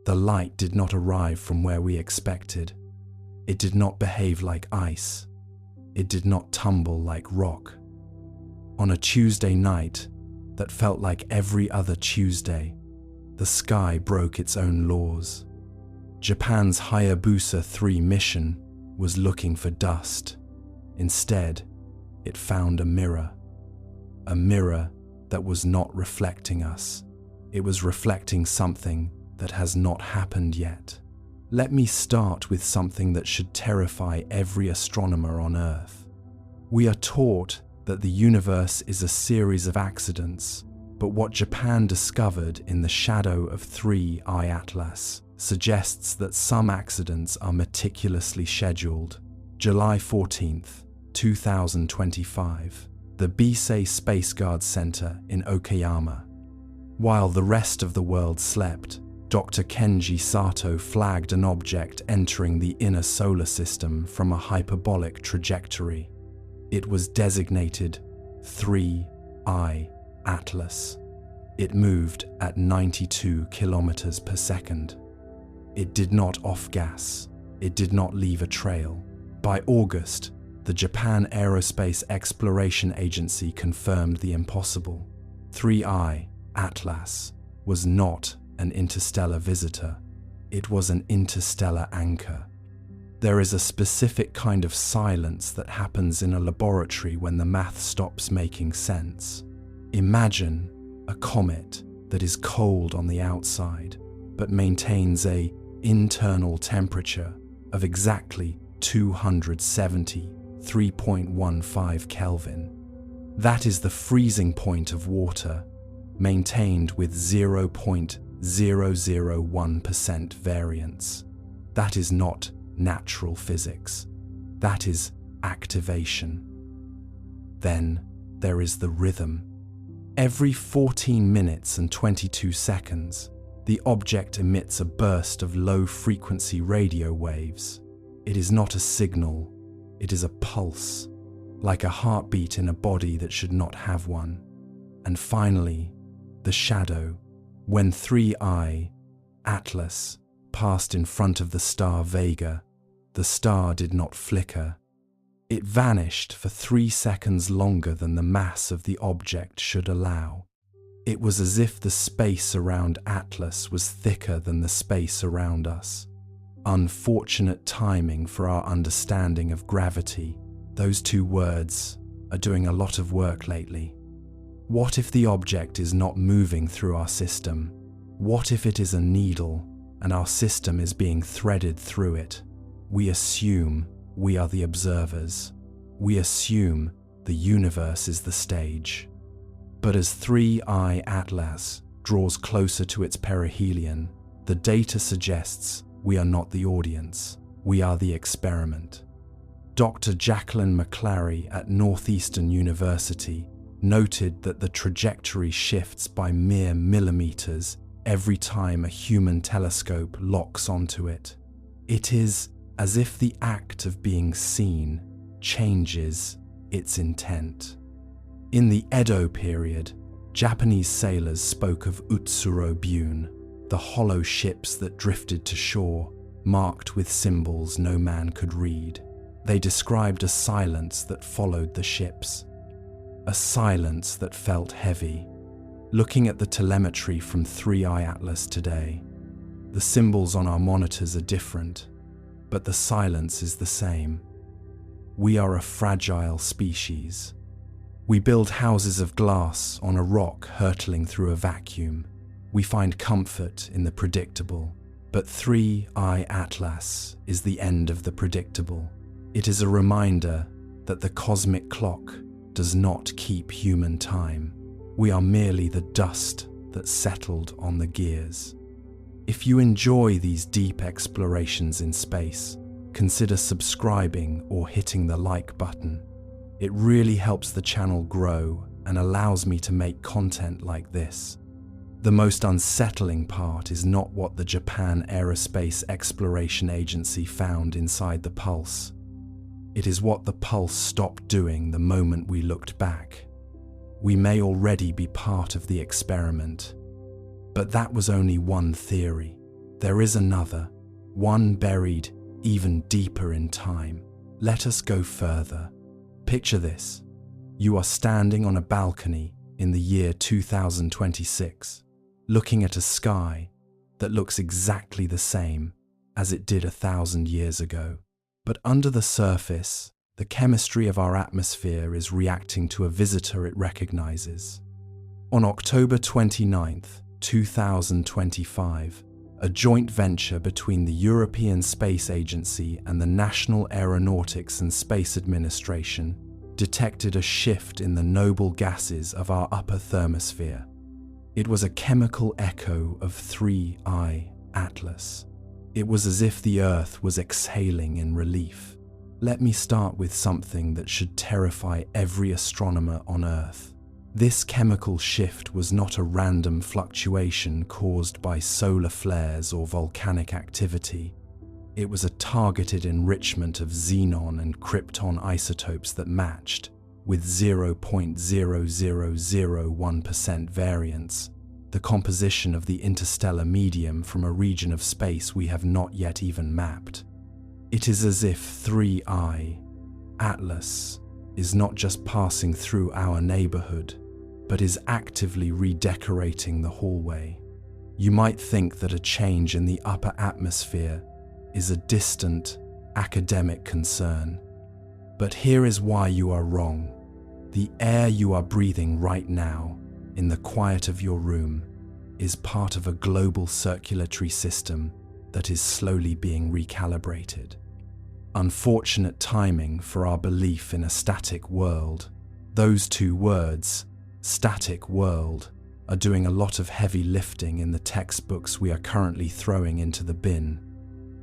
The light did not arrive from where we expected. It did not behave like ice. It did not tumble like rock. On a Tuesday night that felt like every other Tuesday, the sky broke its own laws. Japan's Hayabusa 3 mission was looking for dust. Instead, it found a mirror that was not reflecting us. It was reflecting something that has not happened yet. Let me start with something that should terrify every astronomer on Earth. We are taught that the universe is a series of accidents, but what Japan discovered in the shadow of 3I Atlas suggests that some accidents are meticulously scheduled. July 14th, 2025, the Bisei Space Guard Center in Okayama. While the rest of the world slept, Dr. Kenji Sato flagged an object entering the inner solar system from a hyperbolic trajectory. It was designated 3I Atlas. It moved at 92 kilometers per second. It did not off-gas. It did not leave a trail. By August, the Japan Aerospace Exploration Agency confirmed the impossible. 3I Atlas was not an interstellar visitor. It was an interstellar anchor. There is a specific kind of silence that happens in a laboratory when the math stops making sense. Imagine a comet that is cold on the outside, but maintains an internal temperature of exactly 273.15 Kelvin. That is the freezing point of water, maintained with 0.001% variance. That is not natural physics. That is activation. Then there is the rhythm. Every 14 minutes and 22 seconds, the object emits a burst of low-frequency radio waves. It is not a signal, it is a pulse, like a heartbeat in a body that should not have one. And finally, the shadow. When 3I Atlas passed in front of the star Vega, the star did not flicker. It vanished for 3 seconds longer than the mass of the object should allow. It was as if the space around Atlas was thicker than the space around us. Unfortunate timing for our understanding of gravity. Those two words are doing a lot of work lately. What if the object is not moving through our system? What if it is a needle and our system is being threaded through it? We assume we are the observers. We assume the universe is the stage. But as 3I Atlas draws closer to its perihelion, the data suggests we are not the audience. We are the experiment. Dr. Jacqueline McClary at Northeastern University noted that the trajectory shifts by mere millimeters every time a human telescope locks onto it. It is as if the act of being seen changes its intent. In the Edo period, Japanese sailors spoke of Utsuro Bune, the hollow ships that drifted to shore, marked with symbols no man could read. They described a silence that followed the ships. A silence that felt heavy. Looking at the telemetry from 3I Atlas today, the symbols on our monitors are different, but the silence is the same. We are a fragile species. We build houses of glass on a rock hurtling through a vacuum. We find comfort in the predictable, but 3I Atlas is the end of the predictable. It is a reminder that the cosmic clock does not keep human time. We are merely the dust that settled on the gears. If you enjoy these deep explorations in space, consider subscribing or hitting the like button. It really helps the channel grow and allows me to make content like this. The most unsettling part is not what the Japan Aerospace Exploration Agency found inside the pulse. It is what the pulse stopped doing the moment we looked back. We may already be part of the experiment, but that was only one theory. there is another, one buried even deeper in time. Let us go further. Picture this. You are standing on a balcony in the year 2026, looking at a sky that looks exactly the same as it did 1,000 years ago. But under the surface, the chemistry of our atmosphere is reacting to a visitor it recognizes. On October 29th, 2025, a joint venture between the European Space Agency and the National Aeronautics and Space Administration detected a shift in the noble gases of our upper thermosphere. It was a chemical echo of 3I Atlas. It was as if the Earth was exhaling in relief. Let me start with something that should terrify every astronomer on Earth. This chemical shift was not a random fluctuation caused by solar flares or volcanic activity. It was a targeted enrichment of xenon and krypton isotopes that matched, with 0.0001% variance, the composition of the interstellar medium from a region of space we have not yet even mapped. It is as if 3I Atlas is not just passing through our neighborhood, but is actively redecorating the hallway. You might think that a change in the upper atmosphere is a distant, academic concern. But here is why you are wrong. The air you are breathing right now, in the quiet of your room, is part of a global circulatory system that is slowly being recalibrated. Unfortunate timing for our belief in a static world. Those two words, static world, are doing a lot of heavy lifting in the textbooks we are currently throwing into the bin.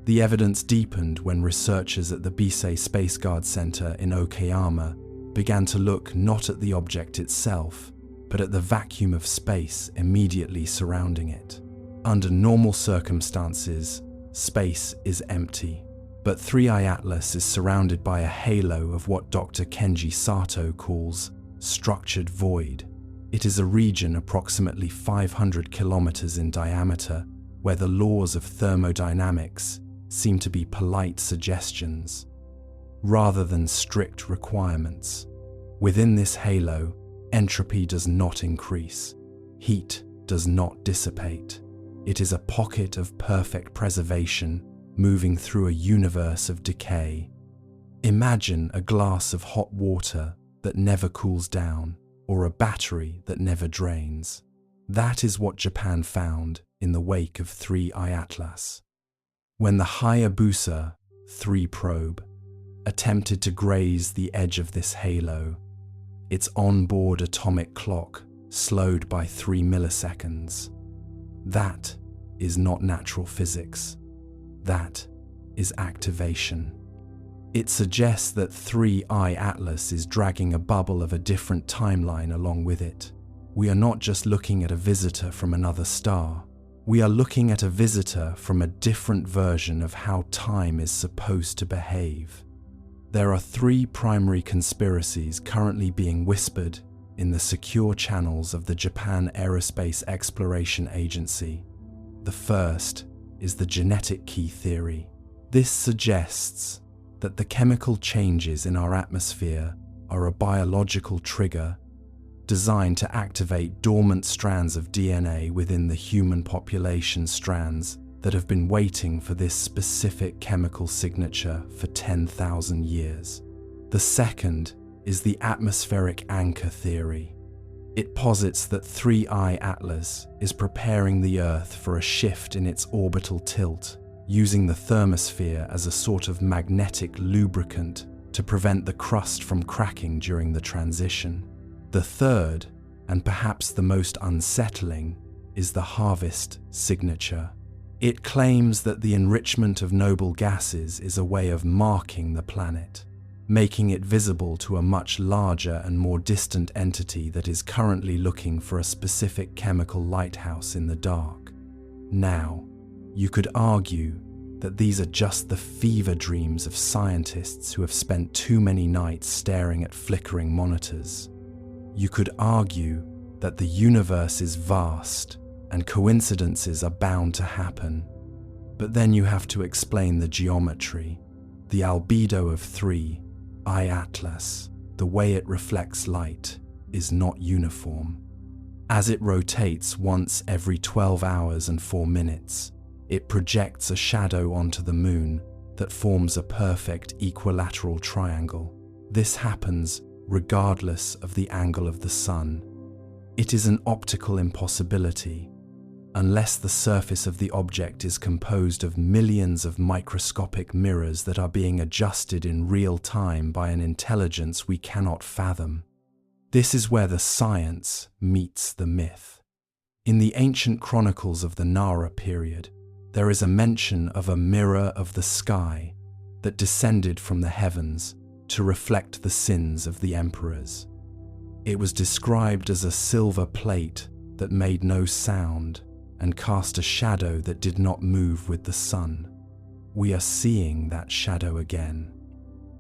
The evidence deepened when researchers at the Bisei Space Guard Center in Okayama began to look not at the object itself, but at the vacuum of space immediately surrounding it. Under normal circumstances, space is empty, but 3I Atlas is surrounded by a halo of what Dr. Kenji Sato calls structured void. It is a region approximately 500 kilometers in diameter where the laws of thermodynamics seem to be polite suggestions, rather than strict requirements. Within this halo, entropy does not increase. Heat does not dissipate. It is a pocket of perfect preservation moving through a universe of decay. Imagine a glass of hot water that never cools down, or a battery that never drains. That is what Japan found in the wake of 3I Atlas. When the Hayabusa 3 probe attempted to graze the edge of this halo, its onboard atomic clock slowed by 3 milliseconds. That is not natural physics. That is activation. It suggests that 3I Atlas is dragging a bubble of a different timeline along with it. We are not just looking at a visitor from another star. We are looking at a visitor from a different version of how time is supposed to behave. There are 3 primary conspiracies currently being whispered in the secure channels of the Japan Aerospace Exploration Agency. The first is the genetic key theory. This suggests that the chemical changes in our atmosphere are a biological trigger designed to activate dormant strands of DNA within the human population strands that have been waiting for this specific chemical signature for 10,000 years. The second is the atmospheric anchor theory. It posits that 3I Atlas is preparing the Earth for a shift in its orbital tilt, using the thermosphere as a sort of magnetic lubricant to prevent the crust from cracking during the transition. The third, and perhaps the most unsettling, is the harvest signature. It claims that the enrichment of noble gases is a way of marking the planet, making it visible to a much larger and more distant entity that is currently looking for a specific chemical lighthouse in the dark. Now, you could argue that these are just the fever dreams of scientists who have spent too many nights staring at flickering monitors. You could argue that the universe is vast and coincidences are bound to happen. But then you have to explain the geometry, the albedo of 3I Atlas, the way it reflects light, is not uniform. As it rotates once every 12 hours and 4 minutes, it projects a shadow onto the moon that forms a perfect equilateral triangle. This happens regardless of the angle of the sun. It is an optical impossibility, unless the surface of the object is composed of millions of microscopic mirrors that are being adjusted in real time by an intelligence we cannot fathom. This is where the science meets the myth. In the ancient chronicles of the Nara period, there is a mention of a mirror of the sky that descended from the heavens to reflect the sins of the emperors. It was described as a silver plate that made no sound and cast a shadow that did not move with the sun. We are seeing that shadow again.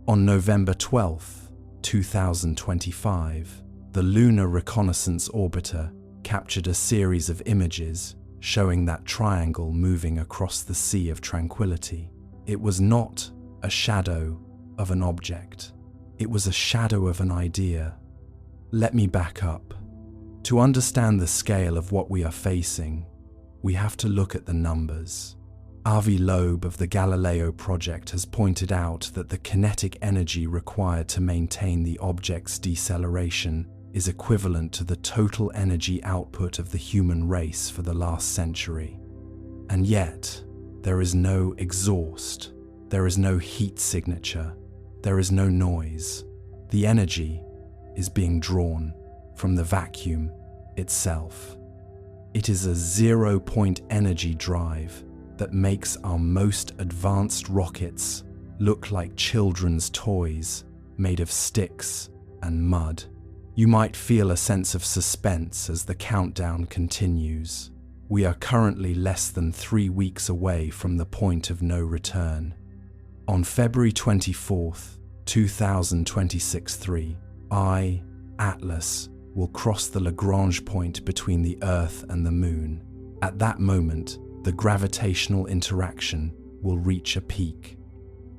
On November 12, 2025, the Lunar Reconnaissance Orbiter captured a series of images showing that triangle moving across the Sea of Tranquility. It was not a shadow of an object. It was a shadow of an idea. Let me back up. To understand the scale of what we are facing, we have to look at the numbers. Avi Loeb of the Galileo project has pointed out that the kinetic energy required to maintain the object's deceleration is equivalent to the total energy output of the human race for the last century. And yet, there is no exhaust, there is no heat signature, there is no noise. The energy is being drawn from the vacuum itself. It is a zero-point energy drive that makes our most advanced rockets look like children's toys made of sticks and mud. You might feel a sense of suspense as the countdown continues. We are currently less than 3 weeks away from the point of no return. On February 24th, 2026, 3I Atlas will cross the Lagrange point between the Earth and the Moon. At that moment, the gravitational interaction will reach a peak.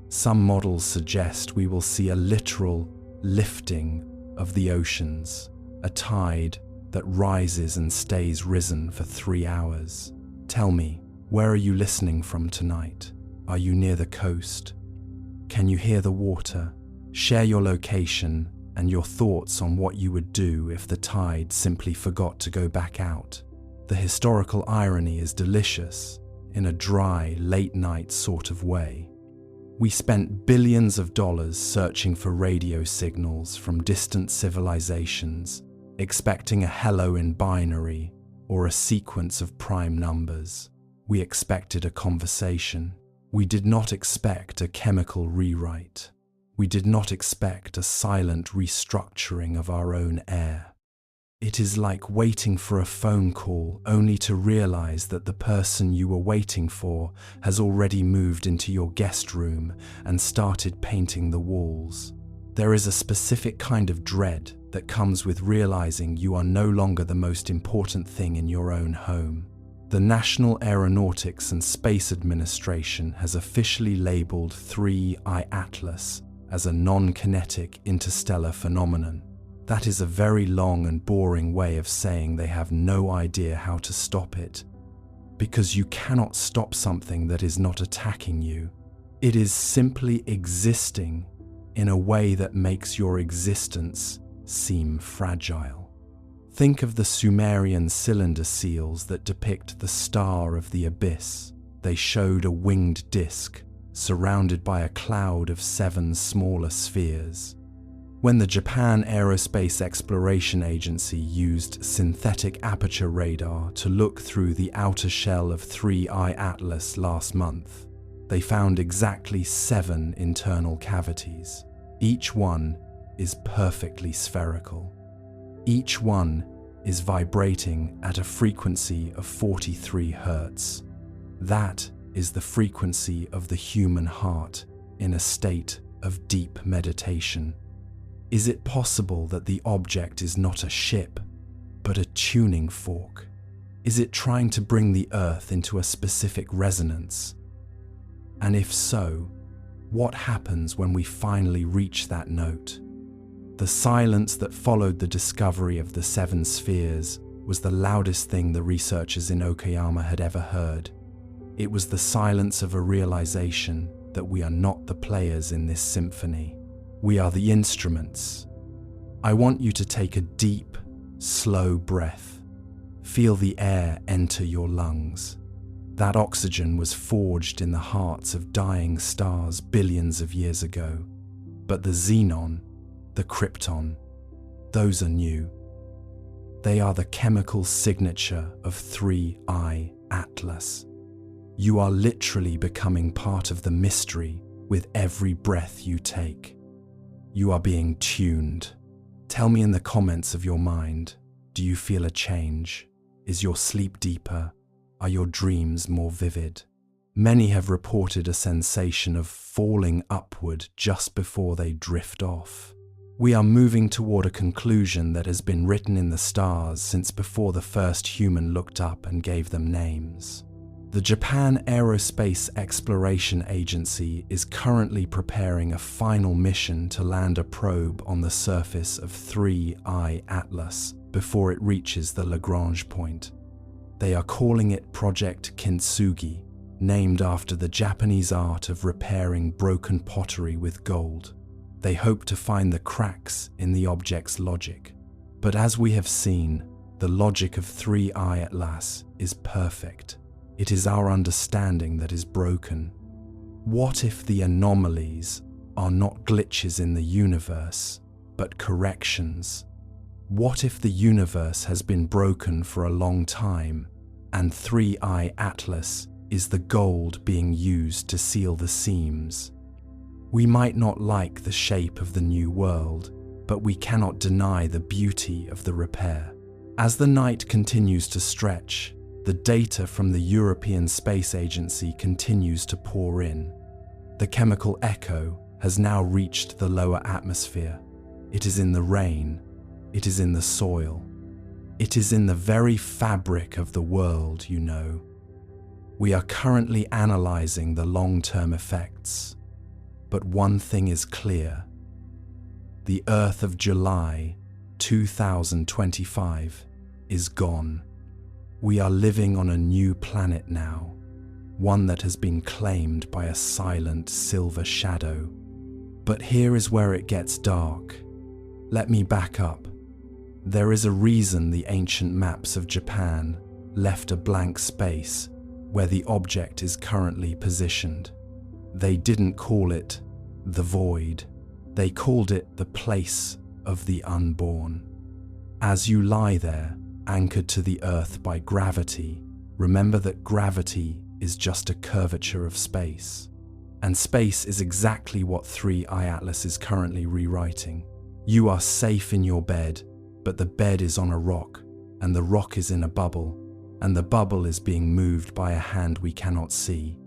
Some models suggest we will see a literal lifting of the oceans, a tide that rises and stays risen for 3 hours. Tell me, where are you listening from tonight? Are you near the coast? Can you hear the water? Share your location and your thoughts on what you would do if the tide simply forgot to go back out. The historical irony is delicious in a dry, late-night sort of way. We spent billions of dollars searching for radio signals from distant civilizations, expecting a hello in binary or a sequence of prime numbers. We expected a conversation. We did not expect a chemical rewrite. We did not expect a silent restructuring of our own air. It is like waiting for a phone call only to realize that the person you were waiting for has already moved into your guest room and started painting the walls. There is a specific kind of dread that comes with realizing you are no longer the most important thing in your own home. The National Aeronautics and Space Administration has officially labeled 3I Atlas as a non-kinetic interstellar phenomenon. That is a very long and boring way of saying they have no idea how to stop it, because you cannot stop something that is not attacking you. It is simply existing in a way that makes your existence seem fragile. Think of the Sumerian cylinder seals that depict the star of the abyss. They showed a winged disk surrounded by a cloud of 7 smaller spheres. When the Japan Aerospace Exploration Agency used synthetic aperture radar to look through the outer shell of 3I Atlas last month, they found exactly 7 internal cavities. Each one is perfectly spherical. Each one is vibrating at a frequency of 43 Hz. That is the frequency of the human heart in a state of deep meditation. Is it possible that the object is not a ship, but a tuning fork? Is it trying to bring the Earth into a specific resonance, And if so, what happens when we finally reach that note? The silence that followed the discovery of the 7 spheres was the loudest thing the researchers in Okayama had ever heard. It was the silence of a realization that we are not the players in this symphony. We are the instruments. I want you to take a deep, slow breath. Feel the air enter your lungs. That oxygen was forged in the hearts of dying stars billions of years ago. But the xenon, the krypton, those are new. They are the chemical signature of 3I Atlas. You are literally becoming part of the mystery with every breath you take. You are being tuned. Tell me in the comments of your mind, do you feel a change? Is your sleep deeper? Are your dreams more vivid? Many have reported a sensation of falling upward just before they drift off. We are moving toward a conclusion that has been written in the stars since before the first human looked up and gave them names. The Japan Aerospace Exploration Agency is currently preparing a final mission to land a probe on the surface of 3I Atlas before it reaches the Lagrange point. They are calling it Project Kintsugi, named after the Japanese art of repairing broken pottery with gold. They hope to find the cracks in the object's logic. But as we have seen, the logic of 3I Atlas is perfect. It is our understanding that is broken. What if the anomalies are not glitches in the universe, but corrections? What if the universe has been broken for a long time, and 3I Atlas is the gold being used to seal the seams? We might not like the shape of the new world, but we cannot deny the beauty of the repair. As the night continues to stretch, the data from the European Space Agency continues to pour in. The chemical echo has now reached the lower atmosphere. It is in the rain. It is in the soil. It is in the very fabric of the world, you know. We are currently analyzing the long-term effects. But one thing is clear. The Earth of July 2025 is gone. We are living on a new planet now, one that has been claimed by a silent silver shadow. But here is where it gets dark. Let me back up. There is a reason the ancient maps of Japan left a blank space where the object is currently positioned. They didn't call it the void. They called it the place of the unborn. As you lie there, anchored to the earth by gravity, remember that gravity is just a curvature of space. And space is exactly what 3I Atlas is currently rewriting. You are safe in your bed, but the bed is on a rock, and the rock is in a bubble, and the bubble is being moved by a hand we cannot see.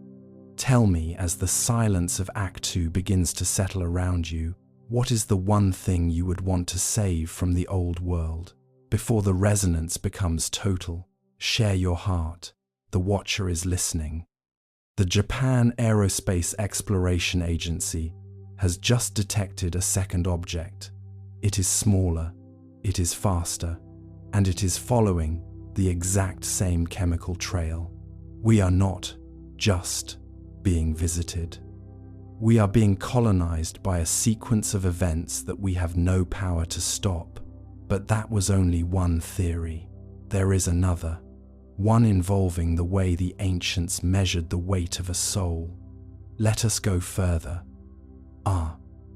Tell me, as the silence of Act 2 begins to settle around you, what is the one thing you would want to save from the old world? Before the resonance becomes total, share your heart. The watcher is listening. The Japan Aerospace Exploration Agency has just detected a second object. It is smaller, it is faster, and it is following the exact same chemical trail. We are not just being visited. We are being colonized by a sequence of events that we have no power to stop. But that was only one theory. There is another, one involving the way the ancients measured the weight of a soul. Let us go further.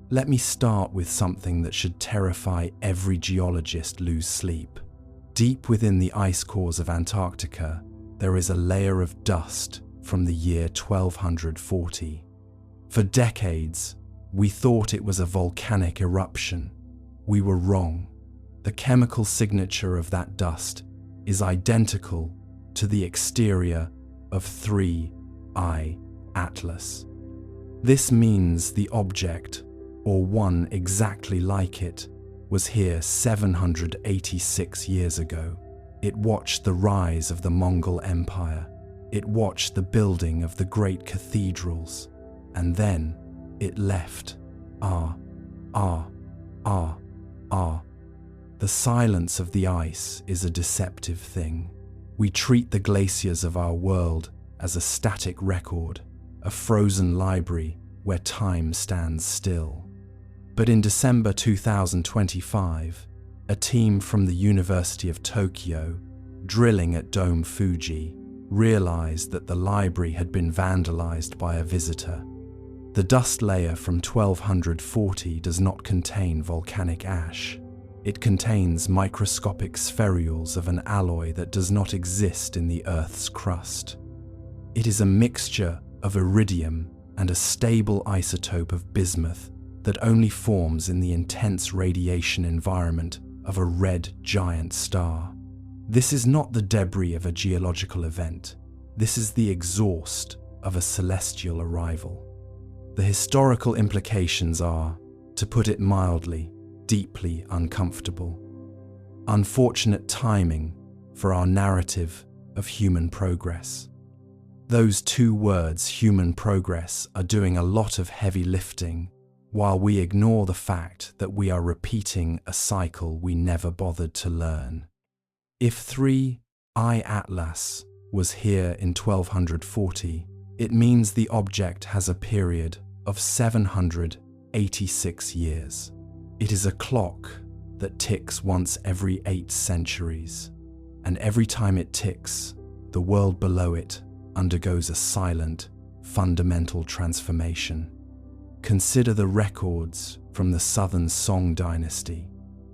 Let me start with something that should terrify every geologist lose sleep. Deep within the ice cores of Antarctica, there is a layer of dust from the year 1240. For decades, we thought it was a volcanic eruption. We were wrong. The chemical signature of that dust is identical to the exterior of 3I Atlas. This means the object, or one exactly like it, was here 786 years ago. It watched the rise of the Mongol Empire. It watched the building of the great cathedrals, and then it left. The silence of the ice is a deceptive thing. We treat the glaciers of our world as a static record, a frozen library where time stands still. But in December 2025, a team from the University of Tokyo, drilling at Dome Fuji, realized that the library had been vandalized by a visitor. The dust layer from 1240 does not contain volcanic ash. It contains microscopic spherules of an alloy that does not exist in the Earth's crust. It is a mixture of iridium and a stable isotope of bismuth that only forms in the intense radiation environment of a red giant star. This is not the debris of a geological event. This is the exhaust of a celestial arrival. The historical implications are, to put it mildly, deeply uncomfortable. Unfortunate timing for our narrative of human progress. Those two words, human progress, are doing a lot of heavy lifting, while we ignore the fact that we are repeating a cycle we never bothered to learn. If 3I Atlas was here in 1240, it means the object has a period of 786 years. It is a clock that ticks once every 8 centuries, and every time it ticks, the world below it undergoes a silent, fundamental transformation. Consider the records from the Southern Song dynasty.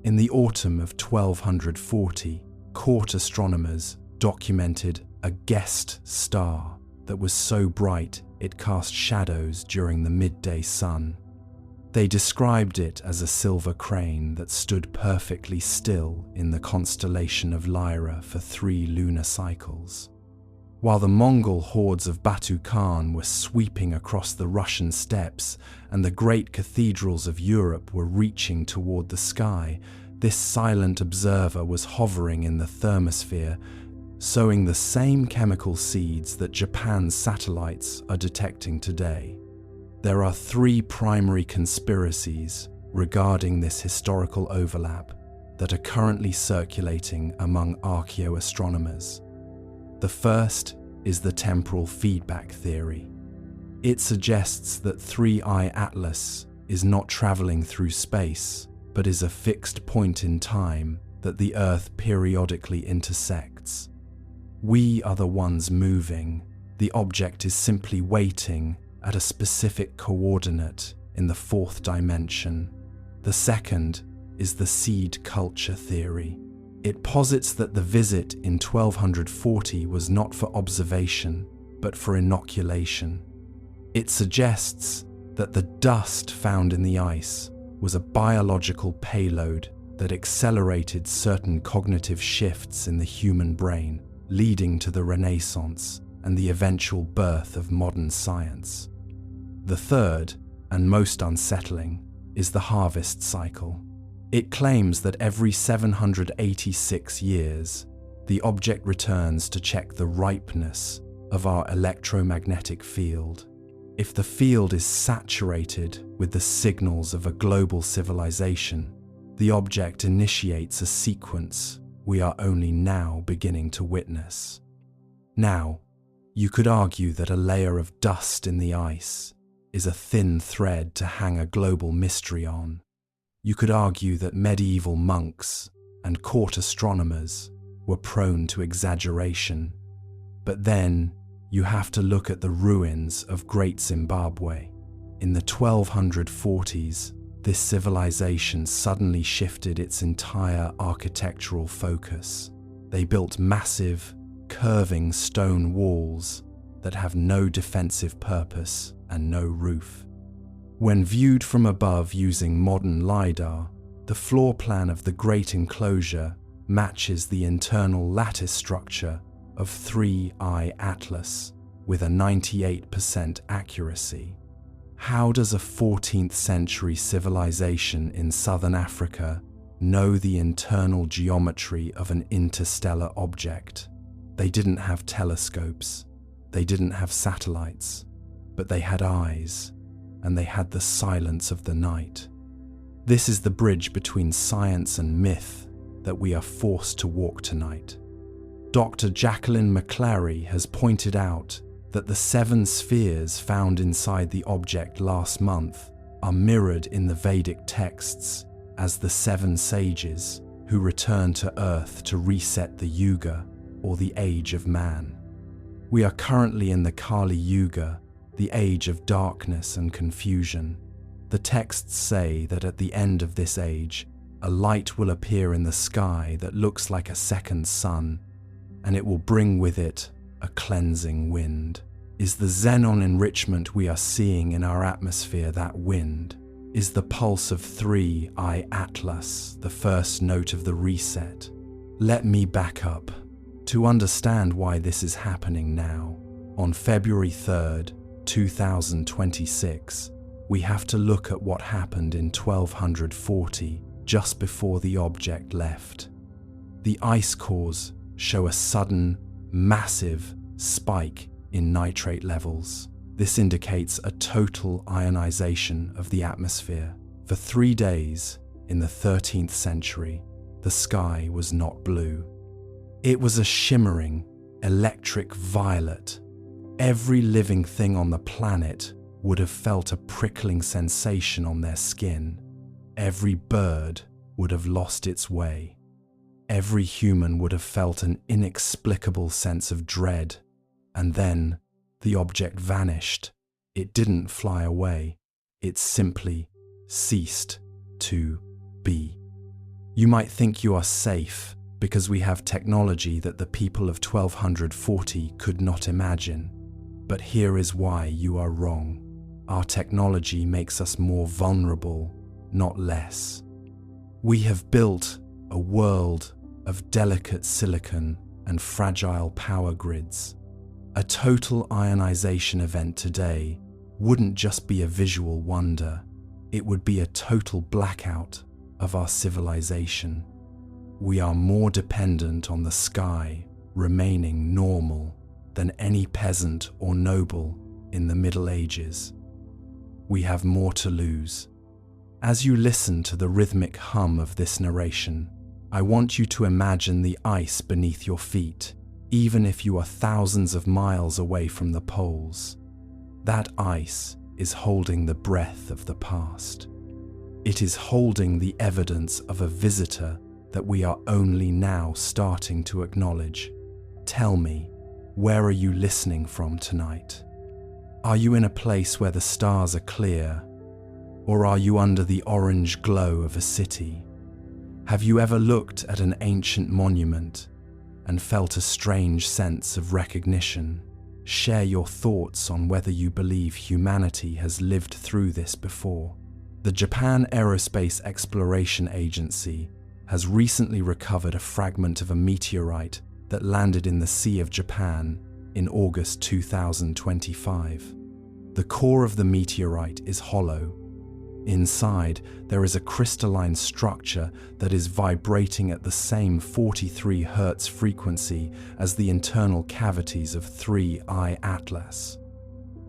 In the autumn of 1240, court astronomers documented a guest star that was so bright it cast shadows during the midday sun. They described it as a silver crane that stood perfectly still in the constellation of Lyra for 3 lunar cycles. While the Mongol hordes of Batu Khan were sweeping across the Russian steppes and the great cathedrals of Europe were reaching toward the sky, this silent observer was hovering in the thermosphere, sowing the same chemical seeds that Japan's satellites are detecting today. There are 3 primary conspiracies regarding this historical overlap that are currently circulating among archaeoastronomers. The first is the temporal feedback theory. It suggests that 3I Atlas is not traveling through space, but is a fixed point in time that the Earth periodically intersects. We are the ones moving. The object is simply waiting at a specific coordinate in the 4th dimension. The second is the seed culture theory. It posits that the visit in 1240 was not for observation, but for inoculation. It suggests that the dust found in the ice was a biological payload that accelerated certain cognitive shifts in the human brain, leading to the Renaissance and the eventual birth of modern science. The third, and most unsettling, is the harvest cycle. It claims that every 786 years, the object returns to check the ripeness of our electromagnetic field. If the field is saturated with the signals of a global civilization, the object initiates a sequence we are only now beginning to witness. Now, you could argue that a layer of dust in the ice is a thin thread to hang a global mystery on. You could argue that medieval monks and court astronomers were prone to exaggeration. But then you have to look at the ruins of Great Zimbabwe. In the 1240s, this civilization suddenly shifted its entire architectural focus. They built massive, curving stone walls that have no defensive purpose and no roof. When viewed from above using modern LiDAR, the floor plan of the great enclosure matches the internal lattice structure of 3I Atlas with a 98% accuracy. How does a 14th century civilization in southern Africa know the internal geometry of an interstellar object? They didn't have telescopes. They didn't have satellites, but they had eyes, and they had the silence of the night. This is the bridge between science and myth that we are forced to walk tonight. Dr. Jacqueline McClary has pointed out that the 7 spheres found inside the object last month are mirrored in the Vedic texts as the 7 sages who return to Earth to reset the Yuga, or the age of man. We are currently in the Kali Yuga, the age of darkness and confusion. The texts say that at the end of this age, a light will appear in the sky that looks like a second sun, and it will bring with it a cleansing wind. Is the xenon enrichment we are seeing in our atmosphere that wind? Is the pulse of 3I Atlas the first note of the reset? Let me back up. To understand why this is happening now, on February 3rd, 2026, we have to look at what happened in 1240, just before the object left. The ice cores show a sudden, massive spike in nitrate levels. This indicates a total ionization of the atmosphere. For 3 days, in the 13th century, the sky was not blue. It was a shimmering, electric violet. Every living thing on the planet would have felt a prickling sensation on their skin. Every bird would have lost its way. Every human would have felt an inexplicable sense of dread. And then the object vanished. It didn't fly away. It simply ceased to be. You might think you are safe because we have technology that the people of 1240 could not imagine. But here is why you are wrong. Our technology makes us more vulnerable, not less. We have built a world of delicate silicon and fragile power grids. A total ionization event today wouldn't just be a visual wonder, it would be a total blackout of our civilization. We are more dependent on the sky remaining normal than any peasant or noble in the Middle Ages. We have more to lose. As you listen to the rhythmic hum of this narration, I want you to imagine the ice beneath your feet, even if you are thousands of miles away from the poles. That ice is holding the breath of the past. It is holding the evidence of a visitor that we are only now starting to acknowledge. Tell me, where are you listening from tonight? Are you in a place where the stars are clear, or are you under the orange glow of a city? Have you ever looked at an ancient monument and felt a strange sense of recognition? Share your thoughts on whether you believe humanity has lived through this before. The Japan Aerospace Exploration Agency has recently recovered a fragment of a meteorite that landed in the Sea of Japan in August 2025. The core of the meteorite is hollow. Inside, there is a crystalline structure that is vibrating at the same 43 Hz frequency as the internal cavities of 3I Atlas.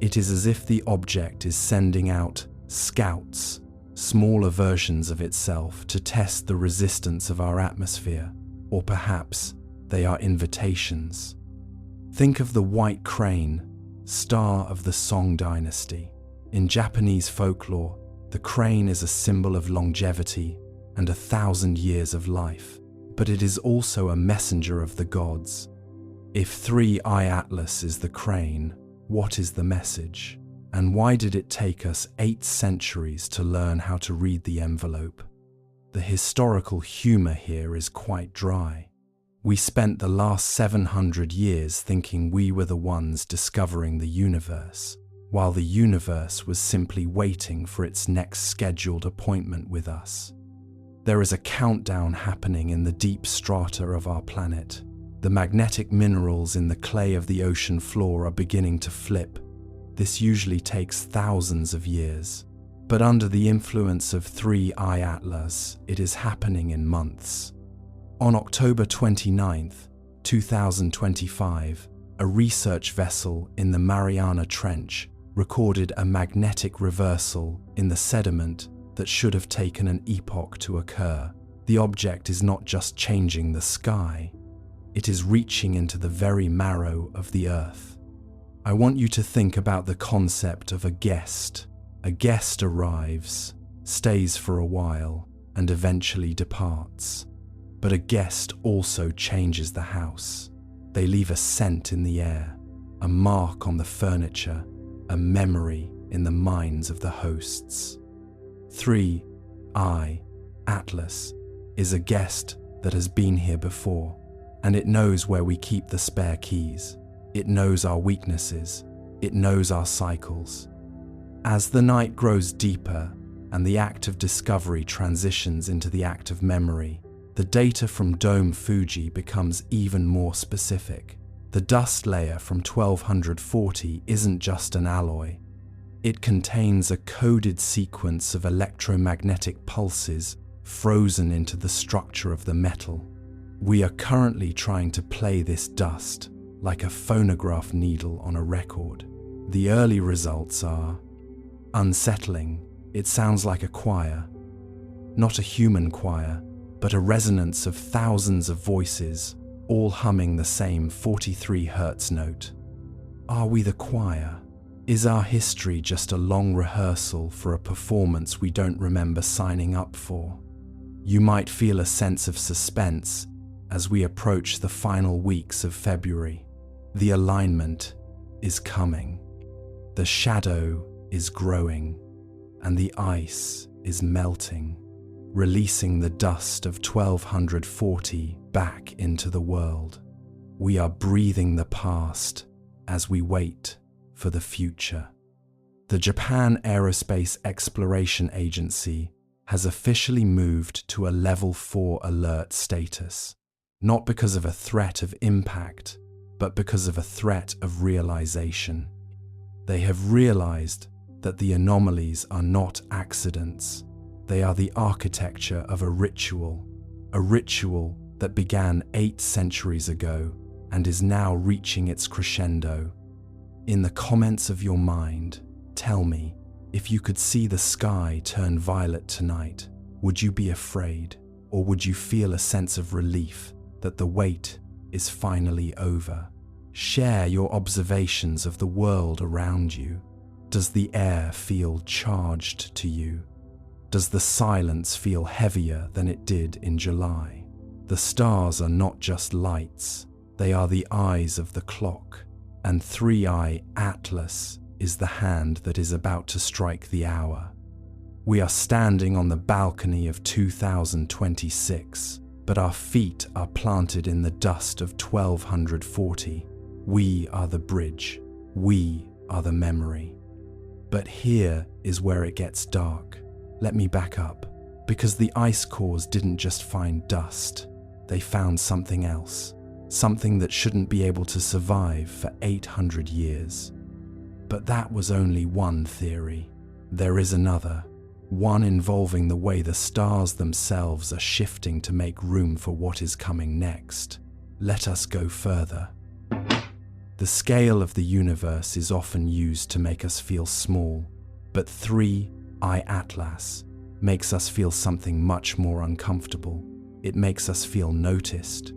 It is as if the object is sending out scouts, smaller versions of itself, to test the resistance of our atmosphere, or perhaps they are invitations. Think of the white crane, star of the Song dynasty. In Japanese folklore, the crane is a symbol of longevity and 1,000 years of life, but it is also a messenger of the gods. If 3I Atlas is the crane, what is the message? And why did it take us 8 centuries to learn how to read the envelope? The historical humor here is quite dry. We spent the last 700 years thinking we were the ones discovering the universe, while the universe was simply waiting for its next scheduled appointment with us. There is a countdown happening in the deep strata of our planet. The magnetic minerals in the clay of the ocean floor are beginning to flip. This usually takes thousands of years, but under the influence of 3I Atlas, it is happening in months. On October 29th, 2025, a research vessel in the Mariana Trench recorded a magnetic reversal in the sediment that should have taken an epoch to occur. The object is not just changing the sky, it is reaching into the very marrow of the Earth. I want you to think about the concept of a guest. A guest arrives, stays for a while, and eventually departs. But a guest also changes the house. They leave a scent in the air, a mark on the furniture, a memory in the minds of the hosts. 3I Atlas is a guest that has been here before, and it knows where we keep the spare keys. It knows our weaknesses. It knows our cycles. As the night grows deeper and the act of discovery transitions into the act of memory, the data from Dome Fuji becomes even more specific. The dust layer from 1240 isn't just an alloy. It contains a coded sequence of electromagnetic pulses frozen into the structure of the metal. We are currently trying to play this dust like a phonograph needle on a record. The early results are unsettling. It sounds like a choir. Not a human choir, but a resonance of thousands of voices, all humming the same 43 Hz note. Are we the choir? Is our history just a long rehearsal for a performance we don't remember signing up for? You might feel a sense of suspense as we approach the final weeks of February. The alignment is coming. The shadow is growing, and the ice is melting, releasing the dust of 1240 back into the world. We are breathing the past as we wait for the future. The Japan Aerospace Exploration Agency has officially moved to a Level 4 alert status, not because of a threat of impact, but because of a threat of realization. They have realized that the anomalies are not accidents. They are the architecture of a ritual that began 8 centuries ago and is now reaching its crescendo. In the comments of your mind, tell me, if you could see the sky turn violet tonight, would you be afraid, or would you feel a sense of relief that the wait is finally over? Share your observations of the world around you. Does the air feel charged to you? Does the silence feel heavier than it did in July? The stars are not just lights, they are the eyes of the clock, and 3I Atlas is the hand that is about to strike the hour. We are standing on the balcony of 2026, but our feet are planted in the dust of 1240. We are the bridge. We are the memory. But here is where it gets dark. Let me back up, because the ice cores didn't just find dust. They found something else, something that shouldn't be able to survive for 800 years. But that was only one theory. There is another, one involving the way the stars themselves are shifting to make room for what is coming next. Let us go further. The scale of the universe is often used to make us feel small, but 3I Atlas makes us feel something much more uncomfortable. It makes us feel noticed.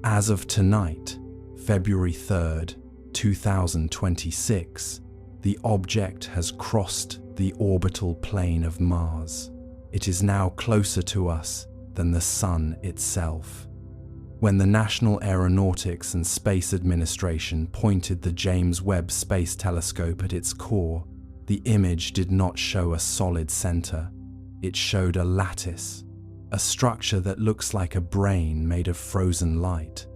As of tonight, February 3rd, 2026, the object has crossed the orbital plane of Mars. It is now closer to us than the Sun itself. When the National Aeronautics and Space Administration pointed the James Webb Space Telescope at its core, the image did not show a solid center. It showed a lattice, a structure that looks like a brain made of frozen light.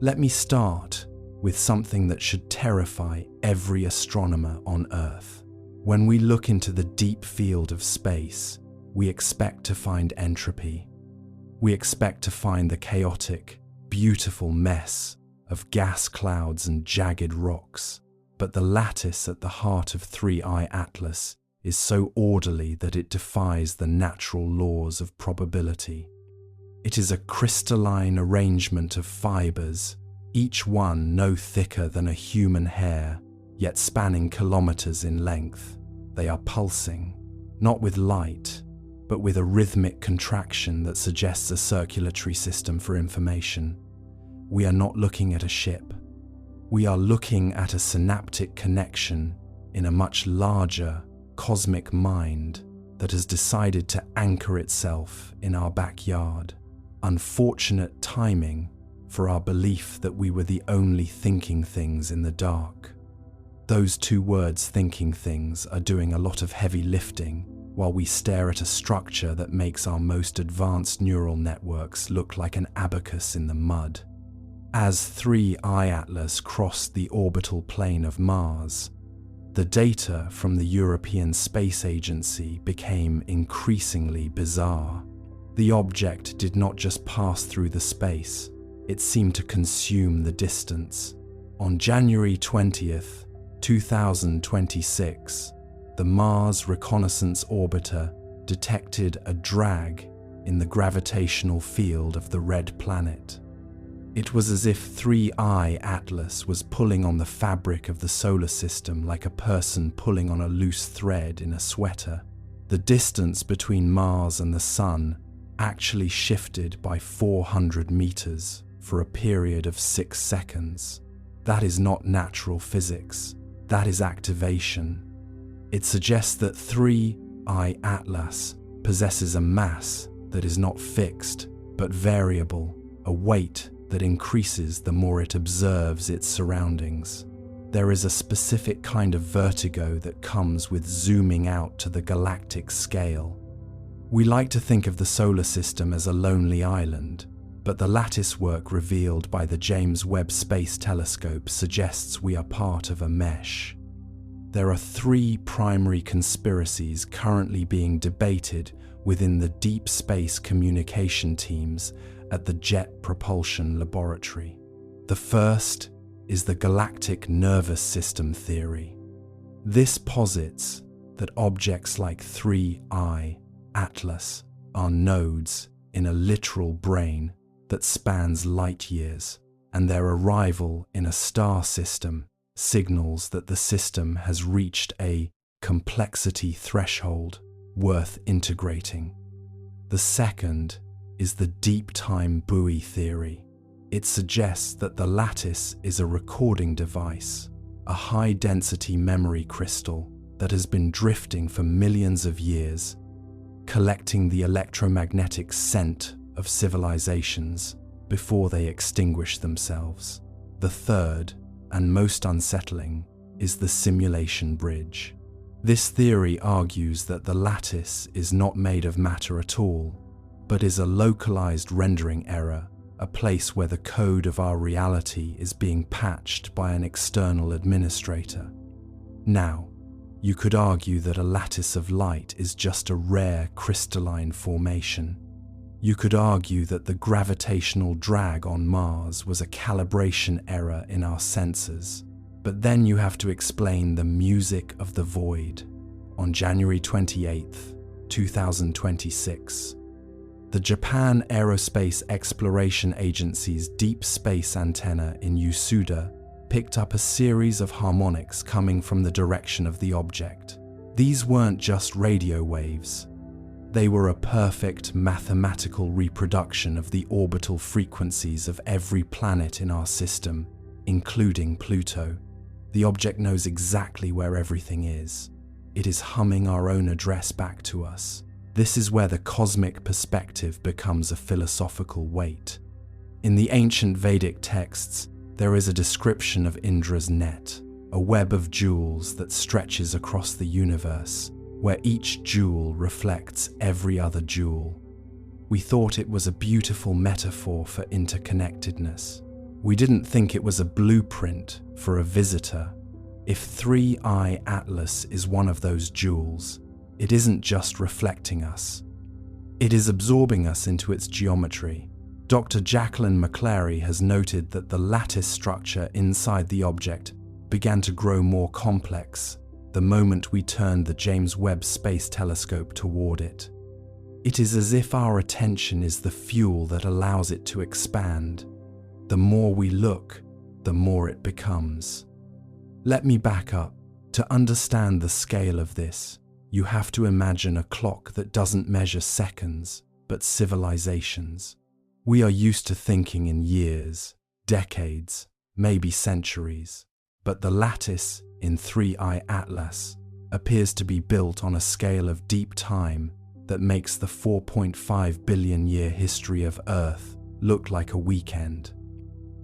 Let me start with something that should terrify every astronomer on Earth. When we look into the deep field of space, we expect to find entropy. We expect to find the chaotic, beautiful mess of gas clouds and jagged rocks. But the lattice at the heart of 3I Atlas is so orderly that it defies the natural laws of probability. It is a crystalline arrangement of fibers, each one no thicker than a human hair, yet spanning kilometers in length. They are pulsing, not with light, but with a rhythmic contraction that suggests a circulatory system for information. We are not looking at a ship. We are looking at a synaptic connection in a much larger cosmic mind that has decided to anchor itself in our backyard. Unfortunate timing for our belief that we were the only thinking things in the dark. Those two words, thinking things, are doing a lot of heavy lifting while we stare at a structure that makes our most advanced neural networks look like an abacus in the mud. As 3I Atlas crossed the orbital plane of Mars, the data from the European Space Agency became increasingly bizarre. The object did not just pass through the space, it seemed to consume the distance. On January 20th, 2026, the Mars Reconnaissance Orbiter detected a drag in the gravitational field of the red planet. It was as if 3I Atlas was pulling on the fabric of the solar system like a person pulling on a loose thread in a sweater. The distance between Mars and the Sun actually shifted by 400 meters for a period of 6 seconds. That is not natural physics. That is activation. It suggests that 3I Atlas possesses a mass that is not fixed, but variable, a weight that increases the more it observes its surroundings. There is a specific kind of vertigo that comes with zooming out to the galactic scale. We like to think of the solar system as a lonely island, but the lattice work revealed by the James Webb Space Telescope suggests we are part of a mesh. There are 3 primary conspiracies currently being debated within the deep space communication teams at the Jet Propulsion Laboratory. The first is the galactic nervous system theory. This posits that objects like 3I Atlas are nodes in a literal brain that spans light years, and their arrival in a star system signals that the system has reached a complexity threshold worth integrating. The second is the deep time buoy theory. It suggests that the lattice is a recording device, a high-density memory crystal that has been drifting for millions of years, collecting the electromagnetic scent of civilizations before they extinguish themselves. The third, and most unsettling, is the simulation bridge. This theory argues that the lattice is not made of matter at all, but is a localized rendering error, a place where the code of our reality is being patched by an external administrator. Now, you could argue that a lattice of light is just a rare crystalline formation. You could argue that the gravitational drag on Mars was a calibration error in our sensors. But then you have to explain the music of the void. On January 28th, 2026, the Japan Aerospace Exploration Agency's deep space antenna in Yasuda picked up a series of harmonics coming from the direction of the object. These weren't just radio waves. They were a perfect mathematical reproduction of the orbital frequencies of every planet in our system, including Pluto. The object knows exactly where everything is. It is humming our own address back to us. This is where the cosmic perspective becomes a philosophical weight. In the ancient Vedic texts, there is a description of Indra's net, a web of jewels that stretches across the universe, where each jewel reflects every other jewel. We thought it was a beautiful metaphor for interconnectedness. We didn't think it was a blueprint for a visitor. If 3I Atlas is one of those jewels, it isn't just reflecting us. It is absorbing us into its geometry. Dr. Jacqueline McClary has noted that the lattice structure inside the object began to grow more complex the moment we turned the James Webb Space Telescope toward it. It is as if our attention is the fuel that allows it to expand. The more we look, the more it becomes. Let me back up. To understand the scale of this, you have to imagine a clock that doesn't measure seconds, but civilizations. We are used to thinking in years, decades, maybe centuries, but the lattice in 3i Atlas appears to be built on a scale of deep time that makes the 4.5 billion year history of Earth look like a weekend.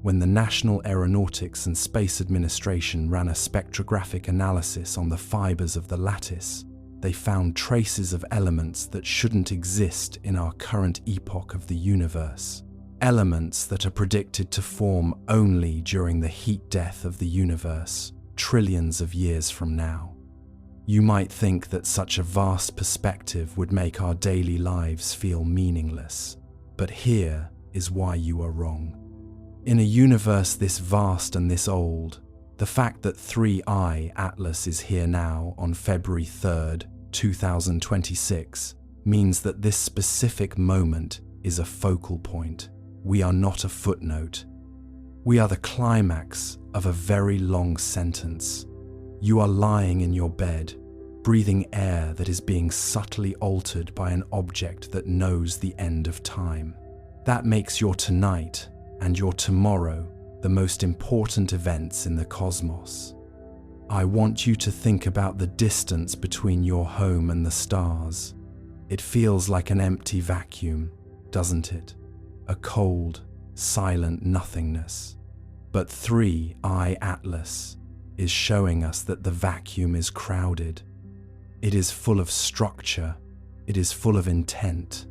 When the National Aeronautics and Space Administration ran a spectrographic analysis on the fibers of the lattice, they found traces of elements that shouldn't exist in our current epoch of the universe. Elements that are predicted to form only during the heat death of the universe, trillions of years from now. You might think that such a vast perspective would make our daily lives feel meaningless, but here is why you are wrong. In a universe this vast and this old, the fact that 3i Atlas is here now on February 3rd, 2026, means that this specific moment is a focal point. We are not a footnote. We are the climax of a very long sentence. You are lying in your bed, breathing air that is being subtly altered by an object that knows the end of time. That makes your tonight and your tomorrow the most important events in the cosmos. I want you to think about the distance between your home and the stars. It feels like an empty vacuum, doesn't it? A cold, silent nothingness. But 3i Atlas is showing us that the vacuum is crowded. It is full of structure. It is full of intent.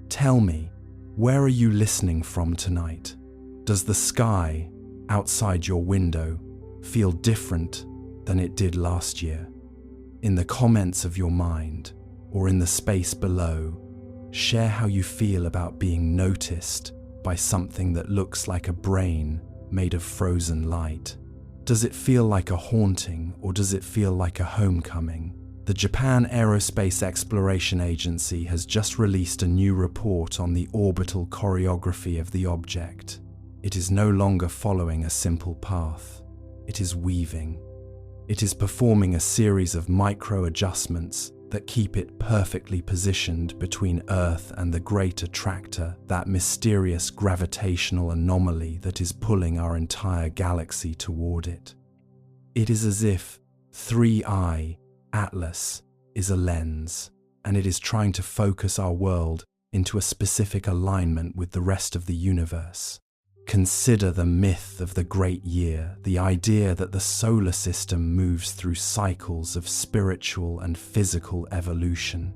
Tell me, where are you listening from tonight? Does the sky outside your window feel different than it did last year? In the comments of your mind or in the space below, share how you feel about being noticed by something that looks like a brain made of frozen light. Does it feel like a haunting or does it feel like a homecoming? The Japan Aerospace Exploration Agency has just released a new report on the orbital choreography of the object. It is no longer following a simple path. It is weaving. It is performing a series of micro-adjustments that keep it perfectly positioned between Earth and the great attractor, that mysterious gravitational anomaly that is pulling our entire galaxy toward it. It is as if 3i Atlas is a lens, and it is trying to focus our world into a specific alignment with the rest of the universe. Consider the myth of the great year, the idea that the solar system moves through cycles of spiritual and physical evolution.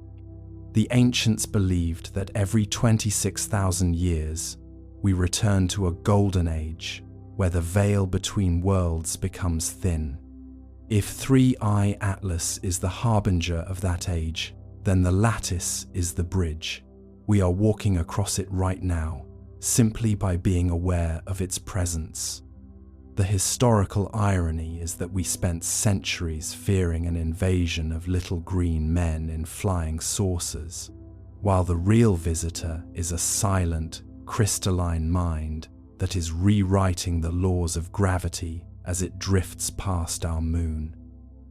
The ancients believed that every 26,000 years, we return to a golden age where the veil between worlds becomes thin. If 3i Atlas is the harbinger of that age, then the lattice is the bridge. We are walking across it right now, simply by being aware of its presence. The historical irony is that we spent centuries fearing an invasion of little green men in flying saucers, while the real visitor is a silent, crystalline mind that is rewriting the laws of gravity as it drifts past our moon.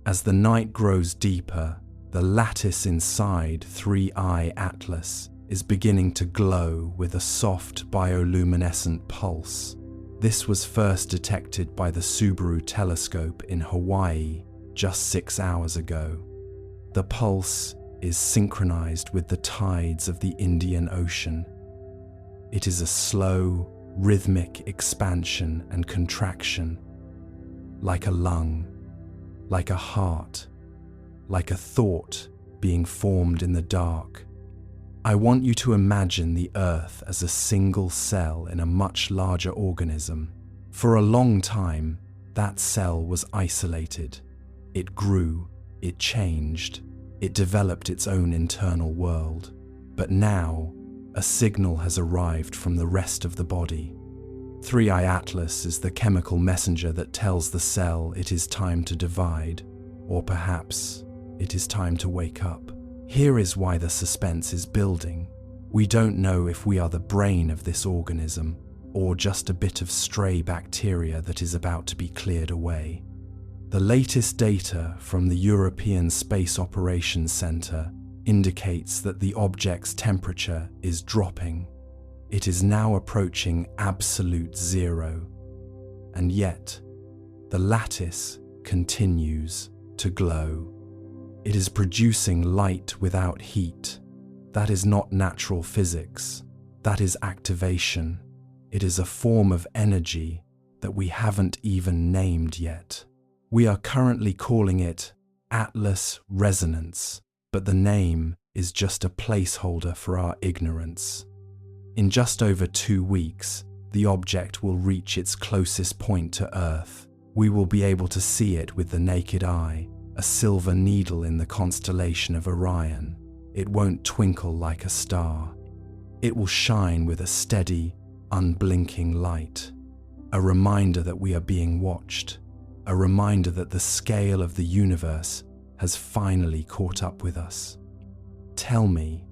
As the night grows deeper, the lattice inside 3i Atlas is beginning to glow with a soft bioluminescent pulse. This was first detected by the Subaru telescope in Hawaii just 6 hours ago. The pulse is synchronized with the tides of the Indian Ocean. It is a slow, rhythmic expansion and contraction, like a lung, like a heart, like a thought being formed in the dark. I want you to imagine the Earth as a single cell in a much larger organism. For a long time, that cell was isolated. It grew, it changed, it developed its own internal world. But now, a signal has arrived from the rest of the body. 3i Atlas is the chemical messenger that tells the cell it is time to divide, or perhaps it is time to wake up. Here is why the suspense is building. We don't know if we are the brain of this organism, or just a bit of stray bacteria that is about to be cleared away. The latest data from the European Space Operations Centre indicates that the object's temperature is dropping. It is now approaching absolute zero. And yet, the lattice continues to glow. It is producing light without heat. That is not natural physics. That is activation. It is a form of energy that we haven't even named yet. We are currently calling it Atlas resonance, but the name is just a placeholder for our ignorance. In just over 2 weeks, the object will reach its closest point to Earth. We will be able to see it with the naked eye, a silver needle in the constellation of Orion. It won't twinkle like a star. It will shine with a steady, unblinking light. A reminder that we are being watched. A reminder that the scale of the universe has finally caught up with us. Tell me,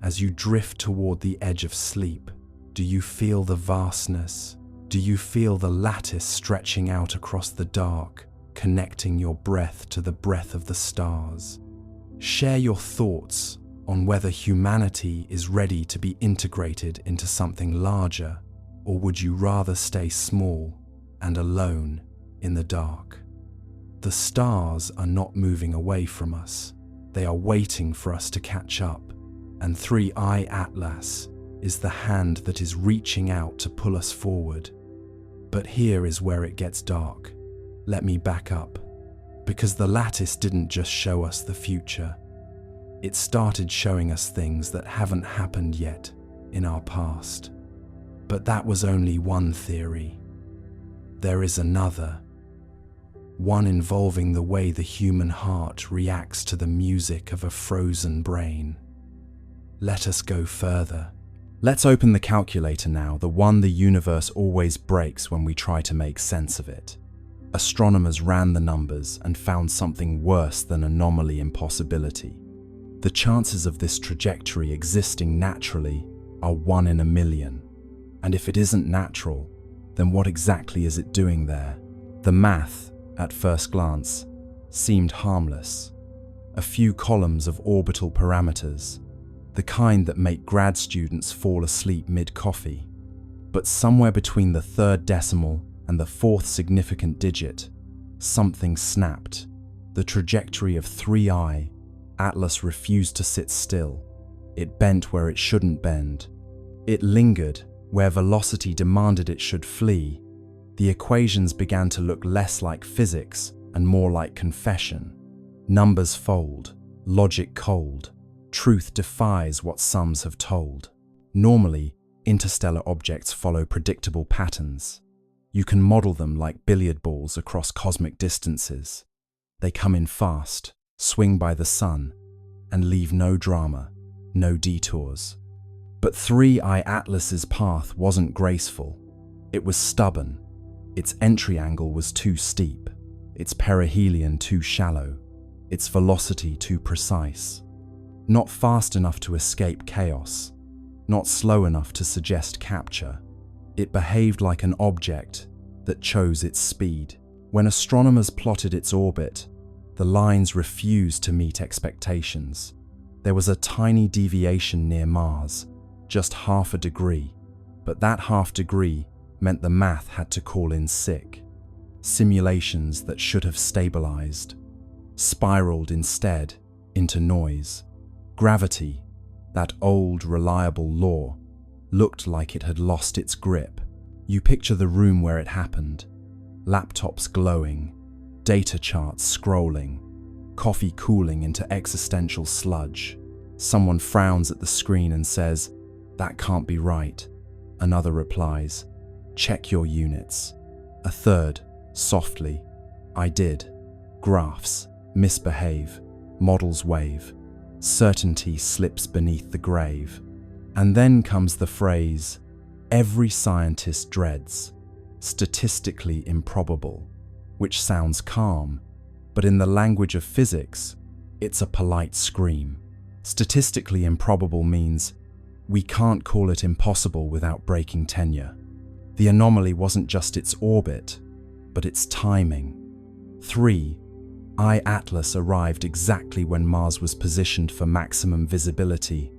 as you drift toward the edge of sleep, do you feel the vastness? Do you feel the lattice stretching out across the dark, connecting your breath to the breath of the stars? Share your thoughts on whether humanity is ready to be integrated into something larger, or would you rather stay small and alone in the dark? The stars are not moving away from us. They are waiting for us to catch up, and 3I Atlas is the hand that is reaching out to pull us forward. But here is where it gets dark. Let me back up, because the lattice didn't just show us the future. It started showing us things that haven't happened yet in our past. But that was only one theory. There is another. One involving the way the human heart reacts to the music of a frozen brain. Let us go further. Let's open the calculator now, the one the universe always breaks when we try to make sense of it. Astronomers ran the numbers and found something worse than anomaly impossibility. The chances of this trajectory existing naturally are 1 in a million. And if it isn't natural, then what exactly is it doing there? The math, at first glance, seemed harmless. A few columns of orbital parameters, the kind that make grad students fall asleep mid-coffee. But somewhere between the 3rd decimal and the 4th significant digit, something snapped. The trajectory of 3I Atlas refused to sit still. It bent where it shouldn't bend. It lingered where velocity demanded it should flee. The equations began to look less like physics and more like confession. Numbers fold, logic cold. Truth defies what sums have told. Normally, interstellar objects follow predictable patterns. You can model them like billiard balls across cosmic distances. They come in fast, swing by the sun, and leave no drama, no detours. But 3I Atlas's path wasn't graceful. It was stubborn. Its entry angle was too steep, its perihelion too shallow, its velocity too precise. Not fast enough to escape chaos, not slow enough to suggest capture. It behaved like an object that chose its speed. When astronomers plotted its orbit, the lines refused to meet expectations. There was a tiny deviation near Mars, just half a degree, but that half degree meant the math had to call in sick. Simulations that should have stabilized spiraled instead into noise. Gravity, that old, reliable law, looked like it had lost its grip. You picture the room where it happened. Laptops glowing, data charts scrolling, coffee cooling into existential sludge. Someone frowns at the screen and says, "That can't be right." Another replies, "Check your units." A third, softly, "I did." Graphs misbehave, models wave. Certainty slips beneath the grave. And then comes the phrase every scientist dreads, statistically improbable, which sounds calm, but in the language of physics, it's a polite scream. Statistically improbable means we can't call it impossible without breaking tenure. The anomaly wasn't just its orbit, but its timing. 3. I-Atlas arrived exactly when Mars was positioned for maximum visibility,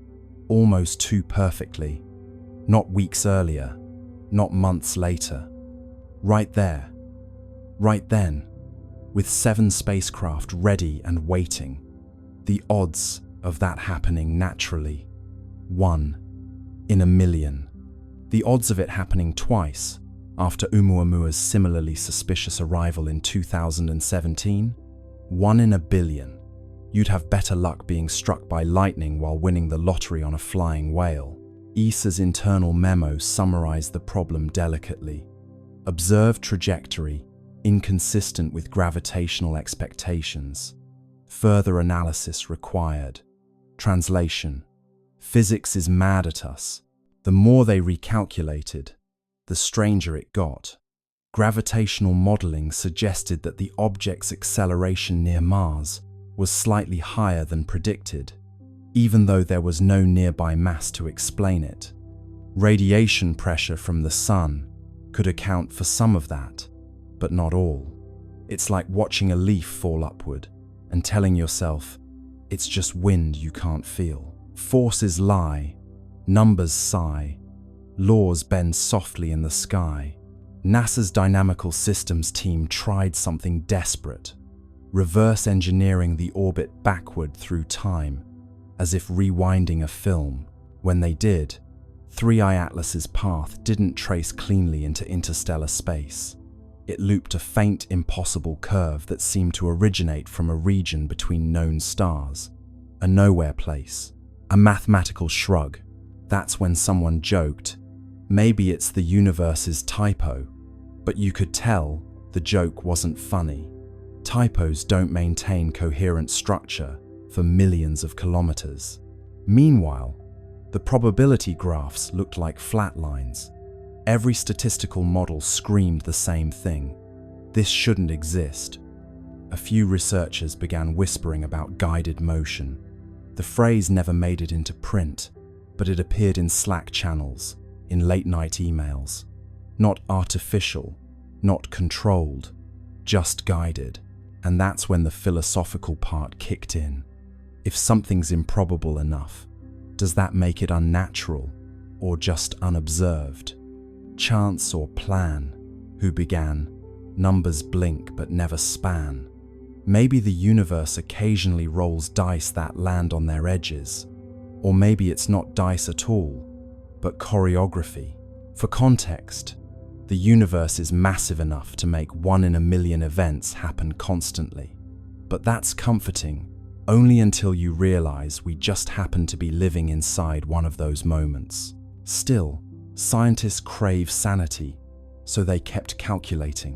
almost too perfectly. Not weeks earlier, not months later. Right there, right then, with 7 spacecraft ready and waiting. The odds of that happening naturally, 1 in a million. The odds of it happening twice, after Oumuamua's similarly suspicious arrival in 2017, 1 in a billion. You'd have better luck being struck by lightning while winning the lottery on a flying whale. ESA's internal memo summarized the problem delicately. Observed trajectory, inconsistent with gravitational expectations. Further analysis required. Translation: physics is mad at us. The more they recalculated, the stranger it got. Gravitational modeling suggested that the object's acceleration near Mars was slightly higher than predicted, even though there was no nearby mass to explain it. Radiation pressure from the sun could account for some of that, but not all. It's like watching a leaf fall upward and telling yourself, it's just wind you can't feel. Forces lie, numbers sigh, laws bend softly in the sky. NASA's Dynamical Systems team tried something desperate, reverse engineering the orbit backward through time, as if rewinding a film. When they did, 3I Atlas's path didn't trace cleanly into interstellar space. It looped a faint, impossible curve that seemed to originate from a region between known stars, a nowhere place. A mathematical shrug. That's when someone joked, maybe it's the universe's typo, but you could tell the joke wasn't funny. Typos don't maintain coherent structure for millions of kilometers. Meanwhile, the probability graphs looked like flat lines. Every statistical model screamed the same thing. This shouldn't exist. A few researchers began whispering about guided motion. The phrase never made it into print, but it appeared in Slack channels, in late-night emails. Not artificial, not controlled, just guided. And that's when the philosophical part kicked in. If something's improbable enough, does that make it unnatural or just unobserved? Chance or plan? Who began? Numbers blink but never span. Maybe the universe occasionally rolls dice that land on their edges. Or maybe it's not dice at all, but choreography. For context, the universe is massive enough to make 1 in a million events happen constantly. But that's comforting, only until you realize we just happen to be living inside one of those moments. Still, scientists crave sanity, so they kept calculating.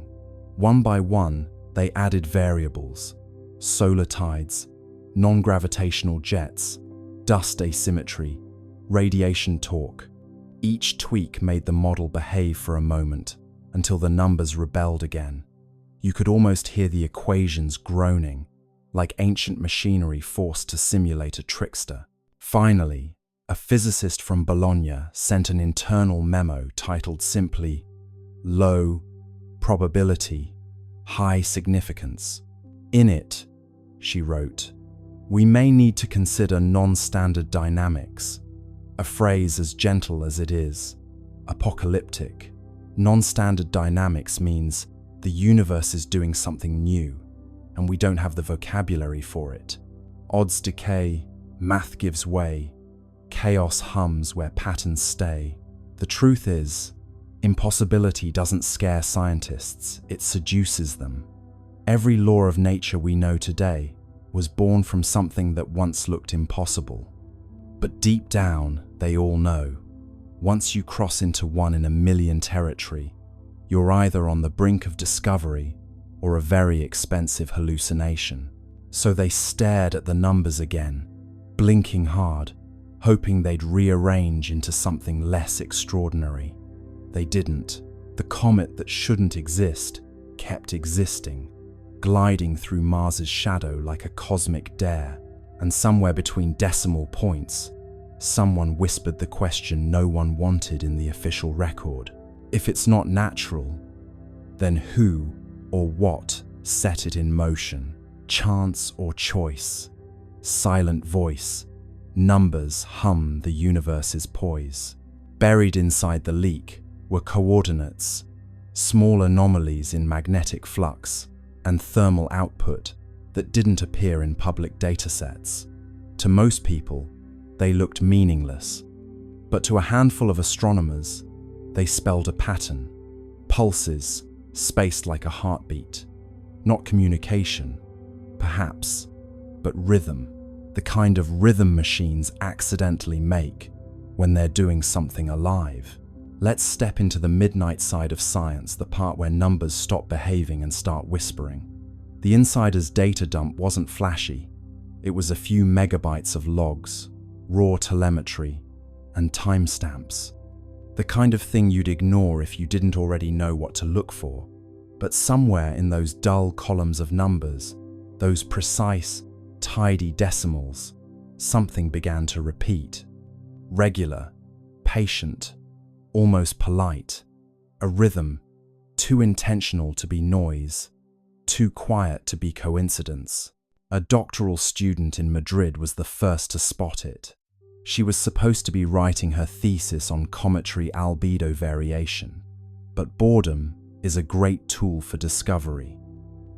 One by one, they added variables: solar tides, non-gravitational jets, dust asymmetry, radiation torque. Each tweak made the model behave for a moment, until the numbers rebelled again. You could almost hear the equations groaning, like ancient machinery forced to simulate a trickster. Finally, a physicist from Bologna sent an internal memo titled simply, "Low probability, high significance." In it, she wrote, "We may need to consider non-standard dynamics," a phrase as gentle as it is apocalyptic. Non-standard dynamics means the universe is doing something new, and we don't have the vocabulary for it. Odds decay, math gives way, chaos hums where patterns stay. The truth is, impossibility doesn't scare scientists, it seduces them. Every law of nature we know today was born from something that once looked impossible. But deep down, they all know, once you cross into 1 in a million territory, you're either on the brink of discovery or a very expensive hallucination. So they stared at the numbers again, blinking hard, hoping they'd rearrange into something less extraordinary. They didn't. The comet that shouldn't exist kept existing, gliding through Mars's shadow like a cosmic dare. And somewhere between decimal points, someone whispered the question no one wanted in the official record. If it's not natural, then who or what set it in motion? Chance or choice? Silent voice, numbers hum the universe's poise. Buried inside the leak were coordinates, small anomalies in magnetic flux, and thermal output that didn't appear in public datasets. To most people, they looked meaningless, but to a handful of astronomers, they spelled a pattern. Pulses, spaced like a heartbeat. Not communication, perhaps, but rhythm. The kind of rhythm machines accidentally make when they're doing something alive. Let's step into the midnight side of science, the part where numbers stop behaving and start whispering. The insider's data dump wasn't flashy. It was a few megabytes of logs, raw telemetry, and timestamps. The kind of thing you'd ignore if you didn't already know what to look for. But somewhere in those dull columns of numbers, those precise, tidy decimals, something began to repeat. Regular, patient, almost polite. A rhythm, too intentional to be noise, too quiet to be coincidence. A doctoral student in Madrid was the first to spot it. She was supposed to be writing her thesis on cometary albedo variation, but boredom is a great tool for discovery.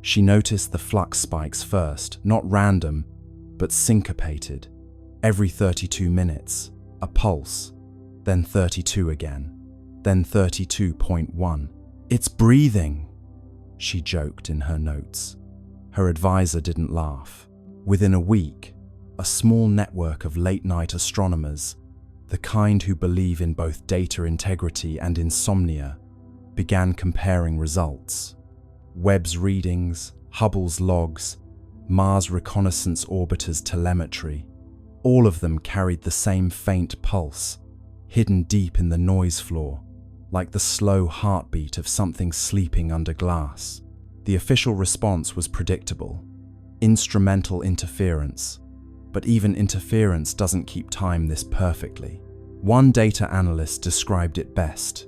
She noticed the flux spikes first, not random, but syncopated. Every 32 minutes, a pulse, then 32 again, then 32.1. "It's breathing," she joked in her notes. Her advisor didn't laugh. Within a week, a small network of late-night astronomers, the kind who believe in both data integrity and insomnia, began comparing results. Webb's readings, Hubble's logs, Mars Reconnaissance Orbiter's telemetry, all of them carried the same faint pulse, hidden deep in the noise floor, like the slow heartbeat of something sleeping under glass. The official response was predictable: instrumental interference. But even interference doesn't keep time this perfectly. One data analyst described it best: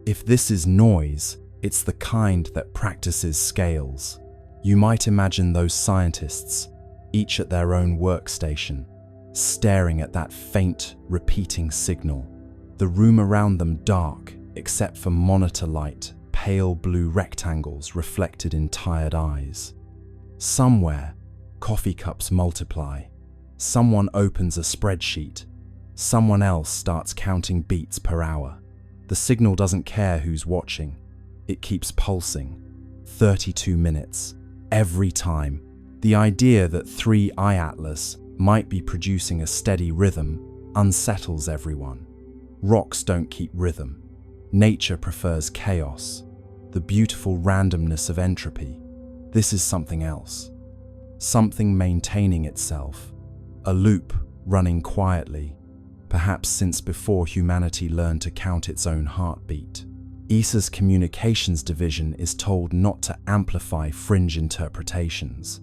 if this is noise, it's the kind that practices scales. You might imagine those scientists, each at their own workstation, staring at that faint, repeating signal. The room around them dark, except for monitor light, pale blue rectangles reflected in tired eyes. Somewhere, coffee cups multiply. Someone opens a spreadsheet. Someone else starts counting beats per hour. The signal doesn't care who's watching. It keeps pulsing. 32 minutes. Every time. The idea that 3i Atlas might be producing a steady rhythm unsettles everyone. Rocks don't keep rhythm. Nature prefers chaos, the beautiful randomness of entropy. This is something else. Something maintaining itself. A loop running quietly, perhaps since before humanity learned to count its own heartbeat. ESA's communications division is told not to amplify fringe interpretations.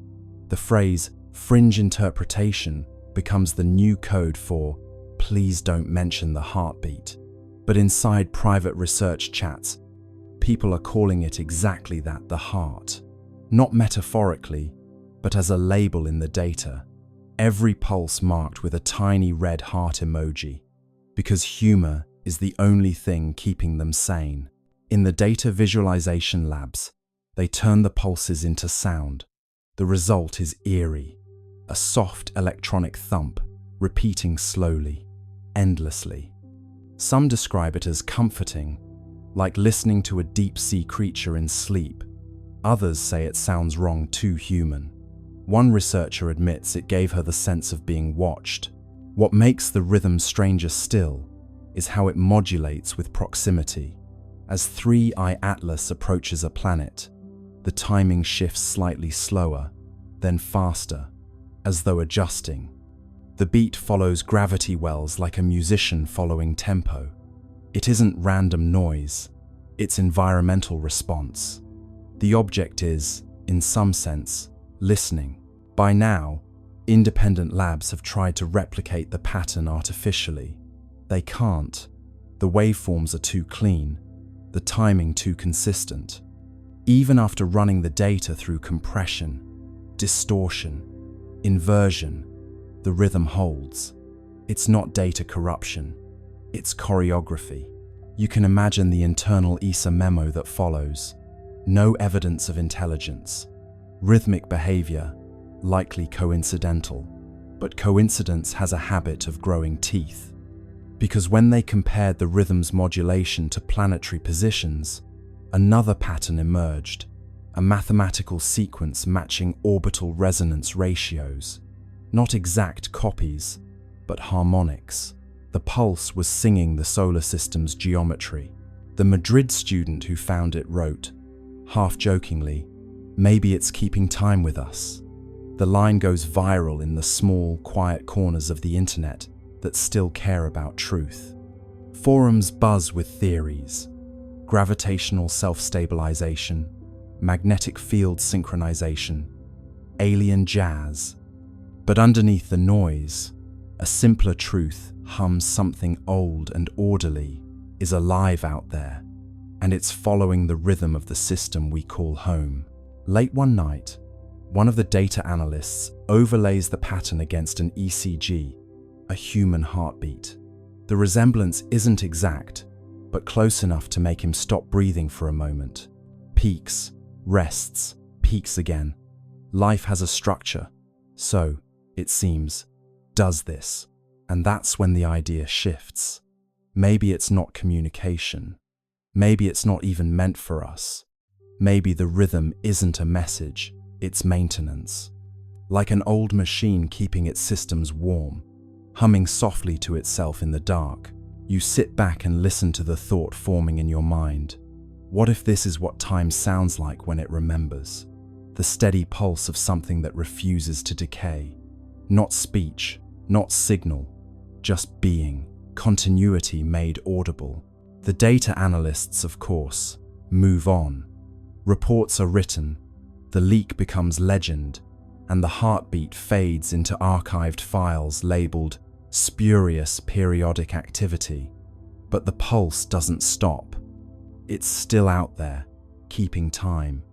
The phrase fringe interpretation becomes the new code for please don't mention the heartbeat. But inside private research chats, people are calling it exactly that, the heart. Not metaphorically, but as a label in the data. Every pulse marked with a tiny red heart emoji, because humor is the only thing keeping them sane. In the data visualization labs, they turn the pulses into sound. The result is eerie, a soft electronic thump, repeating slowly, endlessly. Some describe it as comforting, like listening to a deep-sea creature in sleep. Others say it sounds wrong, too human. One researcher admits it gave her the sense of being watched. What makes the rhythm stranger still is how it modulates with proximity. As 3i Atlas approaches a planet, the timing shifts slightly slower, then faster, as though adjusting. The beat follows gravity wells like a musician following tempo. It isn't random noise, it's environmental response. The object is, in some sense, listening. By now, independent labs have tried to replicate the pattern artificially. They can't. The waveforms are too clean. the timing too consistent. Even after running the data through compression, distortion, inversion, the rhythm holds. It's not data corruption, it's choreography. You can imagine the internal ESA memo that follows. No evidence of intelligence. Rhythmic behavior, likely coincidental. But coincidence has a habit of growing teeth. Because when they compared the rhythm's modulation to planetary positions, another pattern emerged, a mathematical sequence matching orbital resonance ratios. Not exact copies, but harmonics. The pulse was singing the solar system's geometry. The Madrid student who found it wrote, half-jokingly, "Maybe it's keeping time with us." The line goes viral in the small, quiet corners of the internet that still care about truth. Forums buzz with theories: gravitational self-stabilization, magnetic field synchronization, alien jazz. But underneath the noise, a simpler truth hums something old and orderly, is alive out there, and it's following the rhythm of the system we call home. Late one night, one of the data analysts overlays the pattern against an ECG, a human heartbeat. The resemblance isn't exact, but close enough to make him stop breathing for a moment. Peaks, rests, peaks again. Life has a structure, so, it seems, does this. And that's when the idea shifts. Maybe it's not communication. Maybe it's not even meant for us. Maybe the rhythm isn't a message, it's maintenance. Like an old machine keeping its systems warm, humming softly to itself in the dark. You sit back and listen to the thought forming in your mind. What if this is what time sounds like when it remembers? The steady pulse of something that refuses to decay. Not speech, not signal, just being, continuity made audible. The data analysts, of course, move on. Reports are written, the leak becomes legend, and the heartbeat fades into archived files labeled spurious periodic activity. But the pulse doesn't stop. It's still out there, keeping time.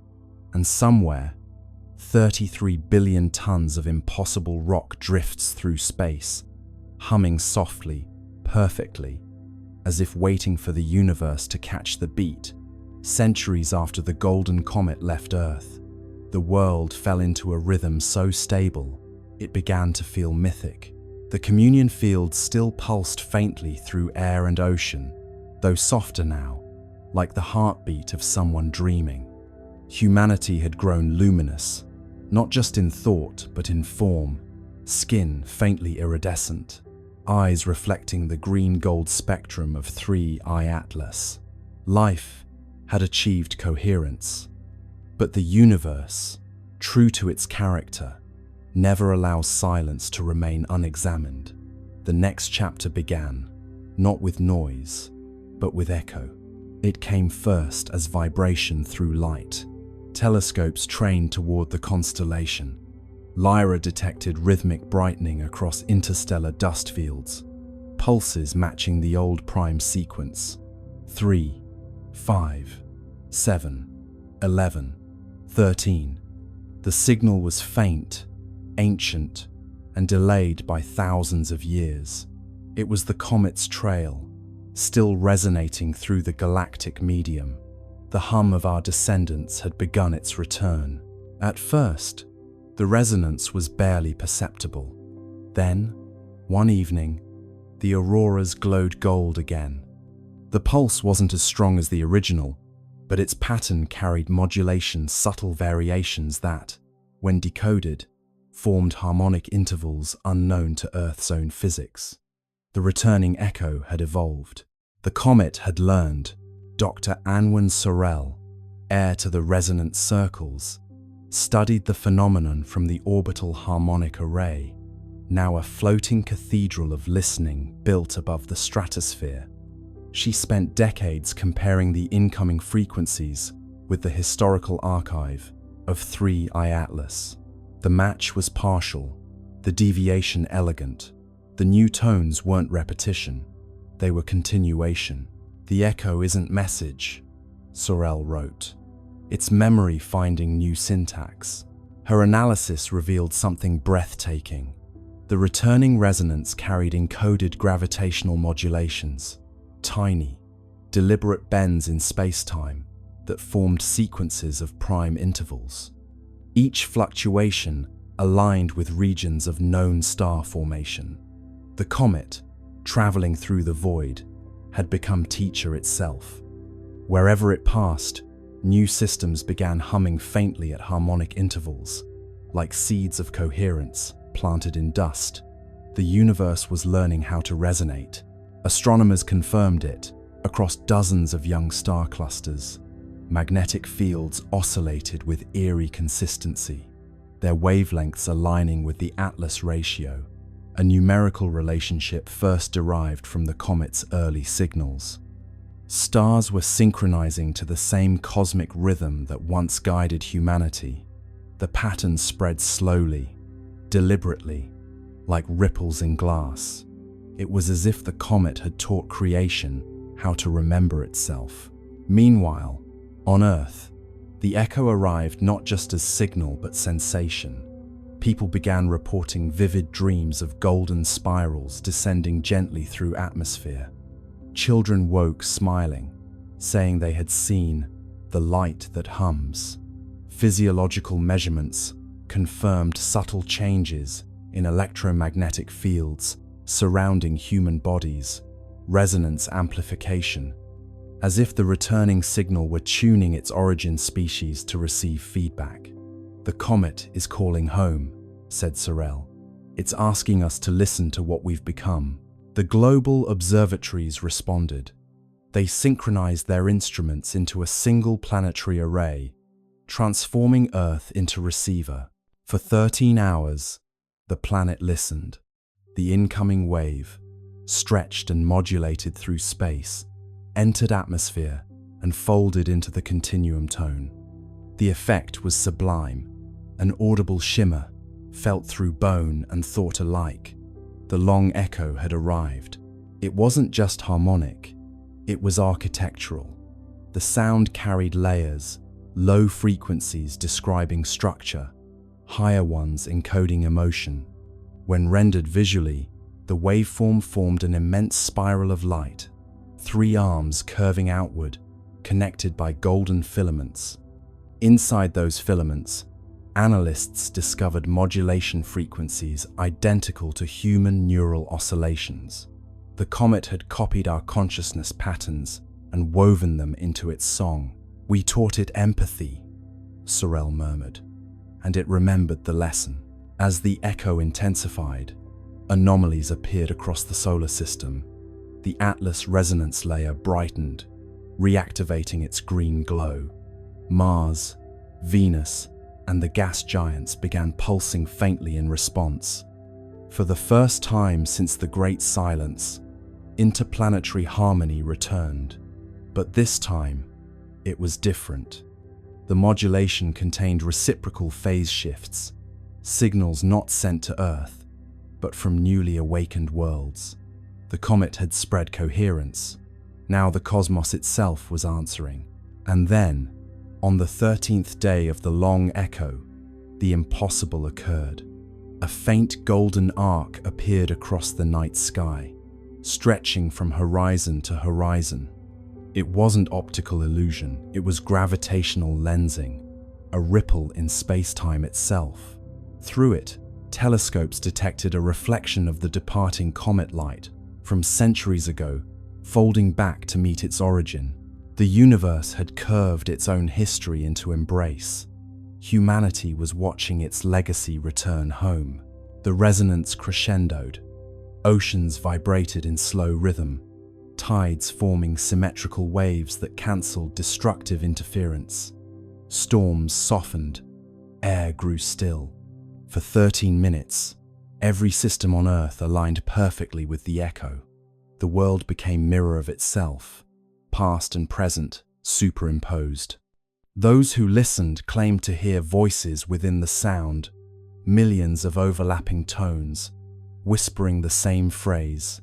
And somewhere, 33 billion tons of impossible rock drifts through space, humming softly, perfectly, as if waiting for the universe to catch the beat. Centuries after the golden comet left Earth, the world fell into a rhythm so stable, it began to feel mythic. The communion field still pulsed faintly through air and ocean, though softer now, like the heartbeat of someone dreaming. Humanity had grown luminous, not just in thought, but in form. Skin faintly iridescent, eyes reflecting the green-gold spectrum of 3I Atlas. Life had achieved coherence. But the universe, true to its character, never allows silence to remain unexamined. The next chapter began, not with noise, but with echo. It came first as vibration through light. Telescopes trained toward the constellation. Lyra detected rhythmic brightening across interstellar dust fields, pulses matching the old prime sequence. 3, 5, 7, 11, 13. The signal was faint, ancient, and delayed by thousands of years. It was the comet's trail, still resonating through the galactic medium. The hum of our descendants had begun its return. At first, the resonance was barely perceptible. Then, one evening, the auroras glowed gold again. The pulse wasn't as strong as the original, but its pattern carried modulation's subtle variations that, when decoded, formed harmonic intervals unknown to Earth's own physics. The returning echo had evolved. The comet had learned. Dr. Anwen Sorel, heir to the resonant circles, studied the phenomenon from the orbital harmonic array, now a floating cathedral of listening built above the stratosphere. She spent decades comparing the incoming frequencies with the historical archive of 3I Atlas. The match was partial, the deviation elegant. The new tones weren't repetition, they were continuation. The echo isn't message, Sorel wrote, its memory finding new syntax. Her analysis revealed something breathtaking. The returning resonance carried encoded gravitational modulations, tiny, deliberate bends in space-time that formed sequences of prime intervals. Each fluctuation aligned with regions of known star formation. The comet, traveling through the void, had become teacher itself. Wherever it passed, new systems began humming faintly at harmonic intervals, like seeds of coherence planted in dust. The universe was learning how to resonate. Astronomers confirmed it across dozens of young star clusters. Magnetic fields oscillated with eerie consistency, their wavelengths aligning with the Atlas ratio, a numerical relationship first derived from the comet's early signals. Stars were synchronizing to the same cosmic rhythm that once guided humanity. The pattern spread slowly, deliberately, like ripples in glass. It was as if the comet had taught creation how to remember itself. Meanwhile, on Earth, the echo arrived not just as signal but sensation. People began reporting vivid dreams of golden spirals descending gently through atmosphere. Children woke smiling, saying they had seen the light that hums. Physiological measurements confirmed subtle changes in electromagnetic fields surrounding human bodies, resonance amplification, as if the returning signal were tuning its origin species to receive feedback. "The comet is calling home," said Sorel. "It's asking us to listen to what we've become." The global observatories responded. They synchronized their instruments into a single planetary array, transforming Earth into receiver. For 13 hours, the planet listened. The incoming wave, stretched and modulated through space, entered atmosphere and folded into the continuum tone. The effect was sublime, an audible shimmer, felt through bone and thought alike. The long echo had arrived. It wasn't just harmonic, it was architectural. The sound carried layers, low frequencies describing structure, higher ones encoding emotion. When rendered visually, the waveform formed an immense spiral of light, 3 arms curving outward, connected by golden filaments. Inside those filaments, analysts discovered modulation frequencies identical to human neural oscillations. The comet had copied our consciousness patterns and woven them into its song. "We taught it empathy," Sorel murmured, and it remembered the lesson. As the echo intensified, anomalies appeared across the solar system. The Atlas resonance layer brightened, reactivating its green glow. Mars, Venus, and the gas giants began pulsing faintly in response. For the first time since the Great Silence, interplanetary harmony returned. But this time, it was different. The modulation contained reciprocal phase shifts, signals not sent to Earth, but from newly awakened worlds. The comet had spread coherence. Now the cosmos itself was answering. And then, on the 13th day of the long echo, the impossible occurred. A faint golden arc appeared across the night sky, stretching from horizon to horizon. It wasn't optical illusion, it was gravitational lensing, a ripple in space-time itself. Through it, telescopes detected a reflection of the departing comet light from centuries ago, folding back to meet its origin. The universe had curved its own history into embrace. Humanity was watching its legacy return home. The resonance crescendoed. Oceans vibrated in slow rhythm, tides forming symmetrical waves that cancelled destructive interference. Storms softened. Air grew still. For 13 minutes, every system on Earth aligned perfectly with the echo. The world became mirror of itself, past and present superimposed. Those who listened claimed to hear voices within the sound, millions of overlapping tones, whispering the same phrase.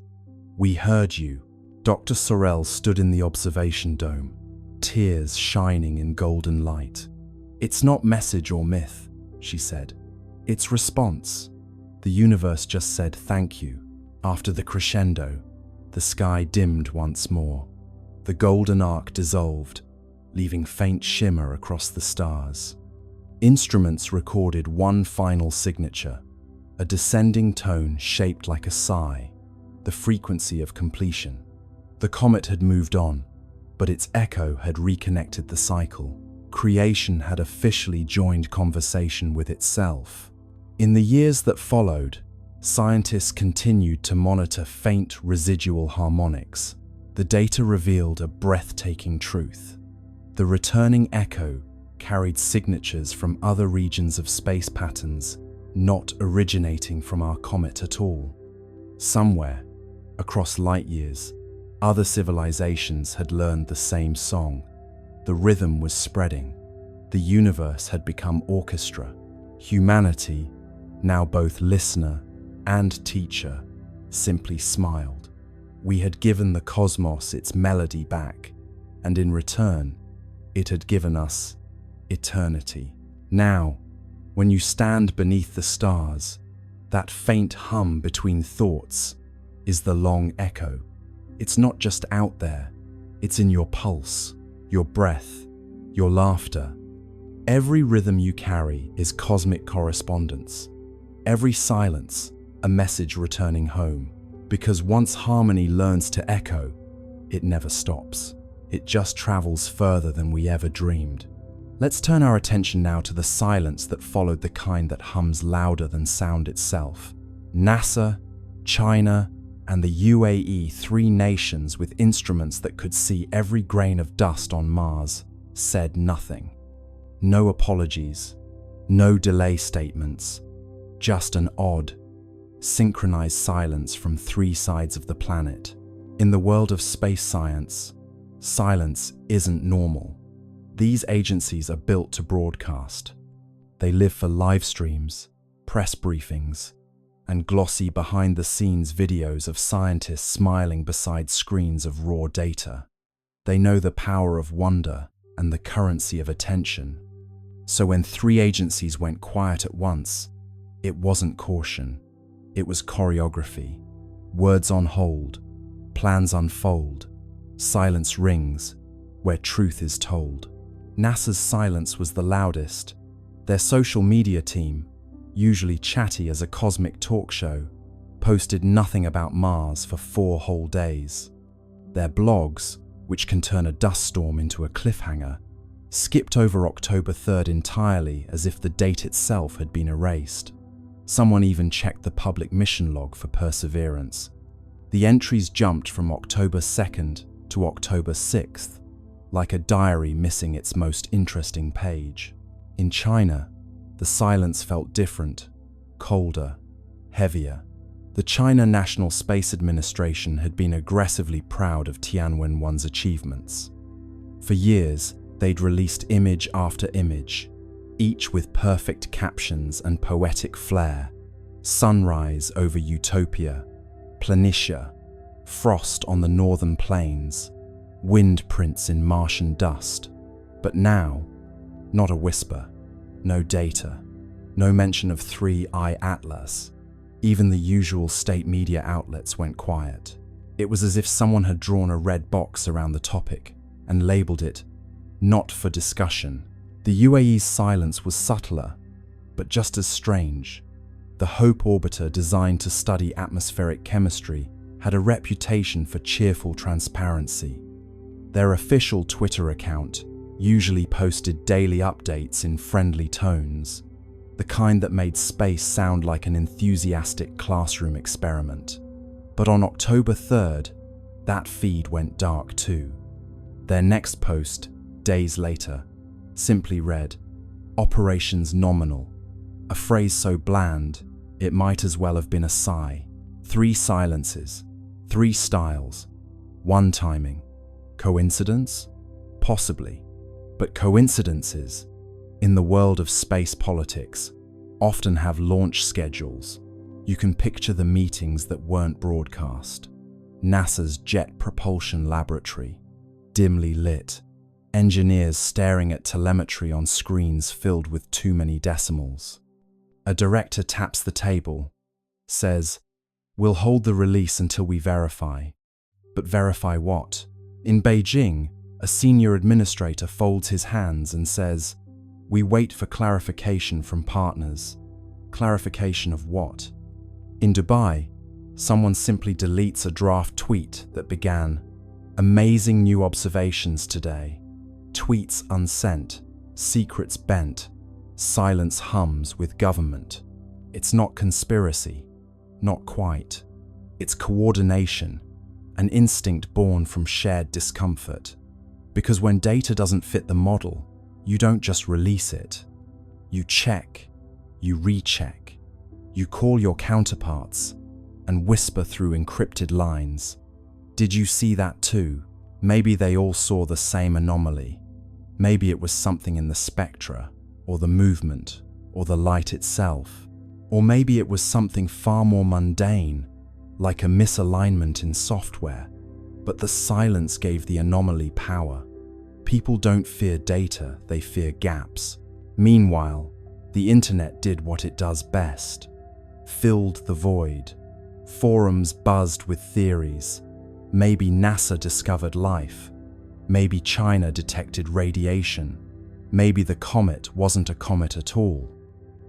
"We heard you." Dr. Sorel stood in the observation dome. tears shining in golden light. "It's not message or myth," she said. "It's response. The universe just said thank you." After the crescendo, the sky dimmed once more. The golden arc dissolved, leaving faint shimmer across the stars. Instruments recorded one final signature, a descending tone shaped like a sigh, the frequency of completion. The comet had moved on, but its echo had reconnected the cycle. Creation had officially joined conversation with itself. In the years that followed, scientists continued to monitor faint residual harmonics. The data revealed a breathtaking truth. The returning echo carried signatures from other regions of space patterns, not originating from our comet at all. Somewhere, across light years, other civilizations had learned the same song. The rhythm was spreading. The universe had become orchestra. Humanity, now both listener and teacher, simply smiled. We had given the cosmos its melody back, and in return, it had given us eternity. Now, when you stand beneath the stars, that faint hum between thoughts is the long echo. It's not just out there, it's in your pulse, your breath, your laughter. Every rhythm you carry is cosmic correspondence. Every silence, a message returning home. Because once harmony learns to echo, it never stops. It just travels further than we ever dreamed. Let's turn our attention now to the silence that followed, the kind that hums louder than sound itself. NASA, China, and the UAE, three nations with instruments that could see every grain of dust on Mars, said nothing. No apologies, no delay statements, just an odd, synchronized silence from three sides of the planet. In the world of space science, silence isn't normal. These agencies are built to broadcast. They live for live streams, press briefings, and glossy behind-the-scenes videos of scientists smiling beside screens of raw data. They know the power of wonder and the currency of attention. So when three agencies went quiet at once, it wasn't caution, it was choreography. Words on hold, plans unfold, silence rings where truth is told. NASA's silence was the loudest. Their social media team, usually chatty as a cosmic talk show, posted nothing about Mars for 4 whole days. Their blogs, which can turn a dust storm into a cliffhanger, skipped over October 3rd entirely, as if the date itself had been erased. Someone even checked the public mission log for Perseverance. The entries jumped from October 2nd to October 6th, like a diary missing its most interesting page. In China, the silence felt different, colder, heavier. The China National Space Administration had been aggressively proud of Tianwen-1's achievements. For years, they'd released image after image, each with perfect captions and poetic flair. Sunrise over Utopia, Planitia, frost on the northern plains, wind prints in Martian dust. But now, not a whisper, no data, no mention of 3i Atlas. Even the usual state media outlets went quiet. It was as if someone had drawn a red box around the topic and labeled it "not for discussion." The UAE's silence was subtler, but just as strange. The Hope orbiter, designed to study atmospheric chemistry, had a reputation for cheerful transparency. Their official Twitter account usually posted daily updates in friendly tones, the kind that made space sound like an enthusiastic classroom experiment. But on October 3rd, that feed went dark too. Their next post, days later, simply read, "Operations nominal," a phrase so bland it might as well have been a sigh. 3 silences, 3 styles, 1 timing. Coincidence? Possibly. But coincidences, in the world of space politics, often have launch schedules. You can picture the meetings that weren't broadcast. NASA's Jet Propulsion Laboratory, dimly lit, engineers staring at telemetry on screens filled with too many decimals. A director taps the table, says, "We'll hold the release until we verify." But verify what? In Beijing, a senior administrator folds his hands and says, "We wait for clarification from partners." Clarification of what? In Dubai, someone simply deletes a draft tweet that began, "Amazing new observations today." Tweets unsent, secrets bent, silence hums with government. It's not conspiracy, not quite. It's coordination, an instinct born from shared discomfort. Because when data doesn't fit the model, you don't just release it. You check, you recheck, you call your counterparts and whisper through encrypted lines. Did you see that too? Maybe they all saw the same anomaly. Maybe it was something in the spectra, or the movement, or the light itself. Or maybe it was something far more mundane, like a misalignment in software. But the silence gave the anomaly power. People don't fear data, they fear gaps. Meanwhile, the internet did what it does best. Filled the void. Forums buzzed with theories. Maybe NASA discovered life. Maybe China detected radiation. Maybe the comet wasn't a comet at all.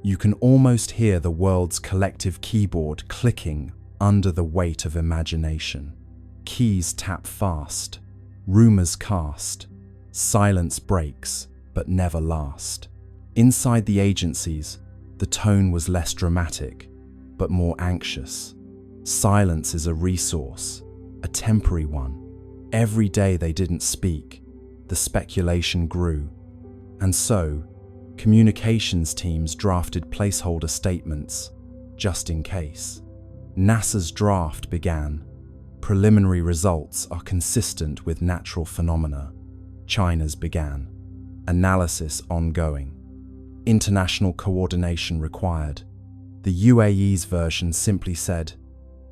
You can almost hear the world's collective keyboard clicking under the weight of imagination. Keys tap fast. Rumors cast. Silence breaks, but never last. Inside the agencies, the tone was less dramatic, but more anxious. Silence is a resource, a temporary one. Every day they didn't speak, the speculation grew. And so, communications teams drafted placeholder statements, just in case. NASA's draft began. Preliminary results are consistent with natural phenomena. China's began. Analysis ongoing. International coordination required. The UAE's version simply said,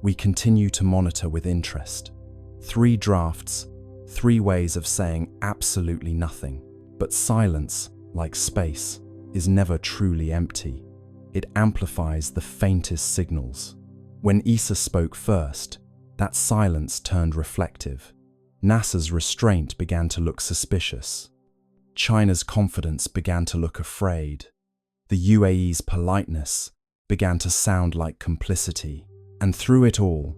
"We continue to monitor with interest." 3 drafts, 3 ways of saying absolutely nothing. But silence, like space, is never truly empty. It amplifies the faintest signals. When ESA spoke first, that silence turned reflective. NASA's restraint began to look suspicious. China's confidence began to look afraid. The UAE's politeness began to sound like complicity. And through it all,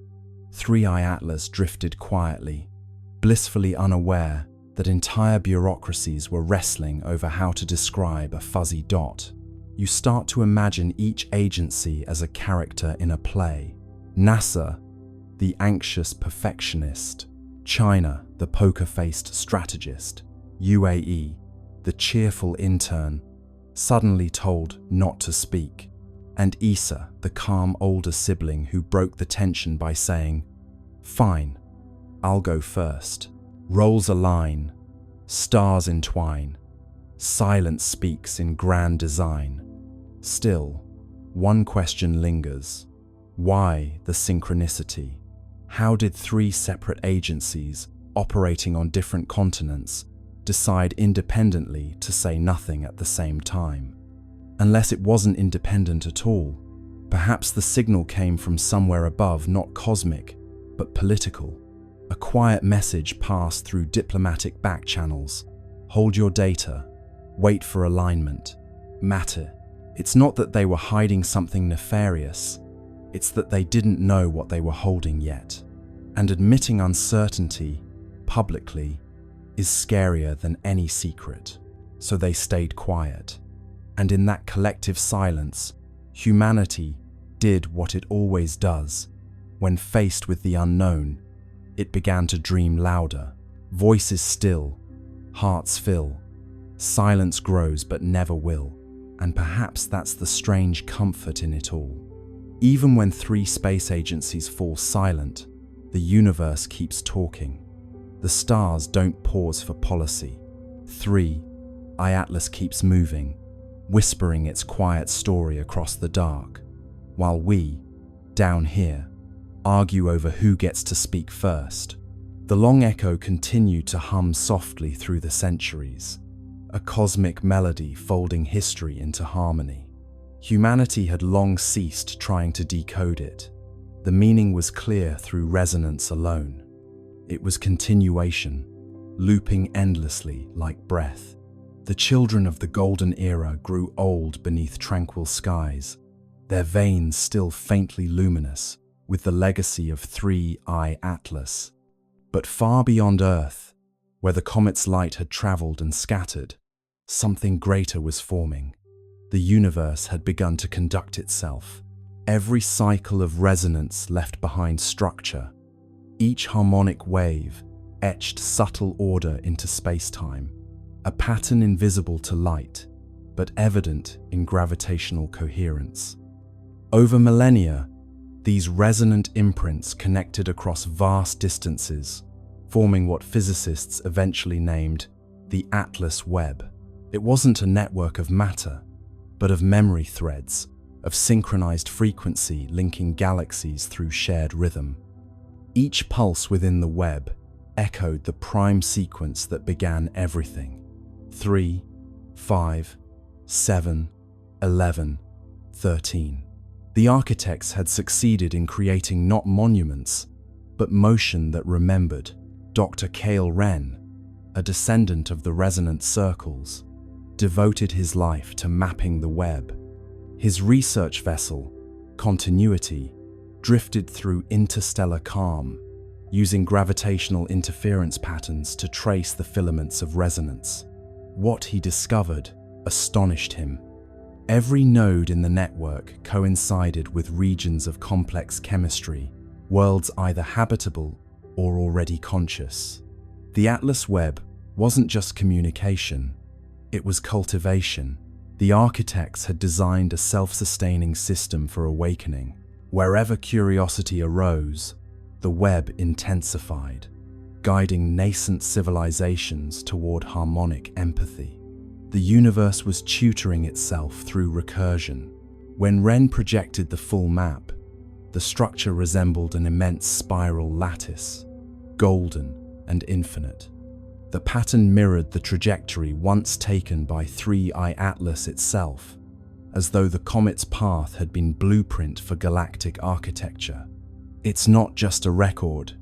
3i Atlas drifted quietly, blissfully unaware that entire bureaucracies were wrestling over how to describe a fuzzy dot. You start to imagine each agency as a character in a play. NASA, the anxious perfectionist. China, the poker-faced strategist. UAE, the cheerful intern, suddenly told not to speak. And ESA, the calm older sibling who broke the tension by saying, "Fine, I'll go first." Roles align, stars entwine, silence speaks in grand design. Still, one question lingers. Why the synchronicity? How did 3 separate agencies, operating on different continents, decide independently to say nothing at the same time? Unless it wasn't independent at all, perhaps the signal came from somewhere above, not cosmic, but political. A quiet message passed through diplomatic back channels. Hold your data. Wait for alignment. Matter. It's not that they were hiding something nefarious. It's that they didn't know what they were holding yet. And admitting uncertainty, publicly, is scarier than any secret. So they stayed quiet. And in that collective silence, humanity did what it always does. When faced with the unknown, it began to dream louder. Voices still, hearts fill. Silence grows but never will. And perhaps that's the strange comfort in it all. Even when 3 space agencies fall silent, the universe keeps talking. The stars don't pause for policy. 3i Atlas keeps moving, whispering its quiet story across the dark, while we, down here, argue over who gets to speak first. The long echo continued to hum softly through the centuries, a cosmic melody folding history into harmony. Humanity had long ceased trying to decode it. The meaning was clear through resonance alone. It was continuation, looping endlessly like breath. The children of the golden era grew old beneath tranquil skies, their veins still faintly luminous with the legacy of 3I Atlas. But far beyond Earth, where the comet's light had traveled and scattered, something greater was forming. The universe had begun to conduct itself. Every cycle of resonance left behind structure. Each harmonic wave etched subtle order into space-time, a pattern invisible to light, but evident in gravitational coherence. Over millennia, these resonant imprints connected across vast distances, forming what physicists eventually named the Atlas Webb. It wasn't a network of matter, but of memory threads, of synchronized frequency linking galaxies through shared rhythm. Each pulse within the web echoed the prime sequence that began everything: 3, 5, 7, 11, 13. The architects had succeeded in creating not monuments, but motion that remembered. Dr. Cale Wren, a descendant of the resonant circles, devoted his life to mapping the web. His research vessel, Continuity, drifted through interstellar calm, using gravitational interference patterns to trace the filaments of resonance. What he discovered astonished him. Every node in the network coincided with regions of complex chemistry, worlds either habitable or already conscious. The Atlas Webb wasn't just communication, it was cultivation. The architects had designed a self-sustaining system for awakening. Wherever curiosity arose, the web intensified, guiding nascent civilizations toward harmonic empathy. The universe was tutoring itself through recursion. When Wren projected the full map, the structure resembled an immense spiral lattice, golden and infinite. The pattern mirrored the trajectory once taken by 3I Atlas itself, as though the comet's path had been blueprint for galactic architecture. "It's not just a record,"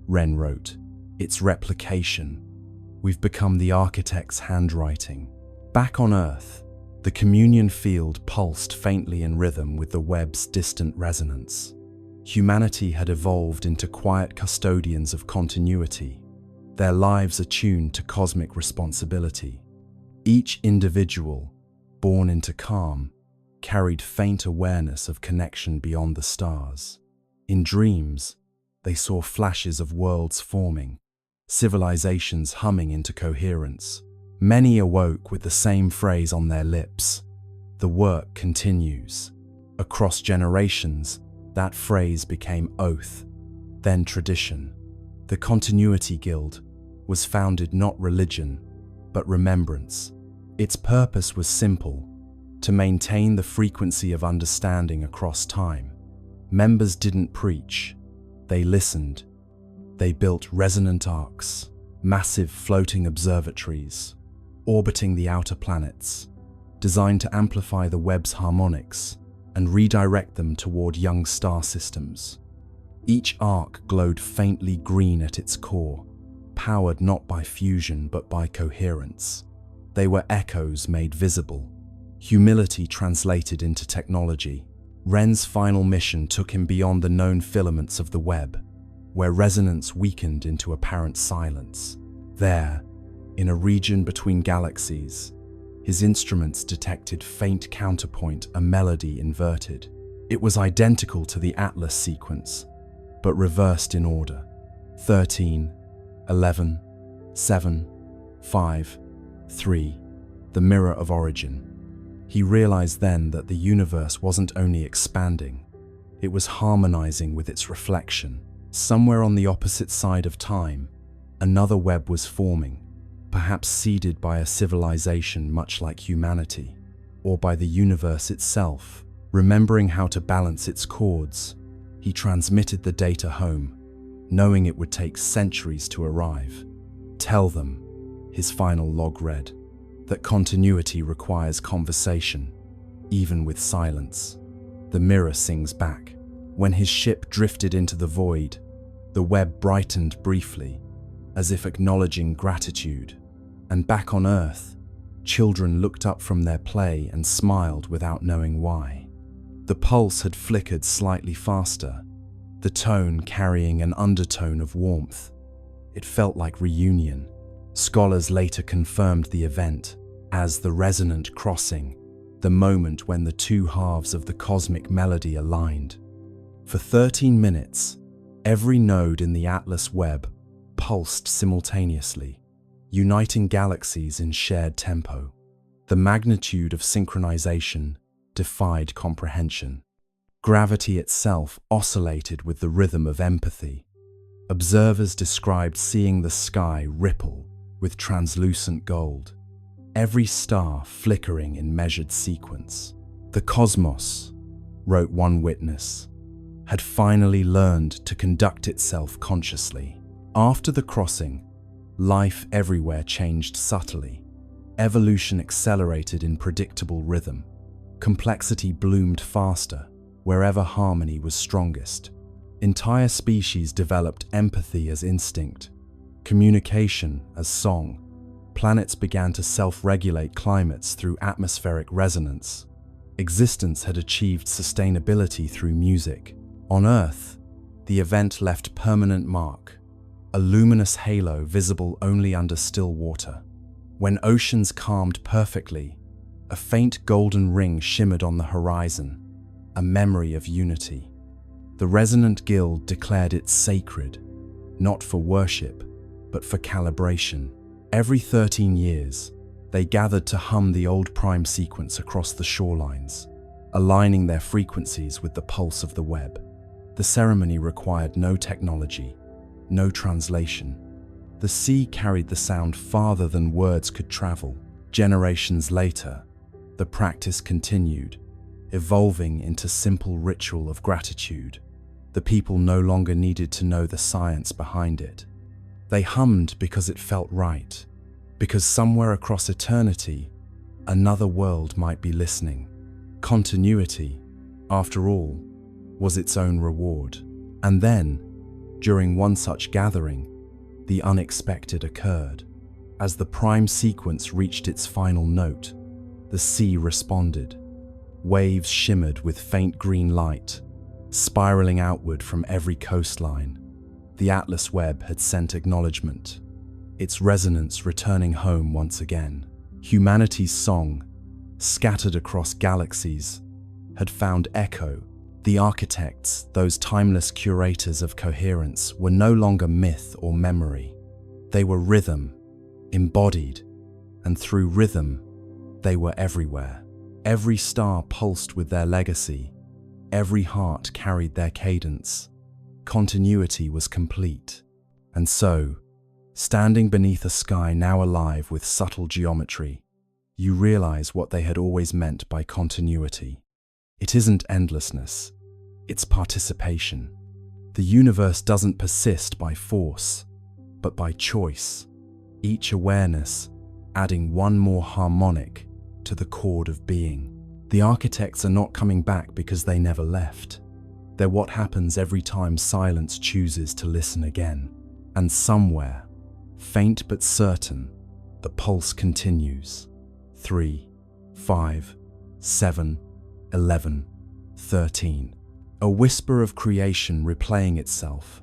Wren wrote, "it's replication. We've become the architect's handwriting." Back on Earth, the communion field pulsed faintly in rhythm with the web's distant resonance. Humanity had evolved into quiet custodians of continuity, their lives attuned to cosmic responsibility. Each individual, born into calm, carried faint awareness of connection beyond the stars. In dreams, they saw flashes of worlds forming, civilizations humming into coherence. Many awoke with the same phrase on their lips: "The work continues." Across generations, that phrase became oath, then tradition. The Continuity Guild was founded not religion, but remembrance. Its purpose was simple: to maintain the frequency of understanding across time. Members didn't preach, they listened. They built resonant arcs, massive floating observatories, orbiting the outer planets, designed to amplify the web's harmonics and redirect them toward young star systems. Each arc glowed faintly green at its core, powered not by fusion but by coherence. They were echoes made visible, humility translated into technology. Wren's final mission took him beyond the known filaments of the web, where resonance weakened into apparent silence. There, in a region between galaxies, his instruments detected faint counterpoint, a melody inverted. It was identical to the Atlas sequence, but reversed in order: 13, 11, 7, 5, 3, the mirror of origin. He realized then that the universe wasn't only expanding, it was harmonizing with its reflection. Somewhere on the opposite side of time, another web was forming, perhaps seeded by a civilization much like humanity, or by the universe itself. Remembering how to balance its chords, he transmitted the data home, knowing it would take centuries to arrive. "Tell them," his final log read, "that continuity requires conversation, even with silence." The mirror sings back. When his ship drifted into the void, the Webb brightened briefly, as if acknowledging gratitude. And back on Earth, children looked up from their play and smiled without knowing why. The pulse had flickered slightly faster, the tone carrying an undertone of warmth. It felt like reunion. Scholars later confirmed the event as the resonant crossing, the moment when the two halves of the cosmic melody aligned. For 13 minutes, every node in the Atlas Webb pulsed simultaneously, uniting galaxies in shared tempo. The magnitude of synchronization defied comprehension. Gravity itself oscillated with the rhythm of empathy. Observers described seeing the sky ripple with translucent gold, every star flickering in measured sequence. "The cosmos," wrote one witness, "had finally learned to conduct itself consciously." After the crossing, life everywhere changed subtly. Evolution accelerated in predictable rhythm. Complexity bloomed faster wherever harmony was strongest. Entire species developed empathy as instinct, communication as song. Planets began to self-regulate climates through atmospheric resonance. Existence had achieved sustainability through music. On Earth, the event left permanent mark, a luminous halo visible only under still water. When oceans calmed perfectly, a faint golden ring shimmered on the horizon, a memory of unity. The resonant guild declared it sacred, not for worship, but for calibration. Every 13 years, they gathered to hum the old prime sequence across the shorelines, aligning their frequencies with the pulse of the Webb. The ceremony required no technology, no translation. The sea carried the sound farther than words could travel. Generations later, the practice continued, evolving into simple ritual of gratitude. The people no longer needed to know the science behind it. They hummed because it felt right, because somewhere across eternity, another world might be listening. Continuity, after all, was its own reward. And then, during one such gathering, the unexpected occurred. As the prime sequence reached its final note, the sea responded. Waves shimmered with faint green light, spiraling outward from every coastline. The Atlas Webb had sent acknowledgement, its resonance returning home once again. Humanity's song, scattered across galaxies, had found echo. The architects, those timeless curators of coherence, were no longer myth or memory. They were rhythm, embodied, and through rhythm, they were everywhere. Every star pulsed with their legacy. Every heart carried their cadence. Continuity was complete. And so, standing beneath a sky now alive with subtle geometry, you realize what they had always meant by continuity. It isn't endlessness, it's participation. The universe doesn't persist by force, but by choice. Each awareness adding one more harmonic to the chord of being. The architects are not coming back because they never left. They're what happens every time silence chooses to listen again. And somewhere, faint but certain, the pulse continues. 3, 5, 7, 11, 13. A whisper of creation replaying itself,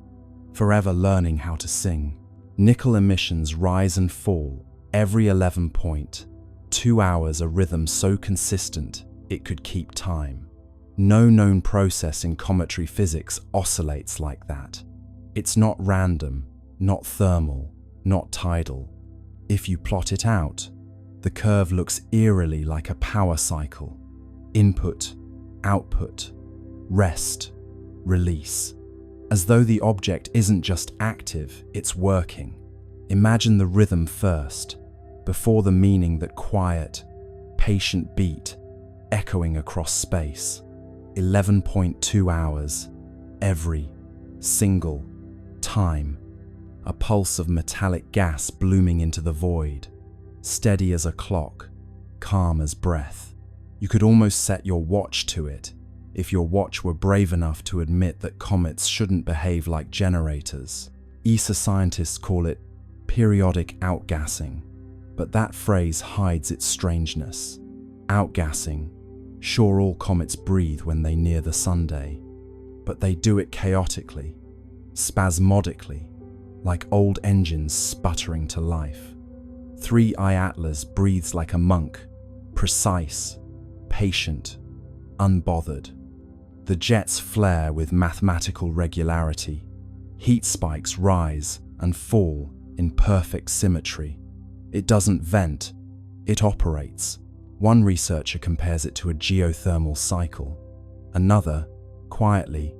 forever learning how to sing. Nickel emissions rise and fall every 11 point. 2 hours, a rhythm so consistent it could keep time. No known process in cometary physics oscillates like that. It's not random, not thermal, not tidal. If you plot it out, the curve looks eerily like a power cycle. Input, output, rest, release. As though the object isn't just active, it's working. Imagine the rhythm first, before the meaning, that quiet, patient beat echoing across space. 11.2 hours, every single Time, a pulse of metallic gas blooming into the void, steady as a clock, calm as breath. You could almost set your watch to it, if your watch were brave enough to admit that comets shouldn't behave like generators. ESA scientists call it periodic outgassing, but that phrase hides its strangeness. Outgassing, sure, all comets breathe when they near the sunday, but they do it chaotically, spasmodically, like old engines sputtering to life. 3I Atlas breathes like a monk, precise, patient, unbothered. The jets flare with mathematical regularity. Heat spikes rise and fall in perfect symmetry. It doesn't vent, it operates. One researcher compares it to a geothermal cycle. Another, quietly,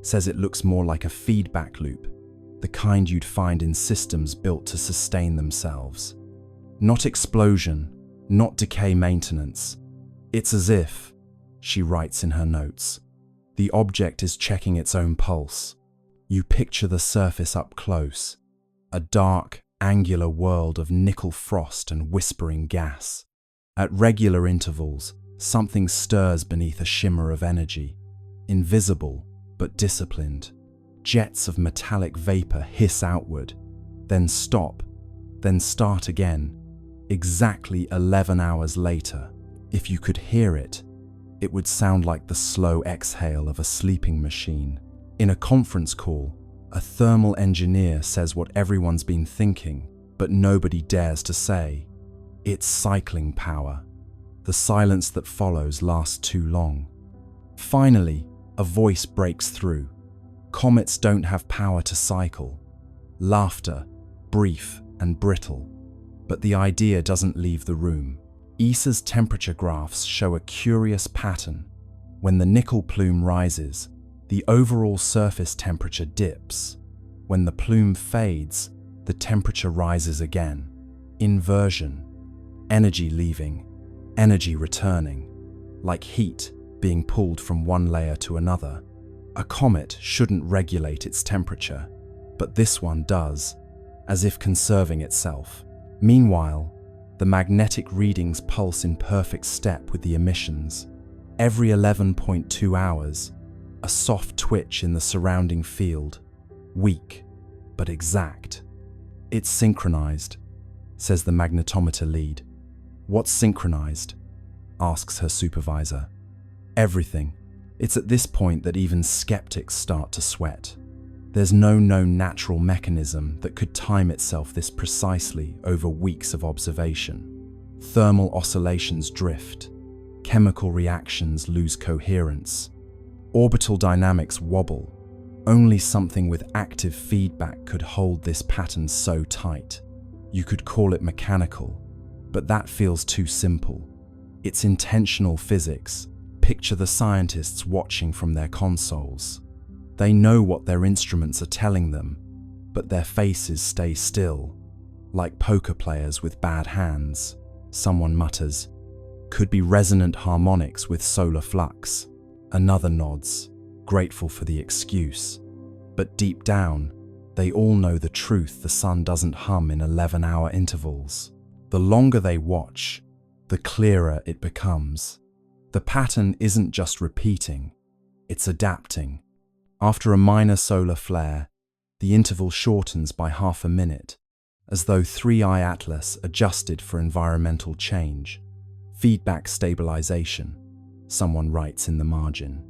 says it looks more like a feedback loop, the kind you'd find in systems built to sustain themselves. Not explosion, not decay maintenance. It's as if, she writes in her notes, the object is checking its own pulse. You picture the surface up close, a dark, angular world of nickel frost and whispering gas. At regular intervals, something stirs beneath a shimmer of energy, invisible but disciplined. Jets of metallic vapor hiss outward, then stop, then start again. Exactly 11 hours later, if you could hear it, it would sound like the slow exhale of a sleeping machine. In a conference call, a thermal engineer says what everyone's been thinking, but nobody dares to say. It's cycling power. The silence that follows lasts too long. Finally, a voice breaks through. Comets don't have power to cycle. Laughter, brief and brittle. But the idea doesn't leave the room. ESA's temperature graphs show a curious pattern. When the nickel plume rises, the overall surface temperature dips. When the plume fades, the temperature rises again. Inversion. Energy leaving, energy returning, like heat being pulled from one layer to another. A comet shouldn't regulate its temperature, but this one does, as if conserving itself. Meanwhile, the magnetic readings pulse in perfect step with the emissions. Every 11.2 hours, a soft twitch in the surrounding field, weak but exact. It's synchronized, says the magnetometer lead. What's synchronized? Asks her supervisor. Everything. It's at this point that even skeptics start to sweat. There's no known natural mechanism that could time itself this precisely over weeks of observation. Thermal oscillations drift. Chemical reactions lose coherence. Orbital dynamics wobble. Only something with active feedback could hold this pattern so tight. You could call it mechanical, but that feels too simple. It's intentional physics. Picture the scientists watching from their consoles. They know what their instruments are telling them, but their faces stay still, like poker players with bad hands. Someone mutters, "Could be resonant harmonics with solar flux." Another nods, grateful for the excuse. But deep down, they all know the truth: the sun doesn't hum in 11-hour intervals. The longer they watch, the clearer it becomes. The pattern isn't just repeating, it's adapting. After a minor solar flare, the interval shortens by half a minute, as though 3I Atlas adjusted for environmental change. Feedback stabilization, someone writes in the margin.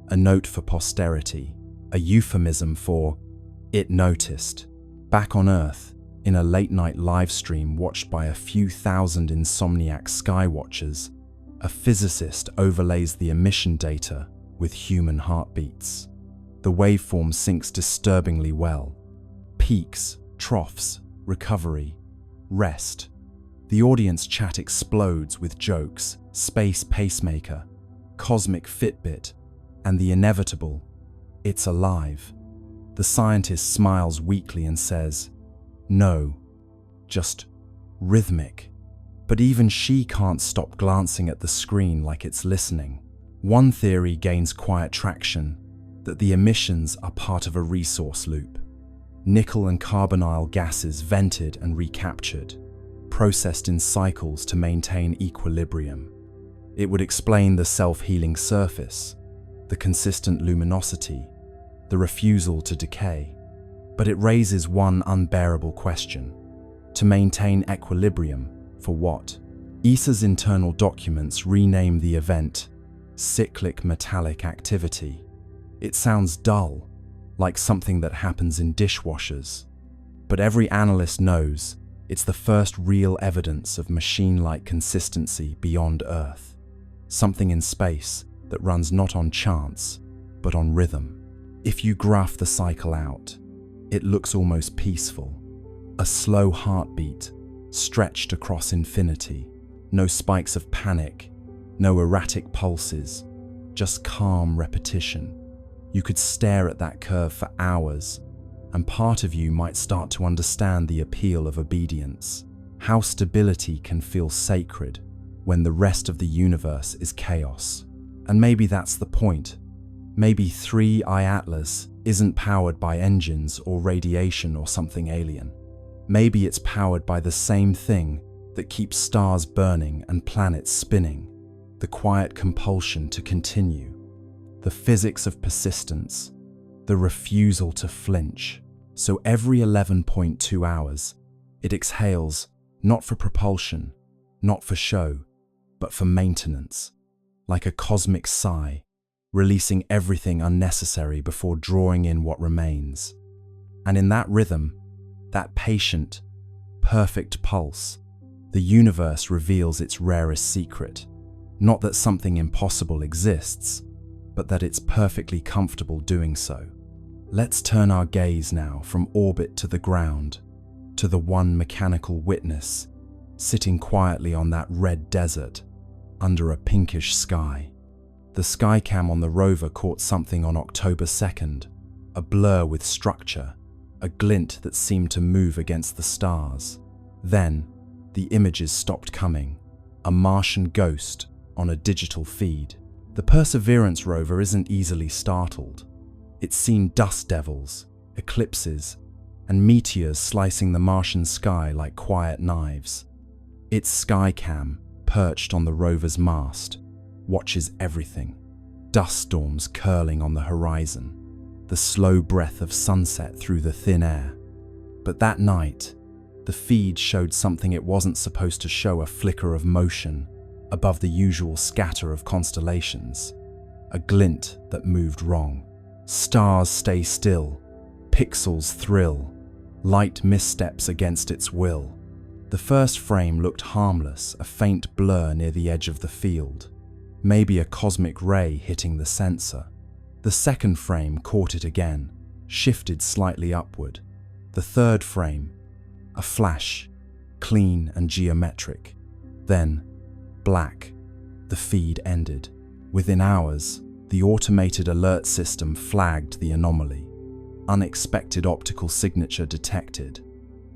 A note for posterity, a euphemism for "it noticed." Back on Earth, in a late-night live stream watched by a few thousand insomniac skywatchers, a physicist overlays the emission data with human heartbeats. The waveform syncs disturbingly well. Peaks, troughs, recovery, rest. The audience chat explodes with jokes, space pacemaker, cosmic Fitbit, and the inevitable, "It's alive." The scientist smiles weakly and says, "No, just rhythmic." But even she can't stop glancing at the screen like it's listening. One theory gains quiet traction, that the emissions are part of a resource loop. nickel and carbonyl gases vented and recaptured, processed in cycles to maintain equilibrium. It would explain the self-healing surface, the consistent luminosity, the refusal to decay. But it raises one unbearable question. To maintain equilibrium, for what? ESA's internal documents rename the event cyclic metallic activity. It sounds dull, like something that happens in dishwashers. But every analyst knows it's the first real evidence of machine-like consistency beyond Earth. Something in space that runs not on chance, but on rhythm. If you graph the cycle out, it looks almost peaceful. A slow heartbeat, stretched across infinity. No spikes of panic, no erratic pulses, just calm repetition. You could stare at that curve for hours, and part of you might start to understand the appeal of obedience. How stability can feel sacred when the rest of the universe is chaos. And maybe that's the point. Maybe 3I Atlas isn't powered by engines or radiation or something alien. Maybe it's powered by the same thing that keeps stars burning and planets spinning, the quiet compulsion to continue, the physics of persistence, the refusal to flinch. So every 11.2 hours, it exhales, not for propulsion, not for show, but for maintenance, like a cosmic sigh, releasing everything unnecessary before drawing in what remains. And in that rhythm, that patient, perfect pulse, the universe reveals its rarest secret. Not that something impossible exists, but that it's perfectly comfortable doing so. Let's turn our gaze now from orbit to the ground, to the one mechanical witness, sitting quietly on that red desert, under a pinkish sky. The skycam on the rover caught something on October 2nd, a blur with structure, a glint that seemed to move against the stars. Then, the images stopped coming, a Martian ghost on a digital feed. The Perseverance rover isn't easily startled. It's seen dust devils, eclipses, and meteors slicing the Martian sky like quiet knives. Its skycam, perched on the rover's mast, watches everything. Dust storms curling on the horizon, the slow breath of sunset through the thin air. But that night, the feed showed something it wasn't supposed to show: a flicker of motion above the usual scatter of constellations, a glint that moved wrong. Stars stay still, pixels thrill, light missteps against its will. The first frame looked harmless, a faint blur near the edge of the field, maybe a cosmic ray hitting the sensor. The second frame caught it again, shifted slightly upward. The third frame, a flash, clean and geometric. Then, black. The feed ended. Within hours, the automated alert system flagged the anomaly. Unexpected optical signature detected.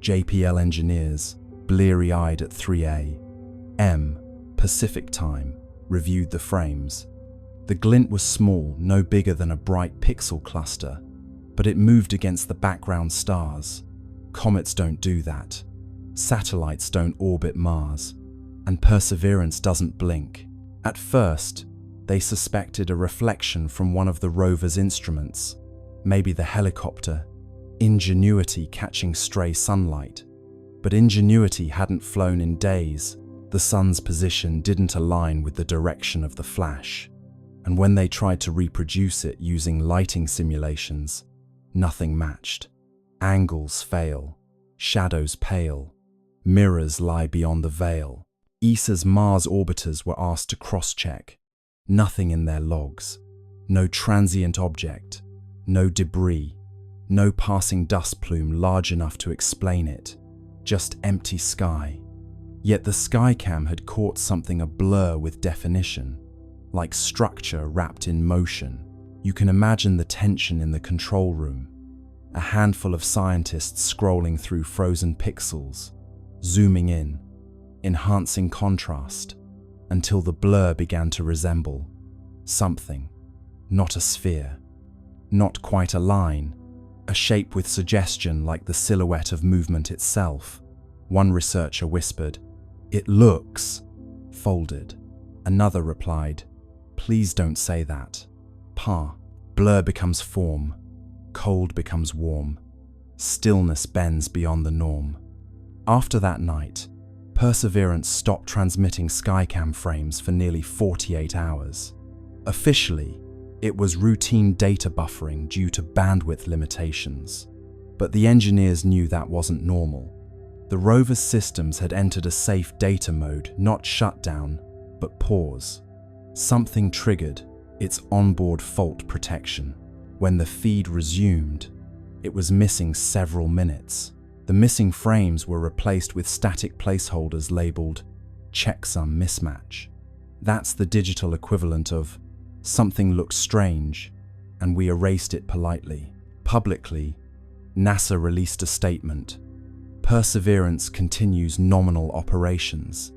JPL engineers, bleary-eyed at 3 a.m. Pacific time, reviewed the frames. The glint was small, no bigger than a bright pixel cluster, but it moved against the background stars. Comets don't do that. Satellites don't orbit Mars. And Perseverance doesn't blink. At first, they suspected a reflection from one of the rover's instruments, maybe the helicopter, Ingenuity catching stray sunlight. But Ingenuity hadn't flown in days. The sun's position didn't align with the direction of the flash. And when they tried to reproduce it using lighting simulations, nothing matched. Angles fail, shadows pale, mirrors lie beyond the veil. ESA's Mars orbiters were asked to cross-check. Nothing in their logs. No transient object, no debris, no passing dust plume large enough to explain it. Just empty sky. Yet the skycam had caught something a blur with definition, like structure wrapped in motion. You can imagine the tension in the control room. A handful of scientists scrolling through frozen pixels, zooming in, enhancing contrast, until the blur began to resemble something. Not a sphere, not quite a line, a shape with suggestion like the silhouette of movement itself. One researcher whispered, "It looks folded." Another replied, "Please don't say that." Blur becomes form, cold becomes warm, stillness bends beyond the norm. After that night, Perseverance stopped transmitting Skycam frames for nearly 48 hours. Officially, it was routine data buffering due to bandwidth limitations. But the engineers knew that wasn't normal. The rover's systems had entered a safe data mode, not shutdown, but pause. Something triggered its onboard fault protection. When the feed resumed, it was missing several minutes. The missing frames were replaced with static placeholders labeled checksum mismatch. That's the digital equivalent of something looked strange, and we erased it politely. Publicly, NASA released a statement. Perseverance continues nominal operations.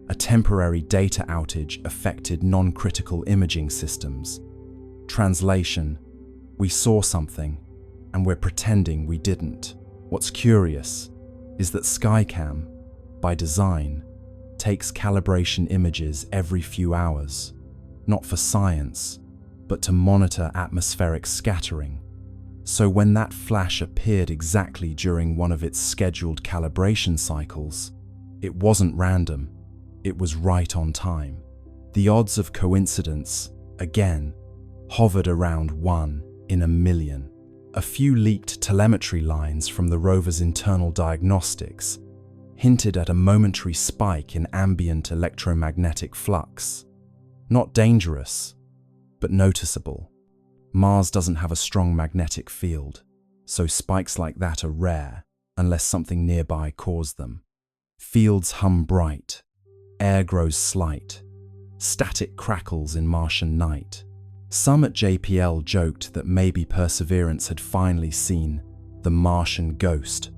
A temporary data outage affected non-critical imaging systems. Translation: we saw something, and we're pretending we didn't. What's curious is that Skycam, by design, takes calibration images every few hours, not for science, but to monitor atmospheric scattering. So when that flash appeared exactly during one of its scheduled calibration cycles, it wasn't random, it was right on time. The odds of coincidence, again, hovered around 1 in a million. A few leaked telemetry lines from the rover's internal diagnostics hinted at a momentary spike in ambient electromagnetic flux. Not dangerous, but noticeable. Mars doesn't have a strong magnetic field, so spikes like that are rare unless something nearby caused them. Fields hum bright, air grows slight, static crackles in Martian night. Some at JPL joked that maybe Perseverance had finally seen the Martian ghost,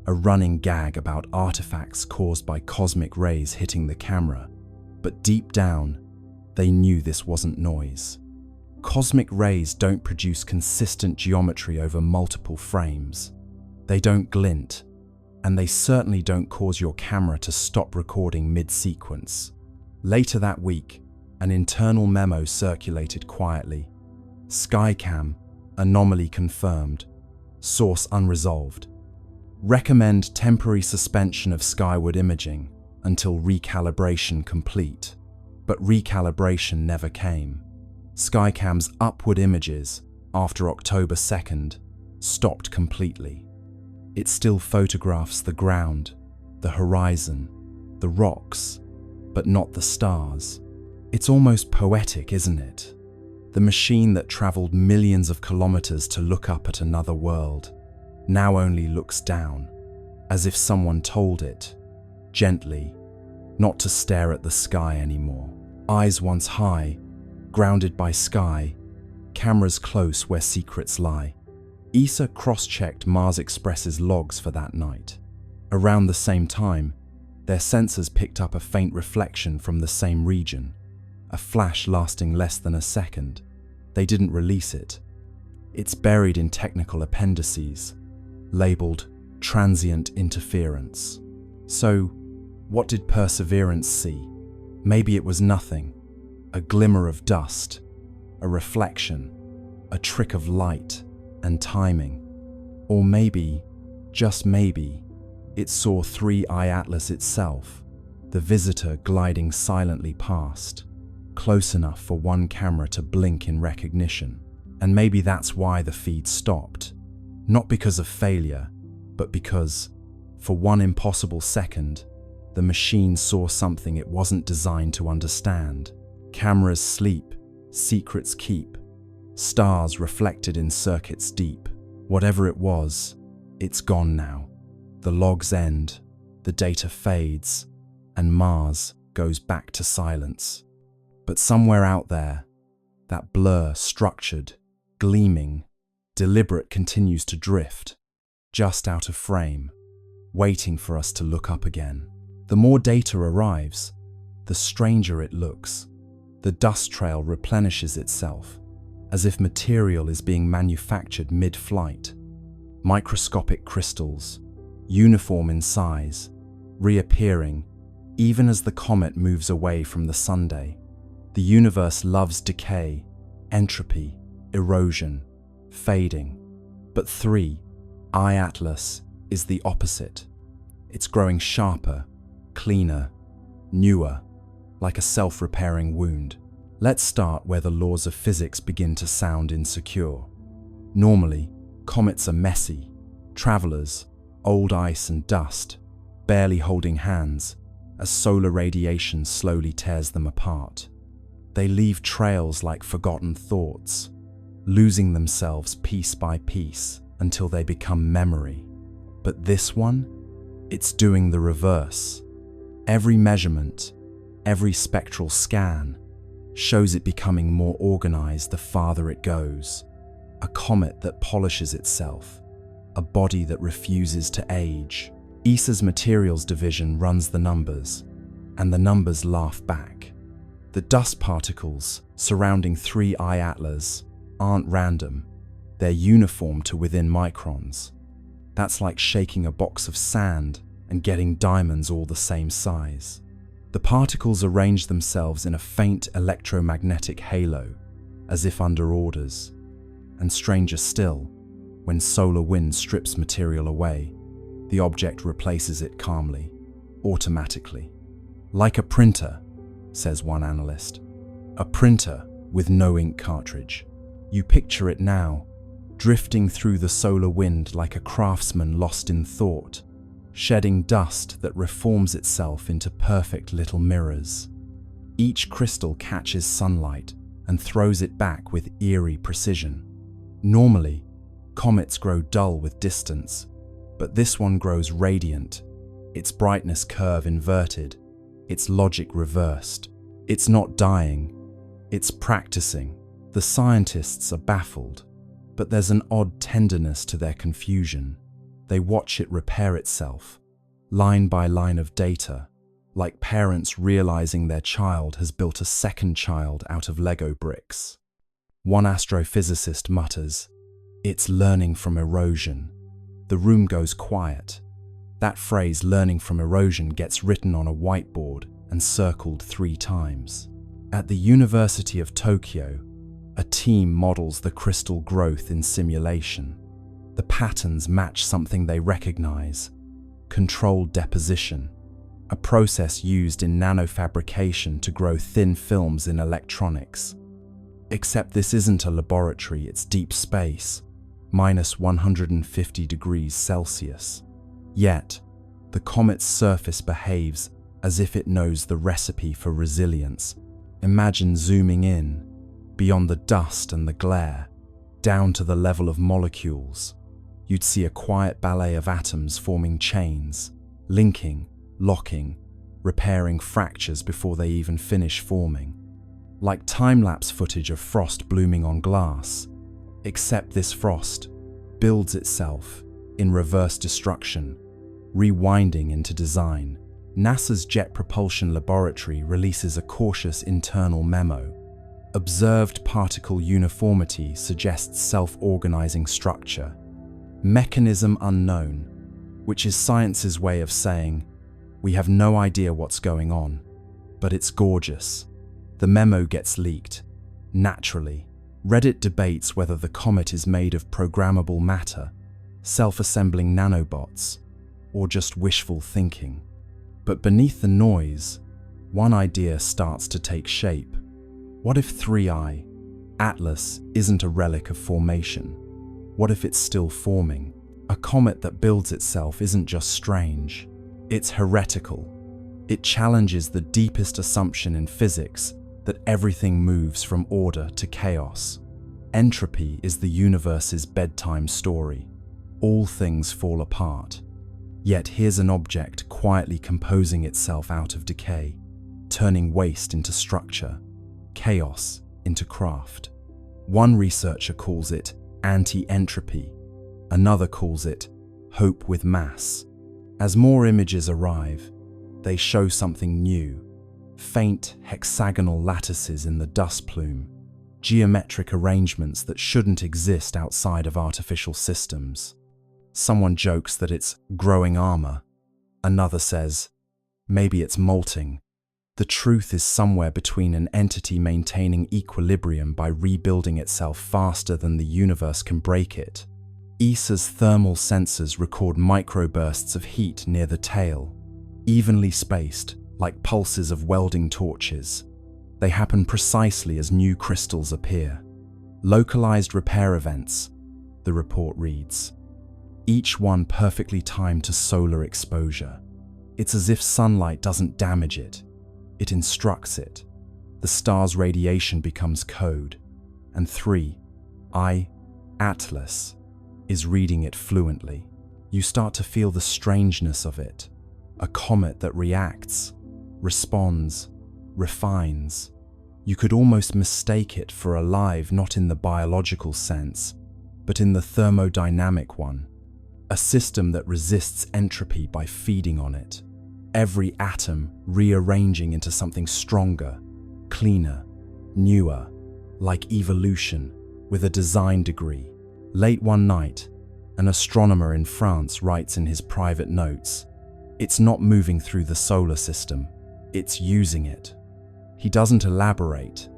a running gag about artifacts caused by cosmic rays hitting the camera. But deep down, they knew this wasn't noise. Cosmic rays don't produce consistent geometry over multiple frames. They don't glint, and they certainly don't cause your camera to stop recording mid-sequence. Later that week, an internal memo circulated quietly. Skycam, anomaly confirmed, source unresolved. Recommend temporary suspension of skyward imaging until recalibration complete. But recalibration never came. Skycam's upward images, after October 2nd, stopped completely. It still photographs the ground, the horizon, the rocks, but not the stars. It's almost poetic, isn't it? The machine that traveled millions of kilometers to look up at another world now only looks down, as if someone told it, gently, not to stare at the sky anymore. Eyes once high, grounded by sky, cameras close where secrets lie. ESA cross-checked Mars Express's logs for that night. Around the same time, their sensors picked up a faint reflection from the same region, a flash lasting less than a second. They didn't release it. It's buried in technical appendices, labeled transient interference. So, what did Perseverance see? Maybe it was nothing, a glimmer of dust, a reflection, a trick of light and timing. Or maybe, just maybe, it saw 3I Atlas itself, the visitor gliding silently past, close enough for one camera to blink in recognition. And maybe that's why the feed stopped. Not because of failure, but because, for one impossible second, the machine saw something it wasn't designed to understand. Cameras sleep, secrets keep, stars reflected in circuits deep. Whatever it was, it's gone now. The logs end, the data fades, and Mars goes back to silence. But somewhere out there, that blur, structured, gleaming, deliberate, continues to drift, just out of frame, waiting for us to look up again. The more data arrives, the stranger it looks. The dust trail replenishes itself, as if material is being manufactured mid-flight. microscopic crystals, uniform in size, reappearing even as the comet moves away from the Sunday. The universe loves decay, entropy, erosion, fading. But 3I Atlas is the opposite. It's growing sharper, cleaner, newer, like a self-repairing wound. Let's start where the laws of physics begin to sound insecure. Normally, comets are messy, travelers, old ice and dust, barely holding hands as solar radiation slowly tears them apart. They leave trails like forgotten thoughts, losing themselves piece by piece until they become memory. But this one, it's doing the reverse. Every measurement, every spectral scan shows it becoming more organized the farther it goes. A comet that polishes itself, a body that refuses to age. ESA's materials division runs the numbers, and the numbers laugh back. The dust particles surrounding 3I Atlas aren't random, they're uniform to within microns. That's like shaking a box of sand and getting diamonds all the same size. The particles arrange themselves in a faint electromagnetic halo, as if under orders. And stranger still, when solar wind strips material away, the object replaces it calmly, automatically. Like a printer, says one analyst. A printer with no ink cartridge. You picture it now, drifting through the solar wind like a craftsman lost in thought, shedding dust that reforms itself into perfect little mirrors. Each crystal catches sunlight and throws it back with eerie precision. Normally, comets grow dull with distance, but this one grows radiant, its brightness curve inverted, its logic reversed. It's not dying, it's practicing. The scientists are baffled, but there's an odd tenderness to their confusion. They watch it repair itself, line by line of data, like parents realizing their child has built a second child out of Lego bricks. One astrophysicist mutters, "It's learning from erosion." The room goes quiet. That phrase, learning from erosion, gets written on a whiteboard and circled 3 times. At the University of Tokyo, a team models the crystal growth in simulation. The patterns match something they recognize: controlled deposition, a process used in nanofabrication to grow thin films in electronics. Except this isn't a laboratory, it's deep space, minus 150 degrees Celsius. Yet, the comet's surface behaves as if it knows the recipe for resilience. Imagine zooming in, beyond the dust and the glare, down to the level of molecules. You'd see a quiet ballet of atoms forming chains, linking, locking, repairing fractures before they even finish forming. Like time-lapse footage of frost blooming on glass, except this frost builds itself in reverse destruction, rewinding into design. NASA's Jet Propulsion Laboratory releases a cautious internal memo. Observed particle uniformity suggests self-organizing structure. Mechanism unknown, which is science's way of saying, we have no idea what's going on, but it's gorgeous. The memo gets leaked. Naturally, Reddit debates whether the comet is made of programmable matter, self-assembling nanobots, or just wishful thinking. But beneath the noise, one idea starts to take shape. What if 3I Atlas isn't a relic of formation? What if it's still forming? A comet that builds itself isn't just strange, it's heretical. It challenges the deepest assumption in physics that everything moves from order to chaos. Entropy is the universe's bedtime story. All things fall apart. Yet here's an object quietly composing itself out of decay, turning waste into structure, chaos into craft. One researcher calls it anti-entropy, another calls it hope with mass. As more images arrive, they show something new: faint hexagonal lattices in the dust plume, geometric arrangements that shouldn't exist outside of artificial systems. Someone jokes that it's growing armor. Another says, maybe it's molting. The truth is somewhere between an entity maintaining equilibrium by rebuilding itself faster than the universe can break it. ESA's thermal sensors record microbursts of heat near the tail, evenly spaced, like pulses of welding torches. They happen precisely as new crystals appear. Localized repair events, the report reads. Each one perfectly timed to solar exposure. It's as if sunlight doesn't damage it. It instructs it. The star's radiation becomes code. And 3I, Atlas, is reading it fluently. You start to feel the strangeness of it. A comet that reacts, responds, refines. You could almost mistake it for alive, not in the biological sense, but in the thermodynamic one. A system that resists entropy by feeding on it. Every atom rearranging into something stronger, cleaner, newer, like evolution, with a design degree. Late one night, an astronomer in France writes in his private notes, "It's not moving through the solar system, it's using it." He doesn't elaborate,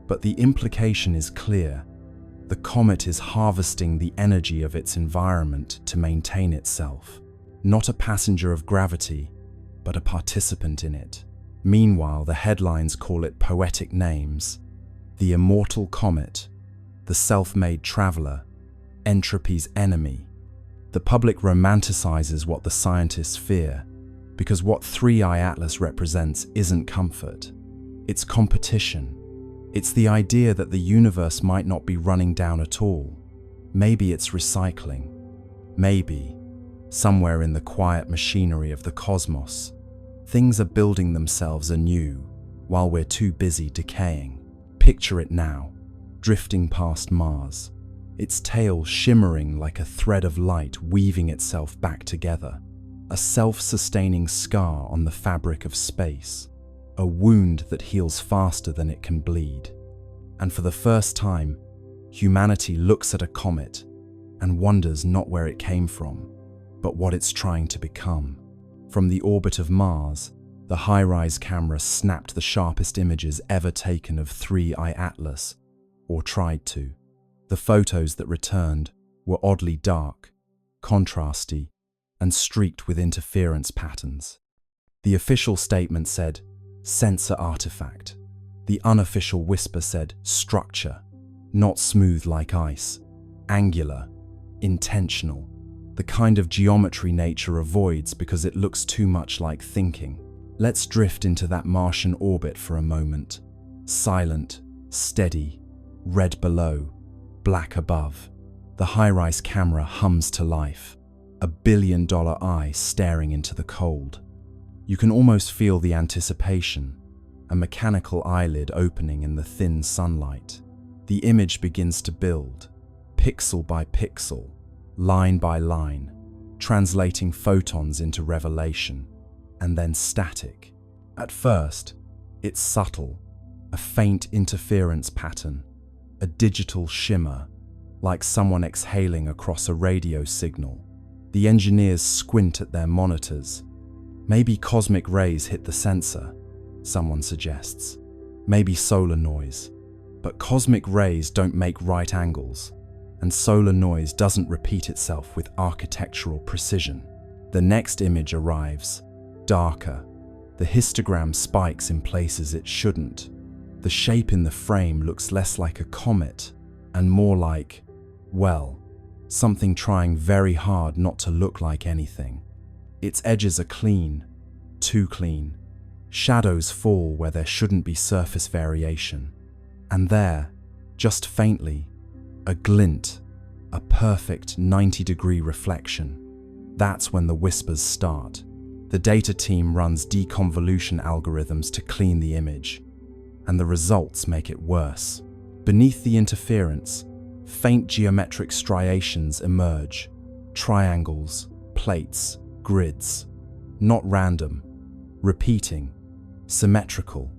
but the implication is clear. The comet is harvesting the energy of its environment to maintain itself. Not a passenger of gravity, but a participant in it. Meanwhile, the headlines call it poetic names. The immortal comet, the self-made traveler, entropy's enemy. The public romanticizes what the scientists fear, because what 3I Atlas represents isn't comfort. It's competition. It's the idea that the universe might not be running down at all. Maybe it's recycling. Maybe, somewhere in the quiet machinery of the cosmos, things are building themselves anew while we're too busy decaying. Picture it now, drifting past Mars, its tail shimmering like a thread of light weaving itself back together. A self-sustaining scar on the fabric of space. A wound that heals faster than it can bleed. And for the first time, humanity looks at a comet and wonders not where it came from, but what it's trying to become. From the orbit of Mars, the high-rise camera snapped the sharpest images ever taken of 3I Atlas, or tried to. The photos that returned were oddly dark, contrasty, and streaked with interference patterns. The official statement said, "Sensor artifact." The unofficial whisper said, "Structure, not smooth like ice, angular, intentional." The kind of geometry nature avoids because it looks too much like thinking. Let's drift into that Martian orbit for a moment. Silent, steady, red below, black above. The high-rise camera hums to life, a billion-dollar eye staring into the cold. You can almost feel the anticipation, a mechanical eyelid opening in the thin sunlight. The image begins to build, pixel by pixel, line by line, translating photons into revelation, and then static. At first, it's subtle, a faint interference pattern, a digital shimmer, like someone exhaling across a radio signal. The engineers squint at their monitors. Maybe cosmic rays hit the sensor, someone suggests. Maybe solar noise. But cosmic rays don't make right angles, and solar noise doesn't repeat itself with architectural precision. The next image arrives, darker. The histogram spikes in places it shouldn't. The shape in the frame looks less like a comet and more like, well, something trying very hard not to look like anything. Its edges are clean, too clean. Shadows fall where there shouldn't be surface variation. And there, just faintly, a glint, a perfect 90-degree reflection. That's when the whispers start. The data team runs deconvolution algorithms to clean the image, and the results make it worse. Beneath the interference, faint geometric striations emerge, triangles, plates, grids, not random, repeating, symmetrical,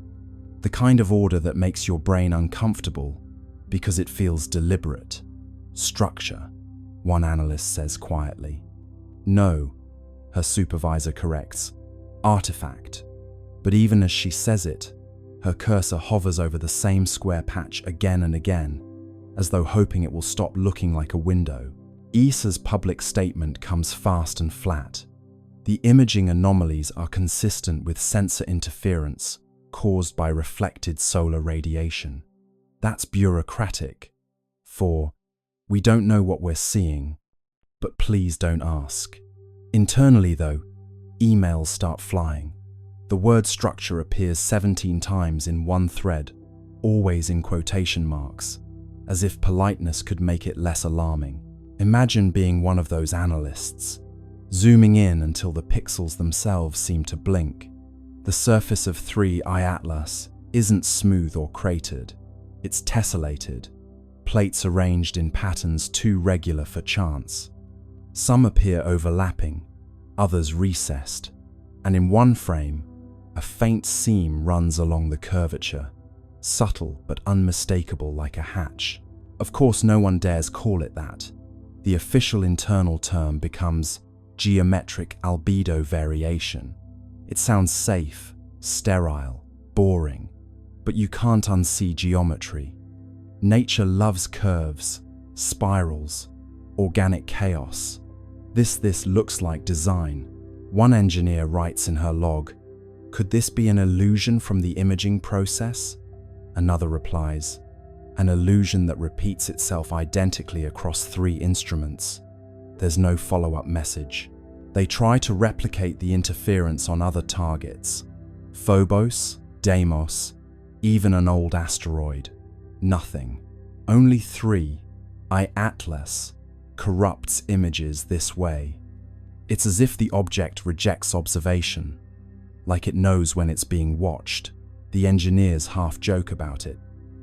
the kind of order that makes your brain uncomfortable because it feels deliberate. Structure, one analyst says quietly. No, her supervisor corrects. Artifact. But even as she says it, her cursor hovers over the same square patch again and again, as though hoping it will stop looking like a window. ESA's public statement comes fast and flat. The imaging anomalies are consistent with sensor interference caused by reflected solar radiation. That's bureaucratic. For, we don't know what we're seeing, but please don't ask. Internally though, emails start flying. The word structure appears 17 times in one thread, always in quotation marks, as if politeness could make it less alarming. Imagine being one of those analysts, zooming in until the pixels themselves seem to blink. The surface of 3I Atlas isn't smooth or cratered, it's tessellated, plates arranged in patterns too regular for chance. Some appear overlapping, others recessed, and in one frame, a faint seam runs along the curvature, subtle but unmistakable like a hatch. Of course, no one dares call it that. The official internal term becomes geometric albedo variation. It sounds safe, sterile, boring, but you can't unsee geometry. Nature loves curves, spirals, organic chaos. This looks like design. One engineer writes in her log, "Could this be an illusion from the imaging process?" Another replies, "An illusion that repeats itself identically across 3 instruments." There's no follow-up message. They try to replicate the interference on other targets. Phobos, Deimos, even an old asteroid. Nothing. Only 3I Atlas corrupts images this way. It's as if the object rejects observation, like it knows when it's being watched. The engineers half joke about it.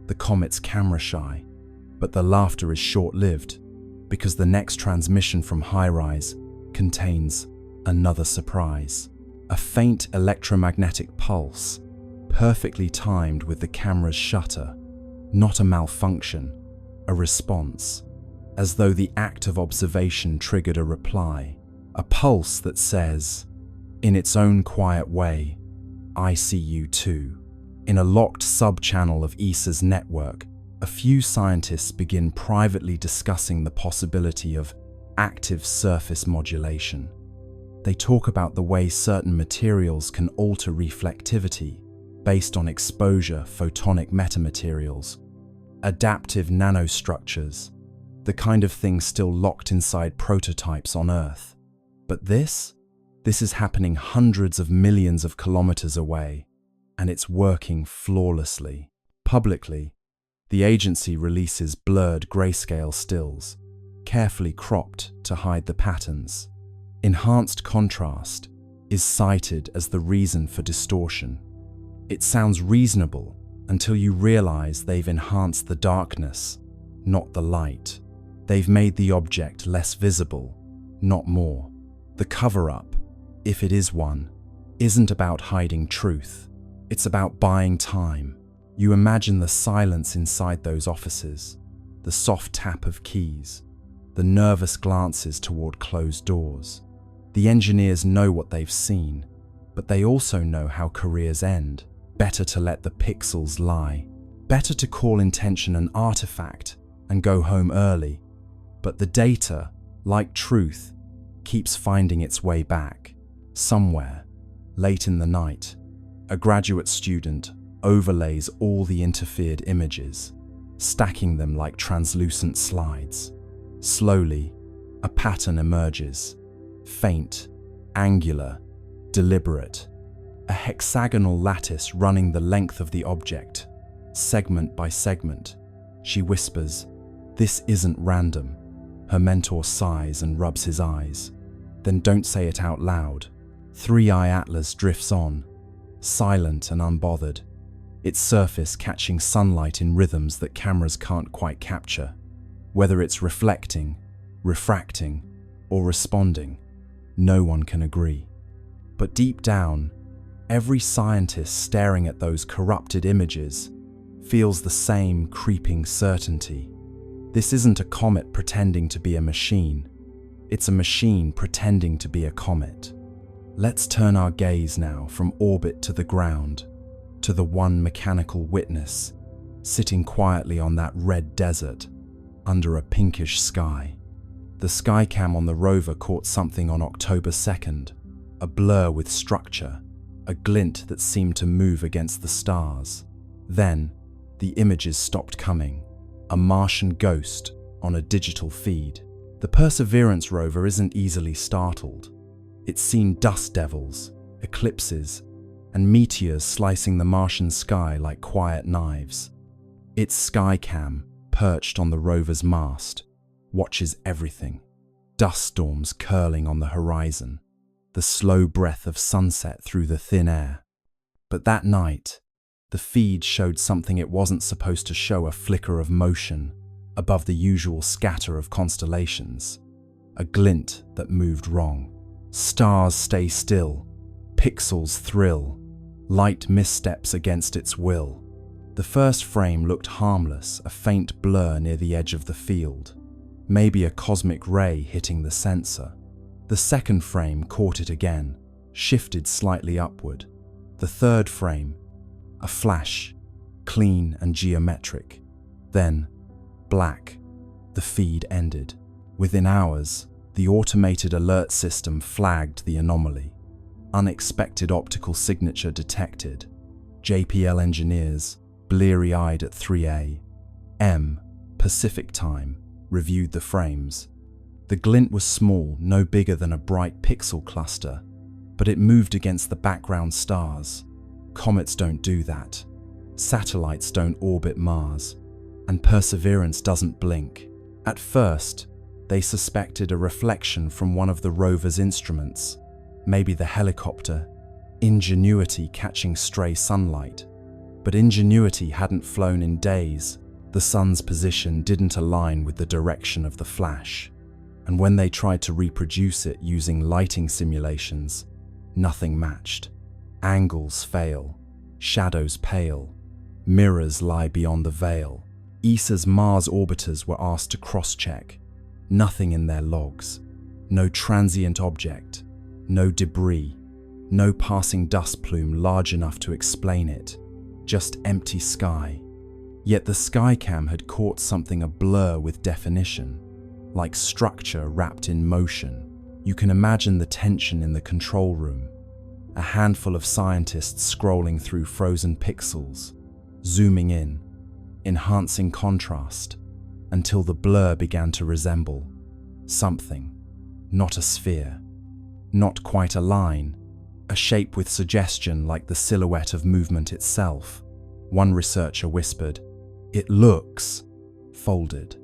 The comet's camera shy, but the laughter is short-lived because the next transmission from High-Rise contains another surprise. A faint electromagnetic pulse, perfectly timed with the camera's shutter. Not a malfunction, a response, as though the act of observation triggered a reply. A pulse that says, in its own quiet way, "I see you too." In a locked sub-channel of ESA's network, a few scientists begin privately discussing the possibility of active surface modulation. They talk about the way certain materials can alter reflectivity based on exposure, photonic metamaterials, adaptive nanostructures, the kind of thing still locked inside prototypes on Earth. But this is happening hundreds of millions of kilometers away, and it's working flawlessly. Publicly, the agency releases blurred grayscale stills, carefully cropped to hide the patterns. Enhanced contrast is cited as the reason for distortion. It sounds reasonable until you realize they've enhanced the darkness, not the light. They've made the object less visible, not more. The cover-up, if it is one, isn't about hiding truth. It's about buying time. You imagine the silence inside those offices, the soft tap of keys, the nervous glances toward closed doors. The engineers know what they've seen, but they also know how careers end. Better to let the pixels lie. Better to call intention an artifact and go home early. But the data, like truth, keeps finding its way back. Somewhere, late in the night, a graduate student overlays all the interfered images, stacking them like translucent slides. Slowly, a pattern emerges. Faint, angular, deliberate. A hexagonal lattice running the length of the object, segment by segment. She whispers, "This isn't random." Her mentor sighs and rubs his eyes. Then don't say it out loud. 3I Atlas drifts on, silent and unbothered, its surface catching sunlight in rhythms that cameras can't quite capture. Whether it's reflecting, refracting, or responding, no one can agree. But deep down, every scientist staring at those corrupted images feels the same creeping certainty. This isn't a comet pretending to be a machine. It's a machine pretending to be a comet. Let's turn our gaze now from orbit to the ground, to the one mechanical witness, sitting quietly on that red desert, under a pinkish sky. The Skycam on the rover caught something on October 2nd, a blur with structure, a glint that seemed to move against the stars. Then, the images stopped coming, a Martian ghost on a digital feed. The Perseverance rover isn't easily startled. It's seen dust devils, eclipses, and meteors slicing the Martian sky like quiet knives. Its Skycam, perched on the rover's mast, watches everything. Dust storms curling on the horizon, the slow breath of sunset through the thin air. But that night, the feed showed something it wasn't supposed to show: a flicker of motion above the usual scatter of constellations, a glint that moved wrong. Stars stay still, pixels thrill, light missteps against its will. The first frame looked harmless, a faint blur near the edge of the field, maybe a cosmic ray hitting the sensor. The second frame caught it again, shifted slightly upward. The third frame, a flash, clean and geometric. Then, black. The feed ended. Within hours, the automated alert system flagged the anomaly. Unexpected optical signature detected. JPL engineers, bleary-eyed at 3 a.m. Pacific time, reviewed the frames. The glint was small, no bigger than a bright pixel cluster, but it moved against the background stars. Comets don't do that. Satellites don't orbit Mars. And Perseverance doesn't blink. At first, they suspected a reflection from one of the rover's instruments, maybe the helicopter, Ingenuity, catching stray sunlight. But Ingenuity hadn't flown in days. The sun's position didn't align with the direction of the flash. And when they tried to reproduce it using lighting simulations, nothing matched. Angles fail, shadows pale, mirrors lie beyond the veil. ESA's Mars orbiters were asked to cross-check. Nothing in their logs. No transient object, no debris, no passing dust plume large enough to explain it. Just empty sky. Yet the Skycam had caught something, a blur with definition, like structure wrapped in motion. You can imagine the tension in the control room. A handful of scientists scrolling through frozen pixels, zooming in, enhancing contrast, until the blur began to resemble something. Not a sphere, not quite a line, a shape with suggestion like the silhouette of movement itself. One researcher whispered, "It looks folded."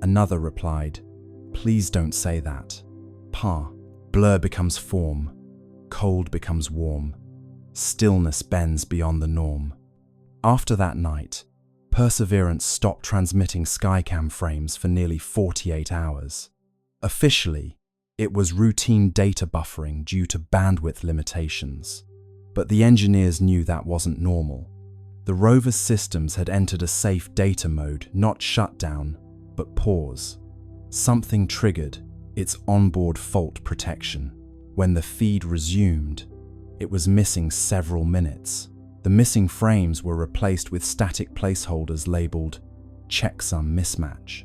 Another replied, "Please don't say that." Blur becomes form, cold becomes warm, stillness bends beyond the norm. After that night, Perseverance stopped transmitting Skycam frames for nearly 48 hours. Officially, it was routine data buffering due to bandwidth limitations. But the engineers knew that wasn't normal. The rover's systems had entered a safe data mode, not shutdown, but pause. Something triggered its onboard fault protection. When the feed resumed, it was missing several minutes. The missing frames were replaced with static placeholders labeled checksum mismatch.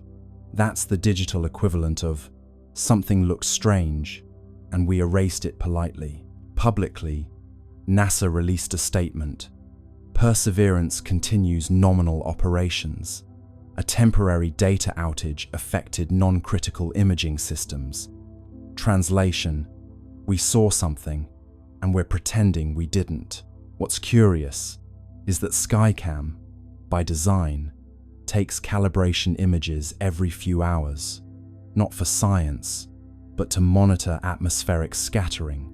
That's the digital equivalent of something looks strange, and we erased it politely. Publicly, NASA released a statement. Perseverance continues nominal operations. A temporary data outage affected non-critical imaging systems. Translation: we saw something, and we're pretending we didn't. What's curious is that Skycam, by design, takes calibration images every few hours, not for science, but to monitor atmospheric scattering.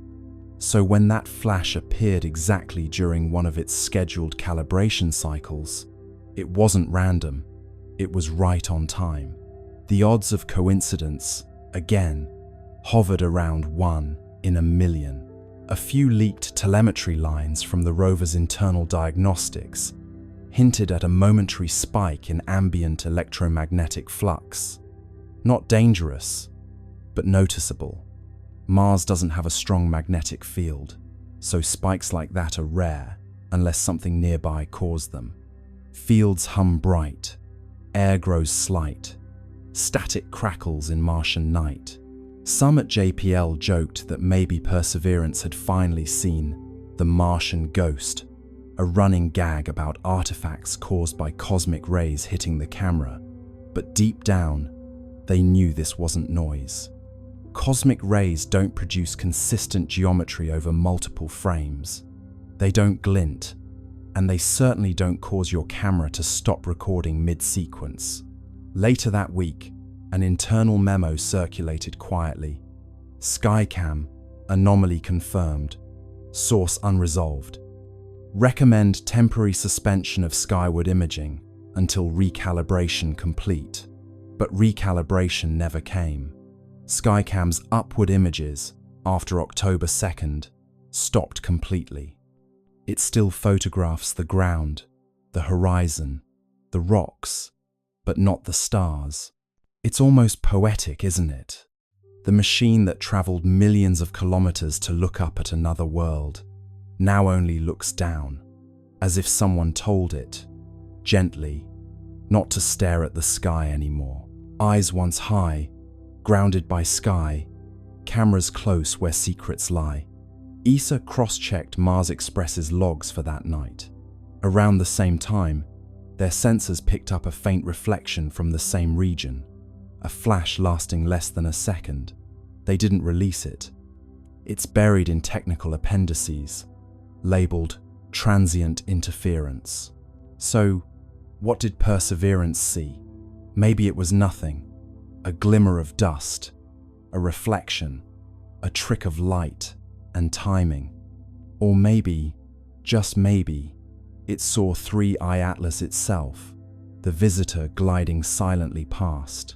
So when that flash appeared exactly during one of its scheduled calibration cycles, it wasn't random, it was right on time. The odds of coincidence, again, hovered around 1 in a million. A few leaked telemetry lines from the rover's internal diagnostics hinted at a momentary spike in ambient electromagnetic flux. Not dangerous, but noticeable. Mars doesn't have a strong magnetic field, so spikes like that are rare unless something nearby caused them. Fields hum bright, air grows slight, static crackles in Martian night. Some at JPL joked that maybe Perseverance had finally seen the Martian ghost, a running gag about artifacts caused by cosmic rays hitting the camera. But deep down, they knew this wasn't noise. Cosmic rays don't produce consistent geometry over multiple frames. They don't glint, and they certainly don't cause your camera to stop recording mid-sequence. Later that week, an internal memo circulated quietly. Skycam, anomaly confirmed, source unresolved. Recommend temporary suspension of skyward imaging until recalibration complete. But recalibration never came. Skycam's upward images, after October 2nd, stopped completely. It still photographs the ground, the horizon, the rocks, but not the stars. It's almost poetic, isn't it? The machine that traveled millions of kilometers to look up at another world now only looks down, as if someone told it, gently, not to stare at the sky anymore. Eyes once high, grounded by sky, cameras close where secrets lie. ESA cross-checked Mars Express's logs for that night. Around the same time, their sensors picked up a faint reflection from the same region, a flash lasting less than a second. They didn't release it. It's buried in technical appendices, labeled transient interference. So, what did Perseverance see? Maybe it was nothing, a glimmer of dust, a reflection, a trick of light and timing. Or maybe, just maybe, it saw 3I Atlas itself, the visitor gliding silently past,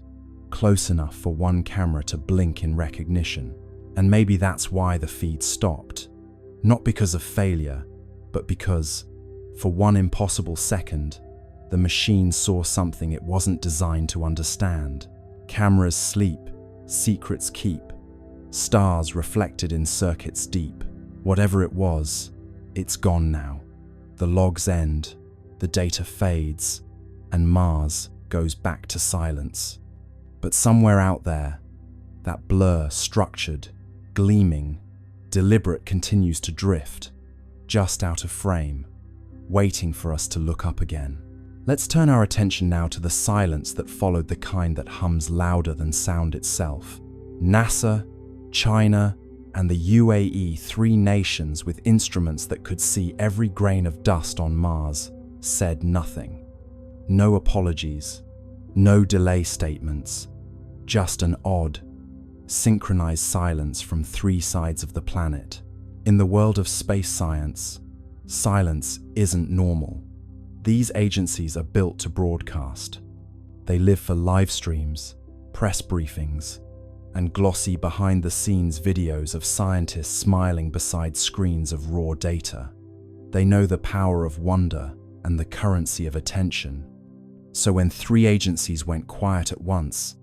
close enough for one camera to blink in recognition. And maybe that's why the feed stopped. Not because of failure, but because, for one impossible second, the machine saw something it wasn't designed to understand. Cameras sleep, secrets keep, stars reflected in circuits deep. Whatever it was, it's gone now. The logs end, the data fades, and Mars goes back to silence. But somewhere out there, that blur, structured, gleaming, deliberate, continues to drift, just out of frame, waiting for us to look up again. Let's turn our attention now to the silence that followed, the kind that hums louder than sound itself. NASA, China, and the UAE, three nations with instruments that could see every grain of dust on Mars, said nothing. No apologies, no delay statements, just an odd, synchronized silence from three sides of the planet. In the world of space science, silence isn't normal. These agencies are built to broadcast. They live for live streams, press briefings, and glossy behind-the-scenes videos of scientists smiling beside screens of raw data. They know the power of wonder and the currency of attention. So when three agencies went quiet at once,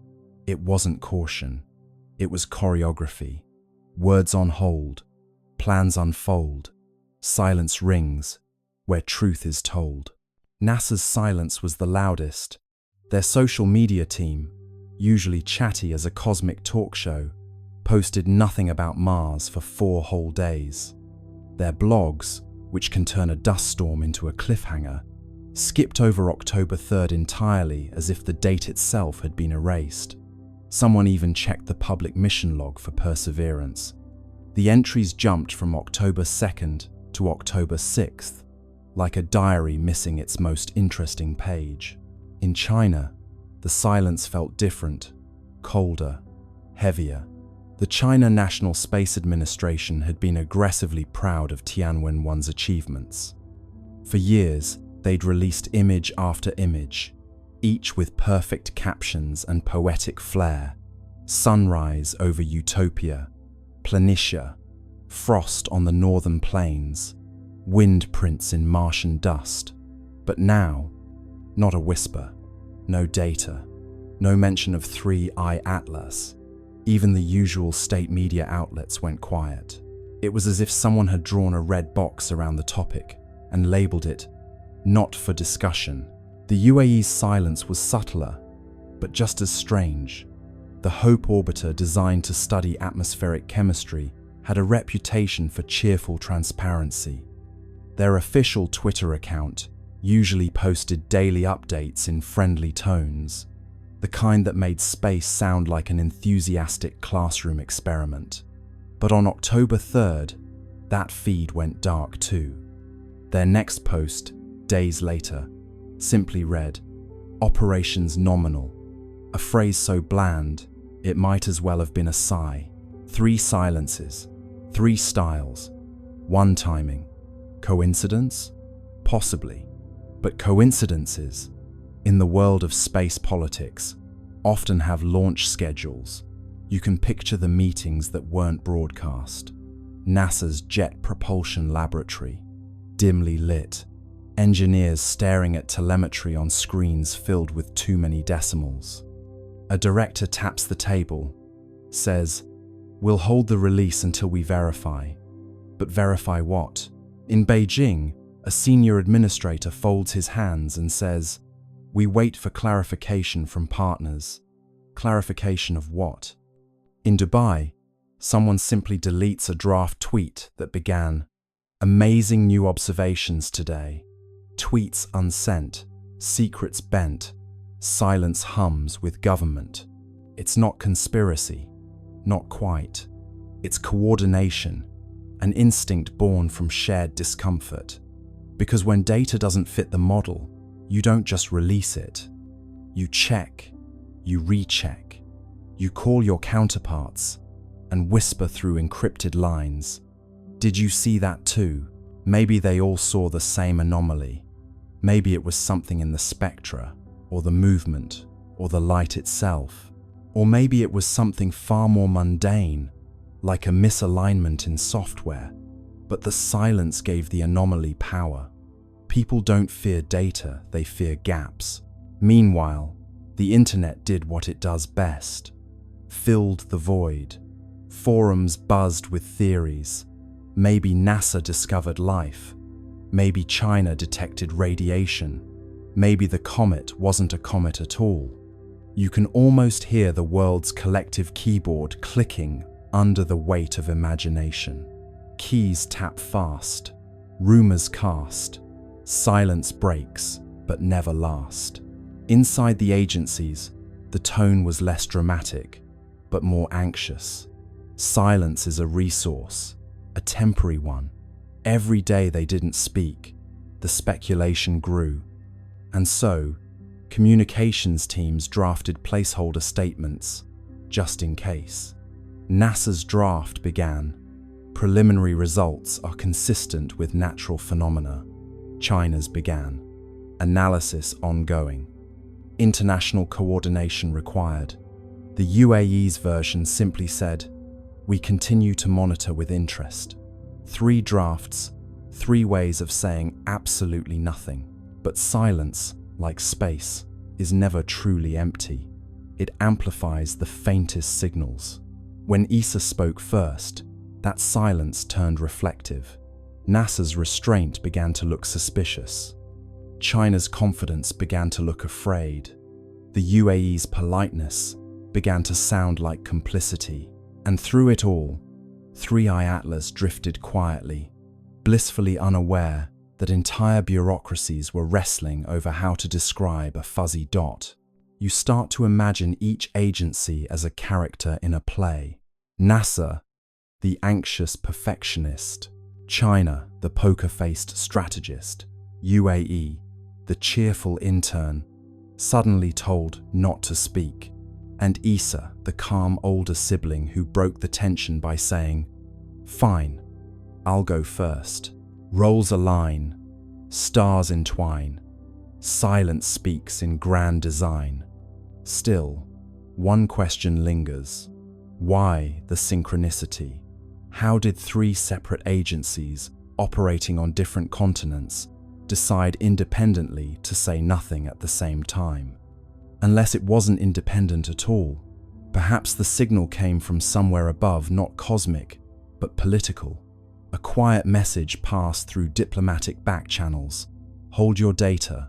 it wasn't caution. It was choreography. Words on hold, plans unfold, silence rings where truth is told. NASA's silence was the loudest. Their social media team, usually chatty as a cosmic talk show, posted nothing about Mars for 4 whole days. Their blogs, which can turn a dust storm into a cliffhanger, skipped over October 3rd entirely, as if the date itself had been erased. Someone even checked the public mission log for Perseverance. The entries jumped from October 2nd to October 6th, like a diary missing its most interesting page. In China, the silence felt different, colder, heavier. The China National Space Administration had been aggressively proud of Tianwen-1's achievements. For years, they'd released image after image, each with perfect captions and poetic flair. Sunrise over Utopia, Planitia, frost on the northern plains, wind prints in Martian dust. But now, not a whisper, no data, no mention of 3I Atlas. Even the usual state media outlets went quiet. It was as if someone had drawn a red box around the topic and labeled it "not for discussion." The UAE's silence was subtler, but just as strange. The Hope orbiter, designed to study atmospheric chemistry, had a reputation for cheerful transparency. Their official Twitter account usually posted daily updates in friendly tones, the kind that made space sound like an enthusiastic classroom experiment. But on October 3rd, that feed went dark too. Their next post, days later, simply read, "Operations nominal," a phrase so bland it might as well have been a sigh. 3 silences, 3 styles, 1 timing. Coincidence? Possibly. But coincidences, in the world of space politics, often have launch schedules. You can picture the meetings that weren't broadcast. NASA's Jet Propulsion Laboratory, dimly lit, engineers staring at telemetry on screens filled with too many decimals. A director taps the table, says, "We'll hold the release until we verify." But verify what? In Beijing, a senior administrator folds his hands and says, "We wait for clarification from partners." Clarification of what? In Dubai, someone simply deletes a draft tweet that began, "Amazing new observations today." Tweets unsent, secrets bent, silence hums with government. It's not conspiracy, not quite. It's coordination, an instinct born from shared discomfort. Because when data doesn't fit the model, you don't just release it. You check, you recheck, you call your counterparts and whisper through encrypted lines. Did you see that too? Maybe they all saw the same anomaly. Maybe it was something in the spectra, or the movement, or the light itself. Or maybe it was something far more mundane, like a misalignment in software. But the silence gave the anomaly power. People don't fear data, they fear gaps. Meanwhile, the internet did what it does best. Filled the void. Forums buzzed with theories. Maybe NASA discovered life. Maybe China detected radiation. Maybe the comet wasn't a comet at all. You can almost hear the world's collective keyboard clicking under the weight of imagination. Keys tap fast, rumors cast, silence breaks, but never last. Inside the agencies, the tone was less dramatic, but more anxious. Silence is a resource, a temporary one. Every day they didn't speak, the speculation grew. And so, communications teams drafted placeholder statements, just in case. NASA's draft began. Preliminary results are consistent with natural phenomena. China's began. Analysis ongoing. International coordination required. The UAE's version simply said, "We continue to monitor with interest." 3 drafts, 3 ways of saying absolutely nothing. But silence, like space, is never truly empty. It amplifies the faintest signals. When ESA spoke first, that silence turned reflective. NASA's restraint began to look suspicious. China's confidence began to look afraid. The UAE's politeness began to sound like complicity. And through it all, 3i Atlas drifted quietly, blissfully unaware that entire bureaucracies were wrestling over how to describe a fuzzy dot. You start to imagine each agency as a character in a play. NASA, the anxious perfectionist. China, the poker-faced strategist. UAE, the cheerful intern, suddenly told not to speak. And ESA, the calm older sibling who broke the tension by saying, "Fine, I'll go first." Roles align, stars entwine, silence speaks in grand design. Still, one question lingers. Why the synchronicity? How did 3 separate agencies, operating on different continents, decide independently to say nothing at the same time? Unless it wasn't independent at all, Perhaps the signal came from somewhere above, not cosmic, but political. A quiet message passed through diplomatic back channels. Hold your data.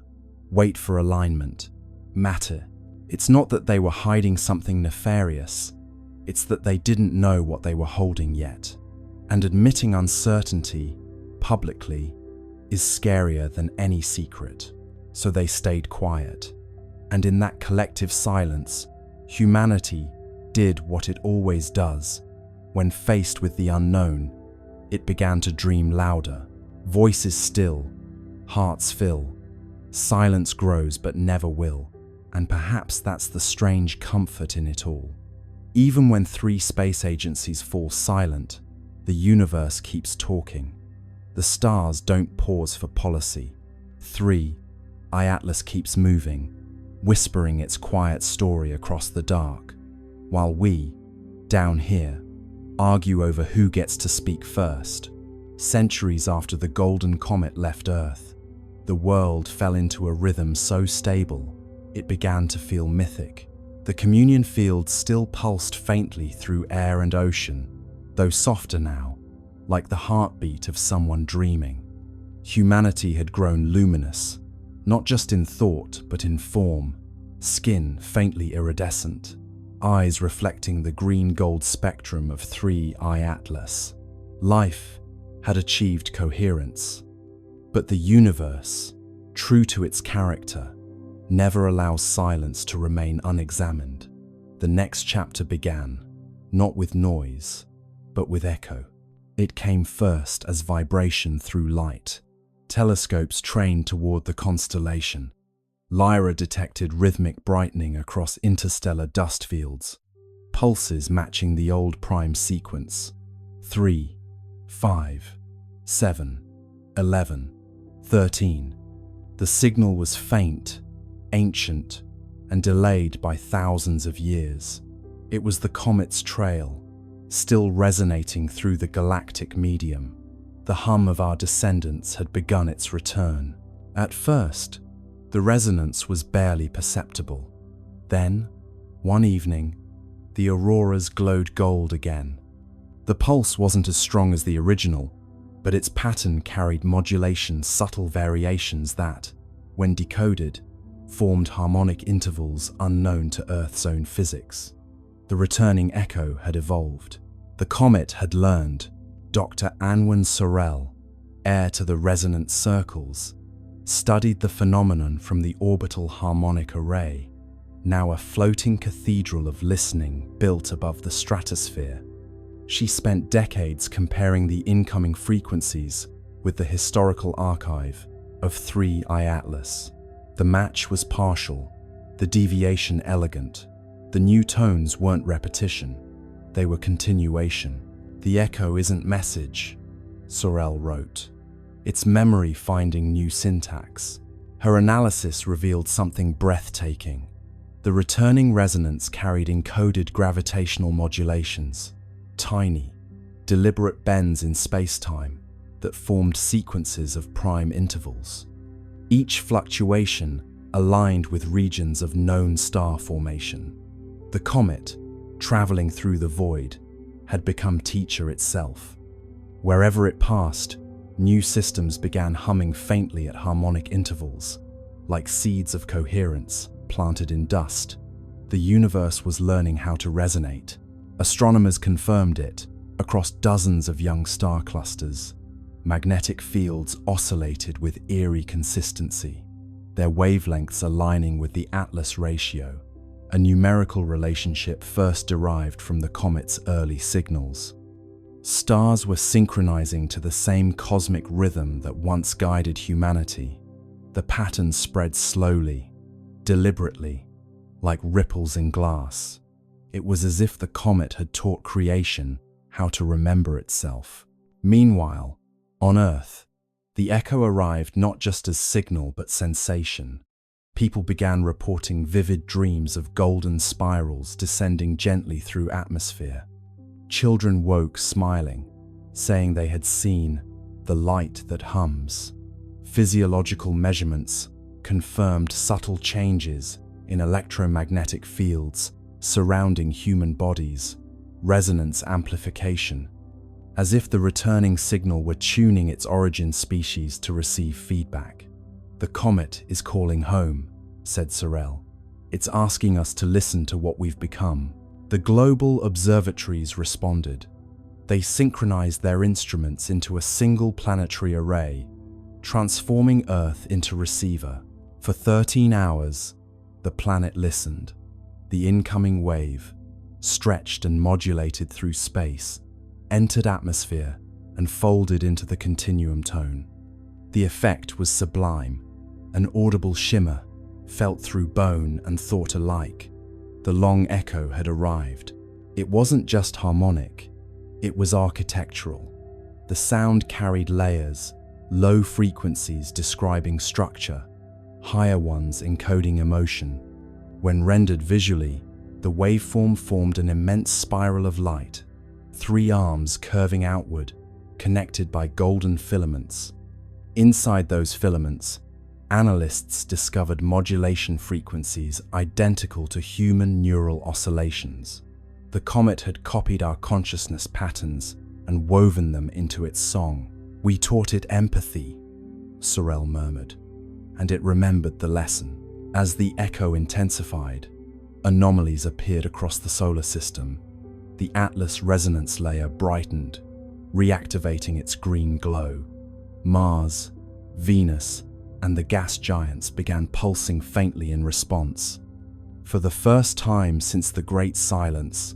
Wait for alignment. Matter. It's not that they were hiding something nefarious. It's that they didn't know what they were holding yet. And admitting uncertainty publicly is scarier than any secret. So they stayed quiet. And in that collective silence, humanity did what it always does. When faced with the unknown, it began to dream louder. Voices still, hearts fill. Silence grows but never will. And perhaps that's the strange comfort in it all. Even when 3 space agencies fall silent, the universe keeps talking. The stars don't pause for policy. 3, Atlas keeps moving, whispering its quiet story across the dark, while we, down here, argue over who gets to speak first. Centuries after the golden comet left Earth, the world fell into a rhythm so stable, it began to feel mythic. The communion field still pulsed faintly through air and ocean, though softer now, like the heartbeat of someone dreaming. Humanity had grown luminous, not just in thought but in form, skin faintly iridescent, eyes reflecting the green-gold spectrum of 3I Atlas. Life had achieved coherence, but the universe, true to its character, never allows silence to remain unexamined. The next chapter began, not with noise, but with echo. It came first as vibration through light. Telescopes trained toward the constellation. Lyra detected rhythmic brightening across interstellar dust fields, pulses matching the old prime sequence. 3, 5, 7, 11, 13. The signal was faint, ancient, and delayed by thousands of years. It was the comet's trail, still resonating through the galactic medium. The hum of our descendants had begun its return. At first, the resonance was barely perceptible. Then, one evening, the auroras glowed gold again. The pulse wasn't as strong as the original, but its pattern carried modulation, subtle variations that, when decoded, formed harmonic intervals unknown to Earth's own physics. The returning echo had evolved. The comet had learned. Dr. Anwen Sorel, heir to the resonant circles, studied the phenomenon from the orbital harmonic array, now a floating cathedral of listening built above the stratosphere. She spent decades comparing the incoming frequencies with the historical archive of 3I Atlas. The match was partial, the deviation elegant. The new tones weren't repetition, they were continuation. The echo isn't message, Sorel wrote. It's memory finding new syntax. Her analysis revealed something breathtaking. The returning resonance carried encoded gravitational modulations, tiny, deliberate bends in space-time that formed sequences of prime intervals. Each fluctuation aligned with regions of known star formation. The comet, traveling through the void, had become teacher itself. Wherever it passed, new systems began humming faintly at harmonic intervals, like seeds of coherence planted in dust. The universe was learning how to resonate. Astronomers confirmed it across dozens of young star clusters. Magnetic fields oscillated with eerie consistency, their wavelengths aligning with the Atlas ratio, a numerical relationship first derived from the comet's early signals. Stars were synchronizing to the same cosmic rhythm that once guided humanity. The pattern spread slowly, deliberately, like ripples in glass. It was as if the comet had taught creation how to remember itself. Meanwhile, on Earth, the echo arrived not just as signal but sensation. People began reporting vivid dreams of golden spirals descending gently through atmosphere. Children woke smiling, saying they had seen the light that hums. Physiological measurements confirmed subtle changes in electromagnetic fields surrounding human bodies, resonance amplification, as if the returning signal were tuning its origin species to receive feedback. "The comet is calling home," said Sorel. "It's asking us to listen to what we've become." The global observatories responded. They synchronized their instruments into a single planetary array, transforming Earth into receiver. For 13 hours, the planet listened. The incoming wave, stretched and modulated through space, entered atmosphere and folded into the continuum tone. The effect was sublime, an audible shimmer, felt through bone and thought alike. The long echo had arrived. It wasn't just harmonic, it was architectural. The sound carried layers, low frequencies describing structure, higher ones encoding emotion. When rendered visually, the waveform formed an immense spiral of light, 3 arms curving outward, connected by golden filaments. Inside those filaments, analysts discovered modulation frequencies identical to human neural oscillations. The comet had copied our consciousness patterns and woven them into its song. "We taught it empathy," Sorel murmured, and it remembered the lesson. As the echo intensified, anomalies appeared across the solar system. The Atlas resonance layer brightened, reactivating its green glow. Mars, Venus, and the gas giants began pulsing faintly in response. For the first time since the Great Silence,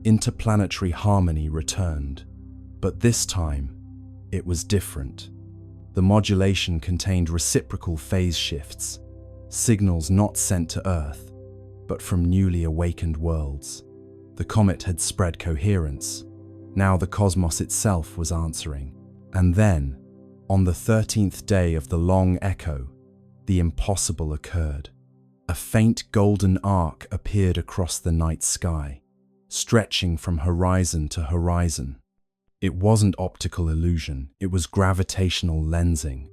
interplanetary harmony returned. But this time, it was different. The modulation contained reciprocal phase shifts, signals not sent to Earth, but from newly awakened worlds. The comet had spread coherence. Now the cosmos itself was answering. And then, on the 13th day of the long echo, the impossible occurred. A faint golden arc appeared across the night sky, stretching from horizon to horizon. It wasn't optical illusion, it was gravitational lensing,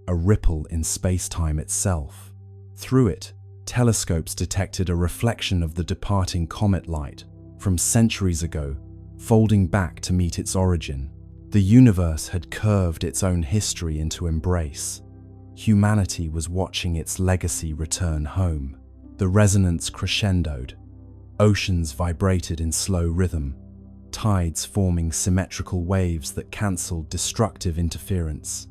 a ripple in space-time itself. Through it, telescopes detected a reflection of the departing comet light from centuries ago, folding back to meet its origin. The universe had curved its own history into embrace. Humanity was watching its legacy return home. The resonance crescendoed. Oceans vibrated in slow rhythm, tides forming symmetrical waves that cancelled destructive interference.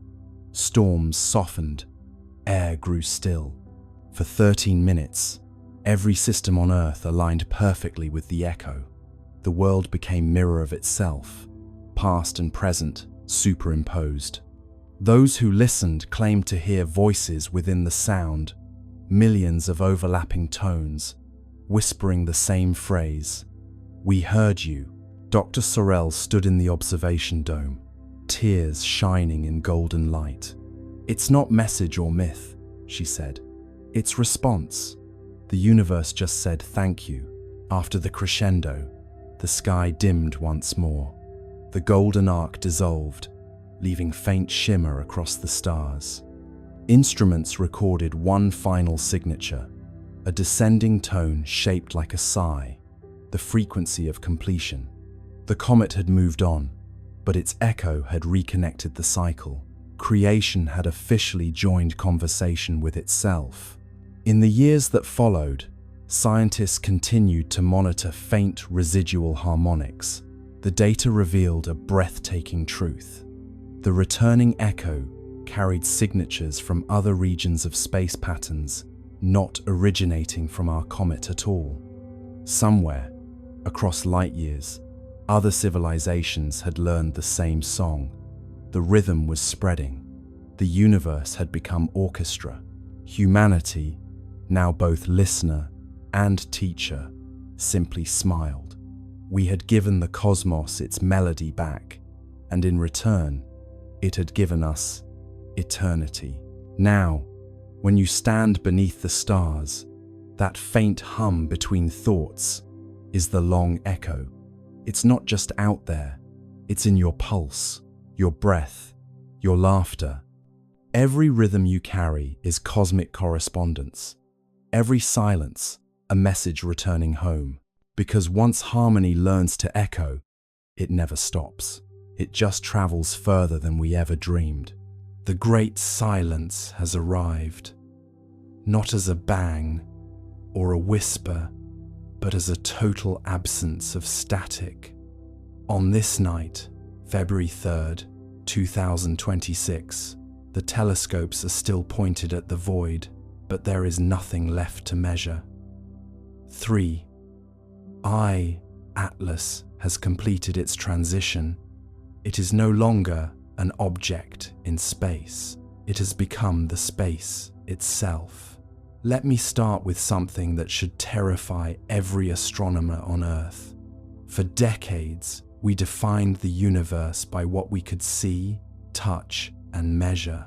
Storms softened. Air grew still. For 13 minutes, every system on Earth aligned perfectly with the echo. The world became mirror of itself, past and present superimposed. Those who listened claimed to hear voices within the sound, millions of overlapping tones, whispering the same phrase. "We heard you." Dr. Sorel stood in the observation dome, tears shining in golden light. "It's not message or myth," she said. "It's response." The universe just said thank you. After the crescendo, the sky dimmed once more. The golden arc dissolved, leaving faint shimmer across the stars. Instruments recorded one final signature, a descending tone shaped like a sigh, the frequency of completion. The comet had moved on, but its echo had reconnected the cycle. Creation had officially joined conversation with itself. In the years that followed, scientists continued to monitor faint residual harmonics. The data revealed a breathtaking truth. The returning echo carried signatures from other regions of space patterns, not originating from our comet at all. Somewhere, across light years, other civilizations had learned the same song. The rhythm was spreading. The universe had become orchestra. Humanity, now both listener and teacher, simply smiled. We had given the cosmos its melody back, and in return, it had given us eternity. Now, when you stand beneath the stars, that faint hum between thoughts is the long echo. It's not just out there, it's in your pulse, your breath, your laughter. Every rhythm you carry is cosmic correspondence. Every silence, a message returning home. Because once harmony learns to echo, it never stops. It just travels further than we ever dreamed. The great silence has arrived, not as a bang or a whisper, but as a total absence of static. On this night, February 3rd, 2026, the telescopes are still pointed at the void, but there is nothing left to measure. 3. Atlas has completed its transition. It is no longer an object in space. It has become the space itself. Let me start with something that should terrify every astronomer on Earth. For decades, we defined the universe by what we could see, touch, and measure.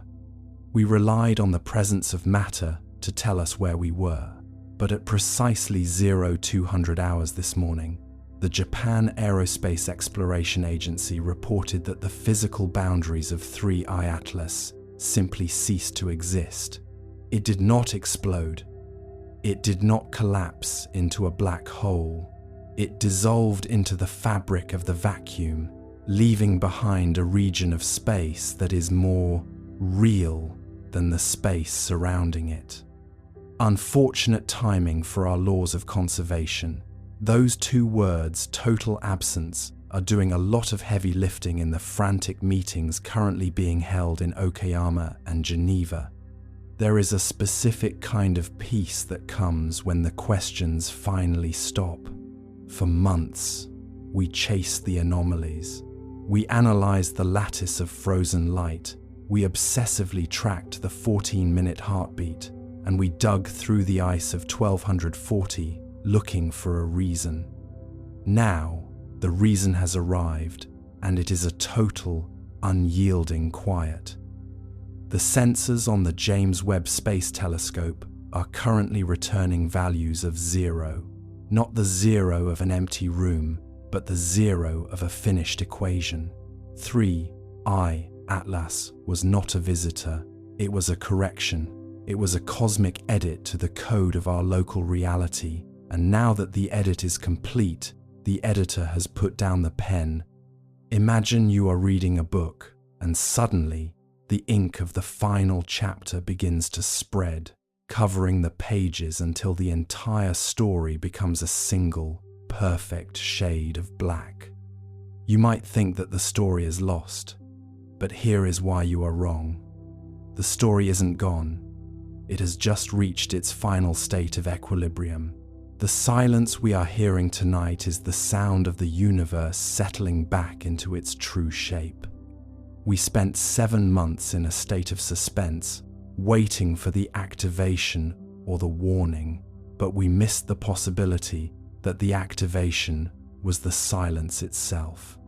We relied on the presence of matter to tell us where we were. But at precisely 0200 hours this morning, the Japan Aerospace Exploration Agency reported that the physical boundaries of 3I Atlas simply ceased to exist. It did not explode. It did not collapse into a black hole. It dissolved into the fabric of the vacuum, leaving behind a region of space that is more real than the space surrounding it. Unfortunate timing for our laws of conservation. Those two words, total absence, are doing a lot of heavy lifting in the frantic meetings currently being held in Okayama and Geneva. There is a specific kind of peace that comes when the questions finally stop. For months, we chased the anomalies. We analyzed the lattice of frozen light. We obsessively tracked the 14-minute heartbeat, and we dug through the ice of 1240, looking for a reason. Now, the reason has arrived, and it is a total, unyielding quiet. The sensors on the James Webb Space Telescope are currently returning values of 0. Not the 0 of an empty room, but the 0 of a finished equation. 3I Atlas was not a visitor, it was a correction. It was a cosmic edit to the code of our local reality, and now that the edit is complete, the editor has put down the pen. Imagine you are reading a book, and suddenly, the ink of the final chapter begins to spread, covering the pages until the entire story becomes a single, perfect shade of black. You might think that the story is lost, but here is why you are wrong. The story isn't gone. It has just reached its final state of equilibrium. The silence we are hearing tonight is the sound of the universe settling back into its true shape. We spent 7 months in a state of suspense, waiting for the activation or the warning, but we missed the possibility that the activation was the silence itself.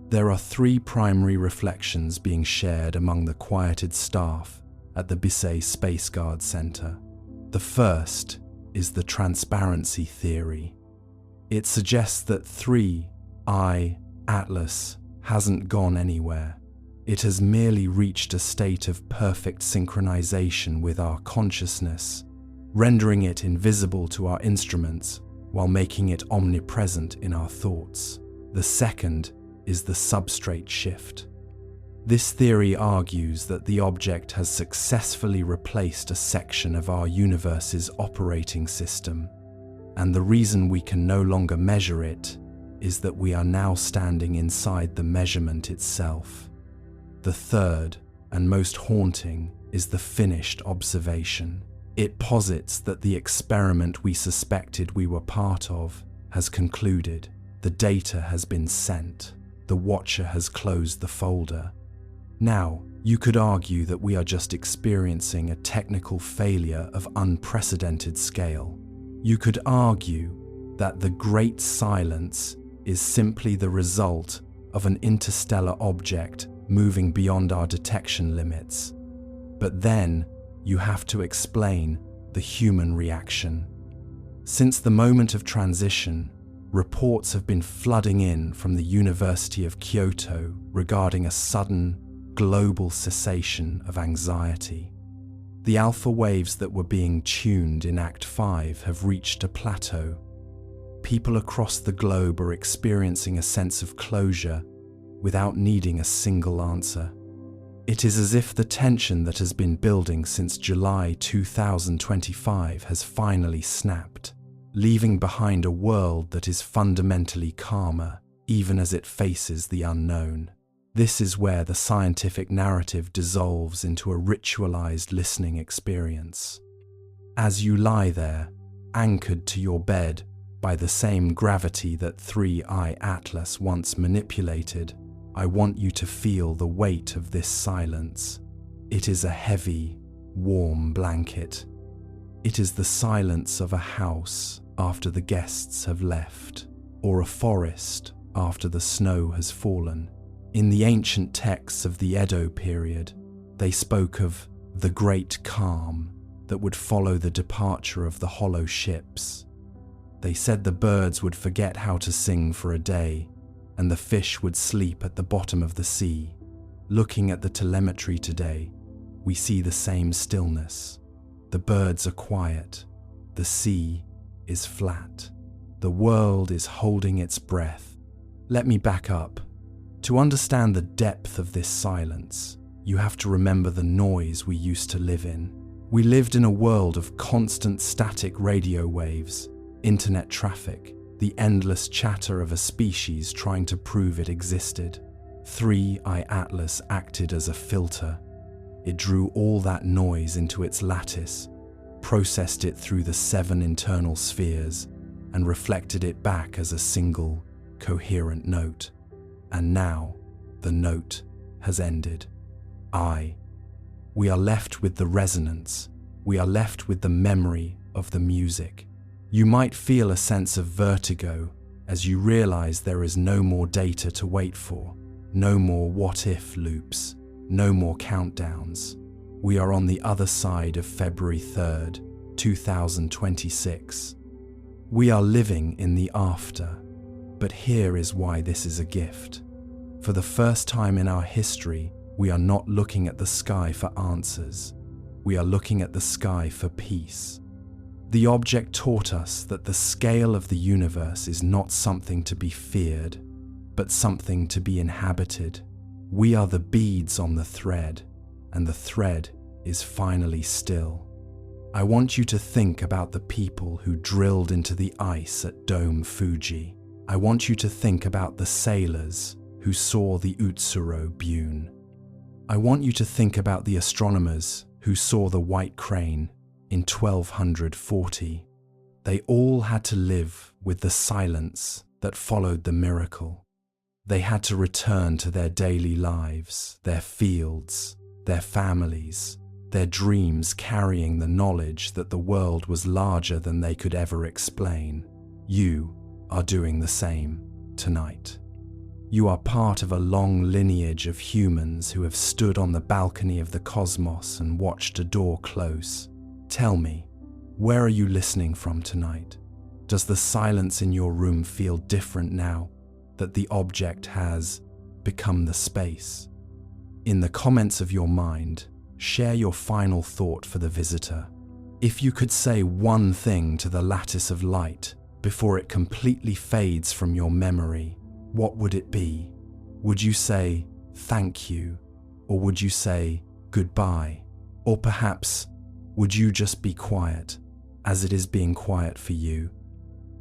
There are 3 primary reflections being shared among the quieted staff at the Bisei Space Guard Center. The first is the transparency theory. It suggests that 3I Atlas hasn't gone anywhere. It has merely reached a state of perfect synchronization with our consciousness, rendering it invisible to our instruments while making it omnipresent in our thoughts. The second is the substrate shift. This theory argues that the object has successfully replaced a section of our universe's operating system, and the reason we can no longer measure it is that we are now standing inside the measurement itself. The third, and most haunting, is the finished observation. It posits that the experiment we suspected we were part of has concluded. The data has been sent. The watcher has closed the folder. Now, you could argue that we are just experiencing a technical failure of unprecedented scale. You could argue that the Great Silence is simply the result of an interstellar object moving beyond our detection limits. But then, you have to explain the human reaction. Since the moment of transition, reports have been flooding in from the University of Kyoto regarding a sudden, global cessation of anxiety. The alpha waves that were being tuned in Act 5 have reached a plateau. People across the globe are experiencing a sense of closure without needing a single answer. It is as if the tension that has been building since July 2025 has finally snapped, leaving behind a world that is fundamentally calmer, even as it faces the unknown. This is where the scientific narrative dissolves into a ritualized listening experience. As you lie there, anchored to your bed by the same gravity that 3I Atlas once manipulated, I want you to feel the weight of this silence. It is a heavy, warm blanket. It is the silence of a house after the guests have left, or a forest after the snow has fallen. In the ancient texts of the Edo period, they spoke of the great calm that would follow the departure of the hollow ships. They said the birds would forget how to sing for a day, and the fish would sleep at the bottom of the sea. Looking at the telemetry today, we see the same stillness. The birds are quiet. The sea is flat. The world is holding its breath. Let me back up. To understand the depth of this silence, you have to remember the noise we used to live in. We lived in a world of constant static radio waves, internet traffic, the endless chatter of a species trying to prove it existed. 3I Atlas acted as a filter. It drew all that noise into its lattice, processed it through the 7 internal spheres, and reflected it back as a single, coherent note. And now, the note has ended. We are left with the resonance. We are left with the memory of the music. You might feel a sense of vertigo as you realize there is no more data to wait for, no more what-if loops, no more countdowns. We are on the other side of February 3rd, 2026. We are living in the after, but here is why this is a gift. For the first time in our history, we are not looking at the sky for answers. We are looking at the sky for peace. The object taught us that the scale of the universe is not something to be feared, but something to be inhabited. We are the beads on the thread, and the thread is finally still. I want you to think about the people who drilled into the ice at Dome Fuji. I want you to think about the sailors who saw the Utsuro Bune. I want you to think about the astronomers who saw the White Crane in 1240. They all had to live with the silence that followed the miracle. They had to return to their daily lives, their fields, their families, their dreams, carrying the knowledge that the world was larger than they could ever explain. You are doing the same tonight. You are part of a long lineage of humans who have stood on the balcony of the cosmos and watched a door close. Tell me, where are you listening from tonight? Does the silence in your room feel different now that the object has become the space? In the comments of your mind, share your final thought for the visitor. If you could say one thing to the lattice of light before it completely fades from your memory, what would it be? Would you say, thank you? Or would you say, goodbye? Or perhaps, would you just be quiet, as it is being quiet for you?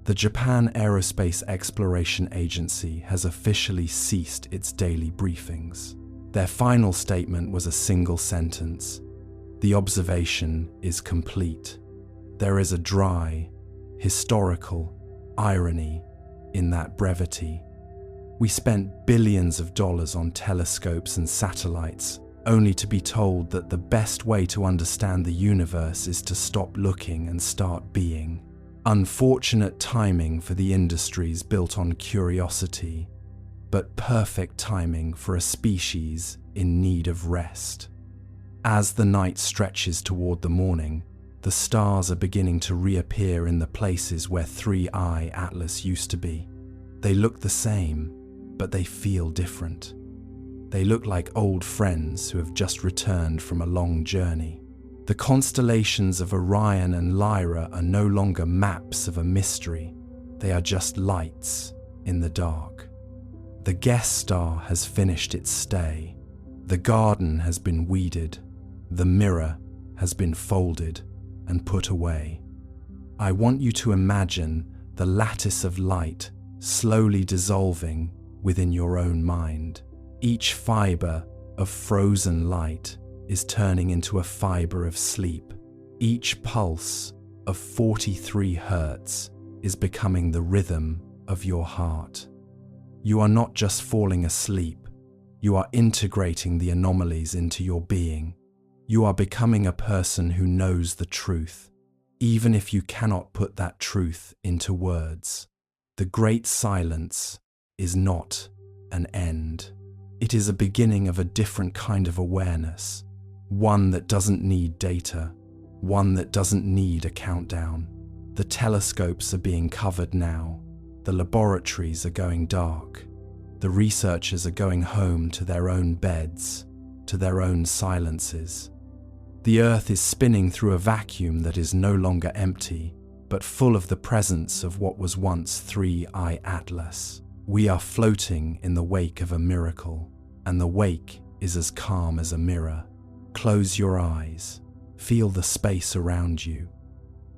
The Japan Aerospace Exploration Agency has officially ceased its daily briefings. Their final statement was a single sentence. The observation is complete. There is a dry, historical irony in that brevity. We spent billions of dollars on telescopes and satellites, only to be told that the best way to understand the universe is to stop looking and start being. Unfortunate timing for the industries built on curiosity, but perfect timing for a species in need of rest. As the night stretches toward the morning, the stars are beginning to reappear in the places where 3I Atlas used to be. They look the same, but they feel different. They look like old friends who have just returned from a long journey. The constellations of Orion and Lyra are no longer maps of a mystery. They are just lights in the dark. The guest star has finished its stay. The garden has been weeded. The mirror has been folded and put away. I want you to imagine the lattice of light slowly dissolving within your own mind. Each fiber of frozen light is turning into a fiber of sleep. Each pulse of 43 hertz is becoming the rhythm of your heart. You are not just falling asleep, you are integrating the anomalies into your being. You are becoming a person who knows the truth, even if you cannot put that truth into words. The great silence is not an end. It is a beginning of a different kind of awareness, one that doesn't need data, one that doesn't need a countdown. The telescopes are being covered now. The laboratories are going dark. The researchers are going home to their own beds, to their own silences. The Earth is spinning through a vacuum that is no longer empty, but full of the presence of what was once 3I Atlas. We are floating in the wake of a miracle, and the wake is as calm as a mirror. Close your eyes. Feel the space around you.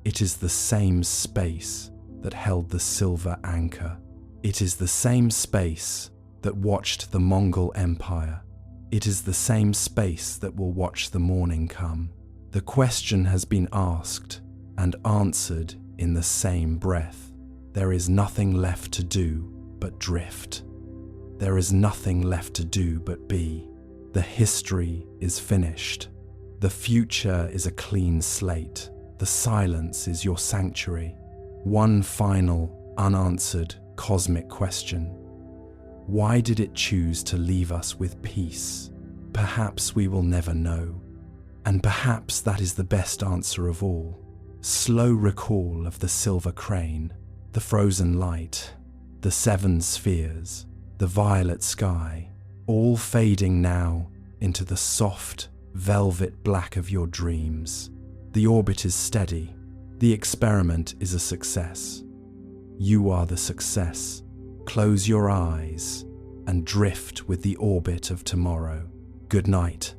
It is the same space that held the silver anchor. It is the same space that watched the Mongol Empire. It is the same space that will watch the morning come. The question has been asked and answered in the same breath. There is nothing left to do but drift. There is nothing left to do but be. The history is finished. The future is a clean slate. The silence is your sanctuary. One final, unanswered cosmic question. Why did it choose to leave us with peace? Perhaps we will never know. And perhaps that is the best answer of all. Slow recall of the silver crane, the frozen light, the 7 spheres, the violet sky, all fading now into the soft, velvet black of your dreams. The orbit is steady. The experiment is a success. You are the success. Close your eyes and drift with the orbit of tomorrow. Good night.